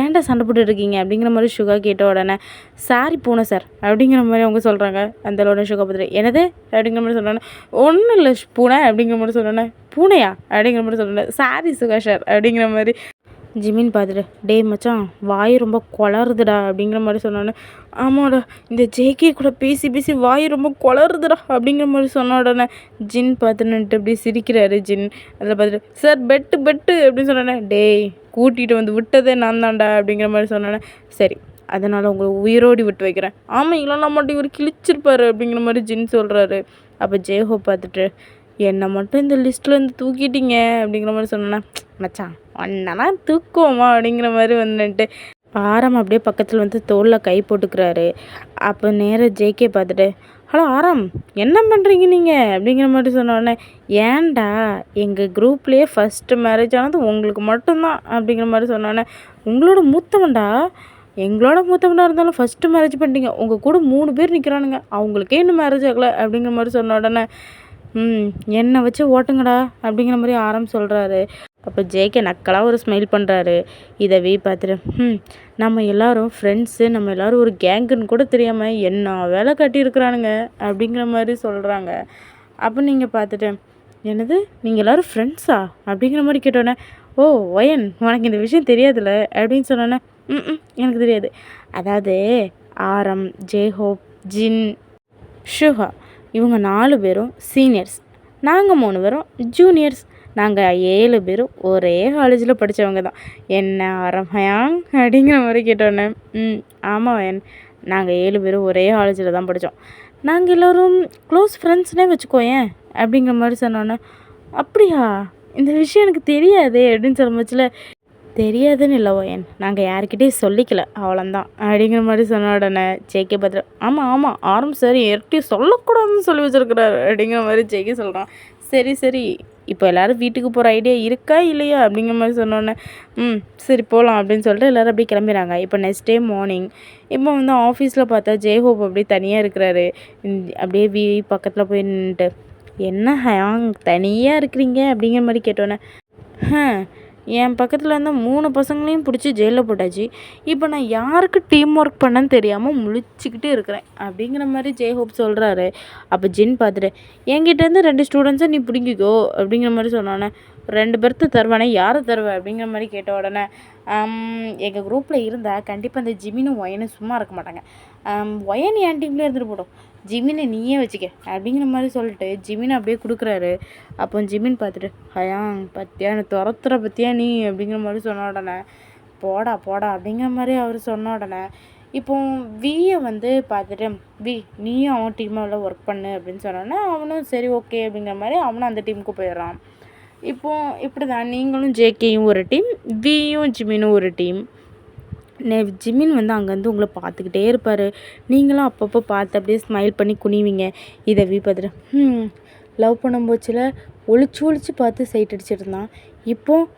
ஏன்டா சண்டை போட்டு இருக்கீங்க அப்படிங்கிற மாதிரி சுகா கேட்ட உடனே சாரி பூனை சார் அப்படிங்கிற மாதிரி அவங்க சொல்கிறாங்க. அந்த உடனே சுகா பார்த்துட்டு என்னது அப்படிங்கிற மாதிரி சொன்னோன்னே ஒன்றும் இல்லை பூனை அப்படிங்கிற மாதிரி சொன்னோன்னே பூனையா அப்படிங்கிற மாதிரி சொன்னோன்னே சாரி சுகா சார் அப்படிங்கிற மாதிரி ஜிமின் பார்த்துட்டு டேய் மச்சான் வாய் ரொம்ப குளருதுடா அப்படிங்கிற மாதிரி சொன்னோன்னே ஆமாடா இந்த ஜேகே கூட பேசி பேசி வாய் ரொம்ப குளருதுடா அப்படிங்கிற மாதிரி சொன்ன உடனே ஜின் பார்த்துன்னுட்டு அப்படி சிரிக்கிறாரு ஜின். அதில் பார்த்துட்டு சார் பெட்டு பெட்டு அப்படின்னு சொன்னோன்னே டேய் கூட்டிகிட்டு வந்து விட்டதே நான் தான்டா அப்படிங்கிற மாதிரி சொன்னோன்னே சரி அதனால் உங்களை உயிரோடி விட்டு வைக்கிறேன். ஆமாம் இல்லைன்னா மட்டும் இவர் கிழிச்சிருப்பாரு அப்படிங்கிற மாதிரி ஜின் சொல்கிறாரு. அப்போ ஜேஹோ பார்த்துட்டு என்னை மட்டும் இந்த லிஸ்ட்லேருந்து தூக்கிட்டீங்க அப்படிங்கிற மாதிரி சொன்னேன்னா மச்சான் ஒன்னெல்லாம் தூக்குவோமா அப்படிங்கிற மாதிரி வந்துட்டு ஆரம் அப்படியே பக்கத்தில் வந்து தோளில் கை போட்டுக்கிறாரு. அப்போ நேராக ஜேகே பார்த்துட்டு ஹலோ ஆரம் என்ன பண்ணுறீங்க நீங்கள் அப்படிங்கிற மாதிரி சொன்னோடனே ஏன்டா எங்கள் குரூப்லேயே ஃபஸ்ட்டு மேரேஜ் ஆனது உங்களுக்கு மட்டும்தான் அப்படிங்கிற மாதிரி சொன்னோடனே உங்களோட மூத்தவன்டா எங்களோட மூத்தவனாக இருந்தாலும் ஃபஸ்ட்டு மேரேஜ் பண்ணிட்டீங்க உங்கள் கூட 3 பேர் நிற்கிறானுங்க அவங்களுக்கே இன்னும் மேரேஜ் ஆகலை அப்படிங்கிற மாதிரி சொன்ன உடனே என்னை வச்சு ஓட்டுங்கடா அப்படிங்கிற மாதிரி ஆரம் சொல்கிறாரு. அப்போ ஜேகே நக்கலாக ஒரு ஸ்மைல் பண்ணுறாரு. இதை பார்த்துட்டு நம்ம எல்லோரும் ஃப்ரெண்ட்ஸு நம்ம எல்லோரும் ஒரு கேங்குன்னு கூட தெரியாமல் என்ன வேலை கட்டியிருக்கிறானுங்க அப்படிங்கிற மாதிரி சொல்கிறாங்க. அப்போ நீங்கள் பார்த்துட்டு என்னது நீங்கள் எல்லோரும் ஃப்ரெண்ட்ஸா அப்படிங்கிற மாதிரி கேட்டோன்னே ஓ ஒயன் உனக்கு இந்த விஷயம் தெரியாதுல்ல அப்படின்னு சொன்னோன்னே எனக்கு தெரியாது. அதாவது ஆரம் ஜேஹோப் ஜின் ஷுஹா இவங்க 4 பேரும் சீனியர்ஸ், நாங்கள் 3 பேரும் ஜூனியர்ஸ். நாங்கள் 7 பேரும் ஒரே காலேஜில் படித்தவங்க தான். என்ன ஆரம்பயாங் அப்படிங்கிற மாதிரி கேட்டோன்னே ஆமாம் வயன் நாங்கள் 7 பேரும் ஒரே காலேஜில் தான் படித்தோம். நாங்கள் எல்லோரும் க்ளோஸ் ஃப்ரெண்ட்ஸ்னே வச்சுக்கோயேன் அப்படிங்கிற மாதிரி சொன்னோன்னே அப்படியா இந்த விஷயம் எனக்கு தெரியாதே அப்படின்னு சொல்லும்போச்சில் தெரியாதுன்னு இல்லை ஓயன் நாங்கள் யார்கிட்டையும் சொல்லிக்கல அவ்வளோந்தான் அப்படிங்கிற மாதிரி சொன்ன உடனே ஜேகே பார்த்துட்டு ஆமாம் ஆமாம் ஆரம் சார் யார்கிட்டையும் சொல்லக்கூடாதுன்னு சொல்லி வச்சுருக்கிறாரு அப்படிங்கிற மாதிரி ஜேகே சொல்கிறான். சரி சரி இப்போ எல்லோரும் வீட்டுக்கு போகிற ஐடியா இருக்கா இல்லையா அப்படிங்கிற மாதிரி சொன்னோன்னே சரி போகலாம் அப்படின்னு சொல்லிட்டு எல்லோரும் அப்படியே கிளம்பிடுறாங்க. இப்போ நெக்ஸ்ட் டே மார்னிங் இப்போ வந்து ஆஃபீஸில் பார்த்தா ஜேஹோப் அப்படியே தனியாக இருக்கிறாரு. அப்படியே பக்கத்தில் போய் நின்றுட்டு என்ன ஹயாங் தனியாக இருக்கிறீங்க அப்படிங்கிற மாதிரி கேட்டோன்னே என் பக்கத்தில் இருந்த 3 பசங்களையும் பிடிச்சி ஜெயிலில் போட்டாச்சு. இப்போ நான் யாருக்கு டீம் ஒர்க் பண்ணேன்னு தெரியாமல் முழிச்சிக்கிட்டு இருக்கிறேன் அப்படிங்கிற மாதிரி ஜேஹோப் சொல்கிறாரு. அப்போ ஜின் பார்த்துட்டு என்கிட்டேருந்து 2 ஸ்டூடெண்ட்ஸை நீ பிடிங்கிக்கோ அப்படிங்கிற மாதிரி சொன்னோன்னே 2 பேர்த்து தருவானே யாரை தருவேன் அப்படிங்கிற மாதிரி கேட்ட உடனே எங்கள் குரூப்பில் இருந்தால் கண்டிப்பாக அந்த ஜிமினும் ஒயனும் சும்மா இருக்க மாட்டாங்க. ஒயன் என் டீம்லேயே இருந்துட்டு போட்டோம் ஜிமினை நீயே வச்சுக்க அப்படிங்கிற மாதிரி சொல்லிட்டு ஜிமினை அப்படியே கொடுக்குறாரு. அப்போ ஜிமின் பார்த்துட்டு ஹயாங் பத்தியா துரத்துற பற்றியா நீ அப்படிங்கிற மாதிரி சொன்ன உடனே போடா போடா அப்படிங்கிற மாதிரி அவர் சொன்ன உடனே இப்போ வியை வந்து பார்த்துட்டு நீயும் அவன் டீமில் ஒர்க் பண்ணு அப்படின்னு சொன்னோன்னே அவனும் சரி ஓகே அப்படிங்கிற மாதிரி அவனும் அந்த டீமுக்கு போயிடுறான். இப்போது இப்படி தான் நீங்களும் ஜேகேயும் ஒரு டீம் வியும் ஜிமினும் ஒரு டீம். ஜிமின் வந்து அங்கேருந்து உங்களை பார்த்துக்கிட்டே இருப்பார். நீங்களும் அப்பப்போ பார்த்து அப்படியே ஸ்மைல் பண்ணி குனிவீங்க. இதை பார்த்துட்டு லவ் பண்ணும்போச்சில் ஒளிச்சு பார்த்து சைட் அடிச்சிட்டு இருந்தான். இப்போது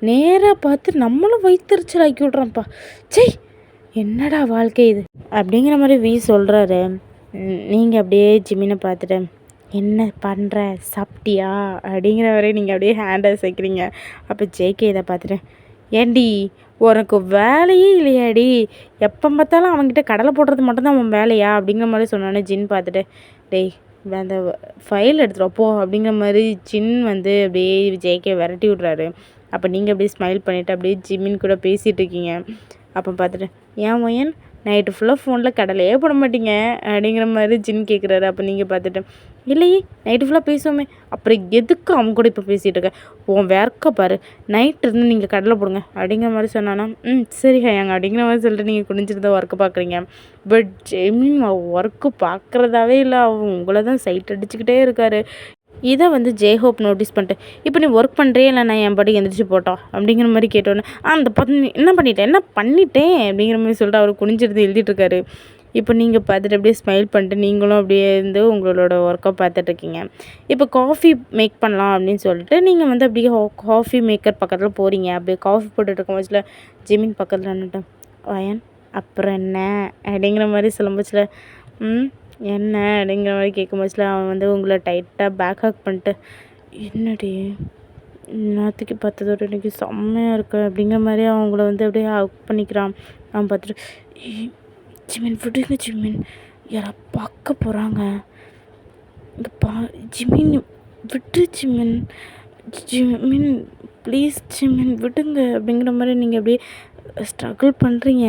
நேராக பார்த்து நம்மளும் வயிற்றுச்சல் ஆக்கி விட்றான்ப்பா. செய் என்னடா வாழ்க்கை இது அப்படிங்கிற மாதிரி சொல்கிறாரு. நீங்கள் அப்படியே ஜிமினை பார்த்துட்டு என்ன பண்ணுற சாப்பிட்டியா அப்படிங்கிற வரை நீங்கள் அப்படியே ஹேண்டை சேர்க்குறீங்க. அப்போ ஜேகே இதை பார்த்துட்டு ஏண்டி உனக்கு வேலையே இல்லையாடி எப்போ பார்த்தாலும் அவன்கிட்ட கடலை போடுறது மட்டும்தான் அவன் வேலையா அப்படிங்கிற மாதிரி சொன்னானே ஜின் பார்த்துட்டு டேய் அந்த ஃபைல் எடுத்துகிட்டு போ அப்படிங்கிற மாதிரி ஜின் வந்து அப்படியே ஜேகே விரட்டி விட்றாரு. அப்போ நீங்கள் அப்படியே ஸ்மைல் பண்ணிவிட்டு அப்படியே ஜிமின் கூட பேசிகிட்டு இருக்கீங்க. அப்போ பார்த்துட்டு ஏன் ஒயன் நைட்டு ஃபுல்லாக ஃபோனில் கடலையே போட மாட்டீங்க அப்படிங்கிற மாதிரி ஜின் கேட்குறாரு. அப்போ நீங்கள் பார்த்துட்டு இல்லையே நைட்டு ஃபுல்லாக பேசுவோமே அப்புறம் எதுக்கு அவங்க கூட இப்போ பேசிகிட்டு இருக்க உன் வேர்க்க பாரு நைட் இருந்து நீங்கள் கடலை போடுங்க அப்படிங்கிற மாதிரி சொன்னானா சரி ஹயாங்க அப்படிங்கிற மாதிரி சொல்லிட்டு நீங்கள் குனிஞ்சிட்டு தான் ஒர்க்கு பார்க்குறீங்க. பட் ஜெமின் ஒர்க்கு பார்க்குறதாவே இல்லை அவன் உங்களை தான் சைட் அடிச்சுக்கிட்டே இருக்காரு. இதை வந்து ஜேஹோப் நோட்டீஸ் பண்ணிட்டு இப்போ நீ ஒர்க் பண்ணுறே இல்லை நான் என் பாட்டுக்கு எந்திரிச்சு போட்டோம் அப்படிங்கிற மாதிரி கேட்டோன்னே அந்த என்ன பண்ணிட்டேன் அப்படிங்கிற மாதிரி சொல்லிட்டு அவர் குனிஞ்சிருந்து எழுதிட்டுருக்காரு. இப்போ நீங்கள் பார்த்துட்டு அப்படியே ஸ்மைல் பண்ணிட்டு நீங்களும் அப்படியே இருந்து உங்களோட ஒர்க்கை பார்த்துட்ருக்கீங்க. இப்போ காஃபி மேக் பண்ணலாம் அப்படின்னு சொல்லிட்டு நீங்கள் வந்து அப்படியே காஃபி மேக்கர் பக்கத்தில் போகிறீங்க. அப்படியே காஃபி போட்டுட்டு இருக்கும் வயசில் ஜிமின் பக்கத்தில் நின்றுட்டேன் வயன் அப்புறம் என்ன அப்படிங்கிற மாதிரி சொல்லும்போதுல என்ன அப்படிங்கிற மாதிரி கேட்கும்போதுல அவன் வந்து உங்களை டைட்டாக பேக் ஹக் பண்ணிட்டு என்னடி நேற்றுக்கு பார்த்ததோட இன்றைக்கி செம்மையாக இருக்கு அப்படிங்கிற மாதிரி அவங்கள வந்து அப்படியே ஹக் பண்ணிக்கிறான். அவன் பார்த்துட்டு ஜிமின் விடுங்க ஜிமின், யாரா பார்க்க போகிறாங்க, இங்கே ஜிமின் விட்டு ஜிமின், ஜிமின் ப்ளீஸ் ஜிமின் விடுங்க அப்படிங்கிற மாதிரி நீங்கள் அப்படியே ஸ்ட்ரகிள் பண்ணுறீங்க.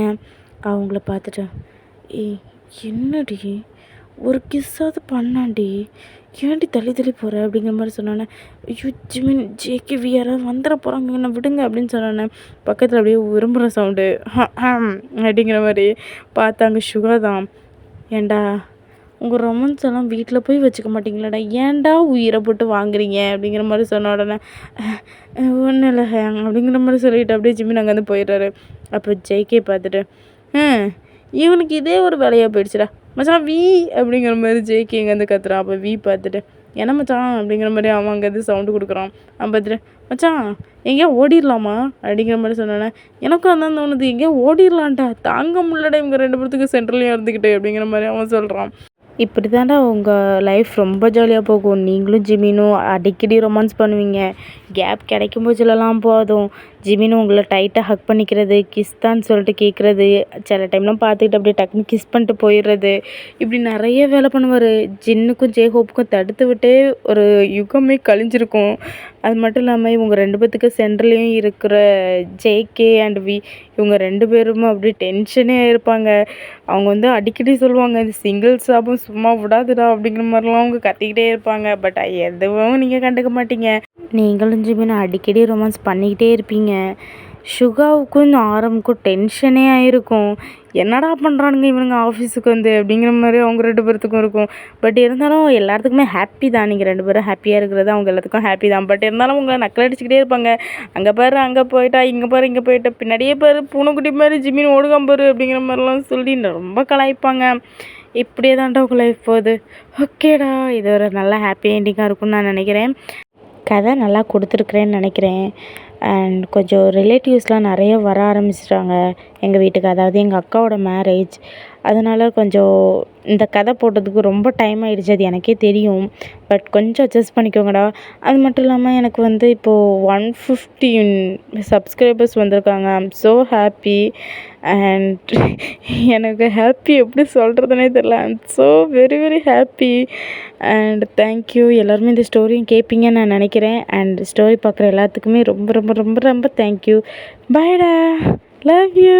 அவங்கள பார்த்துட்டு என்னடி ஒரு கிஸ்ஸாவது பண்ணாண்டி, ஏன்டி தள்ளி தள்ளி போகிற அப்படிங்கிற மாதிரி சொன்னோன்னே ஐயோ ஜிமின் ஜேகேவி யாராவது வந்துட போகிறாங்க என்ன விடுங்க அப்படின்னு சொன்னோன்னே பக்கத்தில் அப்படியே விரும்புகிற சவுண்டு அப்படிங்கிற மாதிரி பார்த்தாங்க. சுகா தான். ஏண்டா உங்கள் ரொமான்ஸ் எல்லாம் வீட்டில் போய் வச்சுக்க மாட்டிங்களாடா, ஏன்டா உயிரை போட்டு வாங்குறீங்க அப்படிங்கிற மாதிரி சொன்ன உடனே ஒன்றும் இல்லை அப்படிங்கிற மாதிரி சொல்லிட்டு அப்படியே ஜிமின் அங்கேருந்து போயிடுறாரு. அப்புறம் ஜேகே பார்த்துட்டு இவனுக்கு இதே ஒரு வேலையாக போயிடுச்சுடா மச்சான் வி அப்படிங்கிற மாதிரி ஜேகே இங்கேருந்து கத்துறான். அப்போ வி பார்த்துட்டு என்ன மச்சான் அப்படிங்கிற மாதிரி அவன் அங்கேருந்து சவுண்டு கொடுக்குறான். அவன் பார்த்துட்டு மச்சான் எங்கேயா ஓடிடலாமா அப்படிங்கிற மாதிரி சொன்னோன்னே எனக்கும் அதான் தோணுது, எங்கேயா ஓடிடலான்டா, தாங்க முடியலடா இவங்க 2 பேர்த்துக்கு சென்ட்ரலையும் இருந்துக்கிட்டு அப்படிங்கிற மாதிரி அவன் சொல்கிறான். இப்படி தாண்டா உங்கள் லைஃப் ரொம்ப ஜாலியாக போகும். நீங்களும் ஜிமினும் அடிக்கடி ரொமான்ஸ் பண்ணுவீங்க. கேப் கிடைக்கும் போதுலலாம் போதும் ஜிமினும் உங்களை டைட்டாக ஹக் பண்ணிக்கிறது, கிஸ் தான் சொல்லிட்டு கேட்குறது, சில டைம்லாம் பார்த்துக்கிட்டு அப்படியே டக்குன்னு கிஸ் பண்ணிட்டு போயிடுறது, இப்படி நிறைய வேலை பண்ணுவார். ஜின்னுக்கும் ஜேஹோப்புக்கும் தடுத்து விட்டே ஒரு யுகமே கழிஞ்சிருக்கும். அது மட்டும் இல்லாமல் இவங்க 2 பேர்த்துக்கு சென்ட்ரலையும் இருக்கிற ஜேகே அண்ட் வி இவங்க 2 பேரும் அப்படியே டென்ஷனே இருப்பாங்க. அவங்க வந்து அடிக்கடி சொல்லுவாங்க இது சிங்கிள் சாபம் சும்மா விடாதுடா அப்படிங்கிற மாதிரிலாம் அவங்க கத்திக்கிட்டே இருப்பாங்க. பட் எதுவும் நீங்கள் கண்டுக்க மாட்டீங்க. நீங்களும் ஜிமின் அடிக்கடி ரொமான்ஸ் பண்ணிக்கிட்டே இருப்பீங்க. சுகாவுக்கும் இந்த ஆரம்புக்கும் டென்ஷனே ஆகிருக்கும். என்னடா பண்ணுறானுங்க இவனுங்க ஆஃபீஸுக்கு வந்து அப்படிங்கிற மாதிரி அவங்க 2 பேர்த்துக்கும் இருக்கும். பட் இருந்தாலும் எல்லாத்துக்குமே ஹாப்பி தான். நீங்கள் 2 பேரும் ஹாப்பியாக இருக்கிறது அவங்க எல்லாத்துக்கும் ஹாப்பி தான். பட் இருந்தாலும் உங்களை நக்கல் அடிச்சுக்கிட்டே இருப்பாங்க. அங்கே பாரு அங்கே போயிட்டா, இங்கே பாரு இங்கே போயிட்டா, பின்னாடியே பாரு பூனைக்குட்டி மாதிரி ஜிமின் ஓடுகாம பாரு அப்படிங்கிற மாதிரிலாம் சொல்லி ரொம்ப கலாய்ப்பாங்க. இப்படியே தான்டா உங்கள் லைஃப் போகுது. ஓகேடா, இது ஒரு நல்ல ஹாப்பி எண்டிங்காக இருக்கும்னு நான் நினைக்கிறேன். கதை நல்லா கொடுத்துருக்குறேன்னு நினைக்கிறேன். அண்ட் கொஞ்சம் ரிலேட்டிவ்ஸ்லாம் நிறைய வர ஆரம்பிச்சிட்டாங்க எங்கள் வீட்டுக்கு. அதாவது எங்கள் அக்காவோட மேரேஜ். அதனால் கொஞ்சம் இந்த கதை போட்டதுக்கு ரொம்ப டைம் ஆகிடுச்சு, அது எனக்கே தெரியும். பட் கொஞ்சம் அட்ஜஸ்ட் பண்ணிக்கோங்கடா. அது மட்டும் இல்லாமல் எனக்கு வந்து இப்போது 150 சப்ஸ்கிரைபர்ஸ் வந்திருக்காங்க. I am so happy. And எனக்கு ஹாப்பி எப்படி சொல்கிறதுனே தெரில. I am so very very happy. And thank you. எல்லாருமே இந்த ஸ்டோரியும் கேட்பீங்கன்னு நான் நினைக்கிறேன். அண்ட் ஸ்டோரி பார்க்குற எல்லாத்துக்குமே ரொம்ப ரொம்ப ரொம்ப ரொம்ப தேங்க்யூ. பாய்டா, லவ் யூ.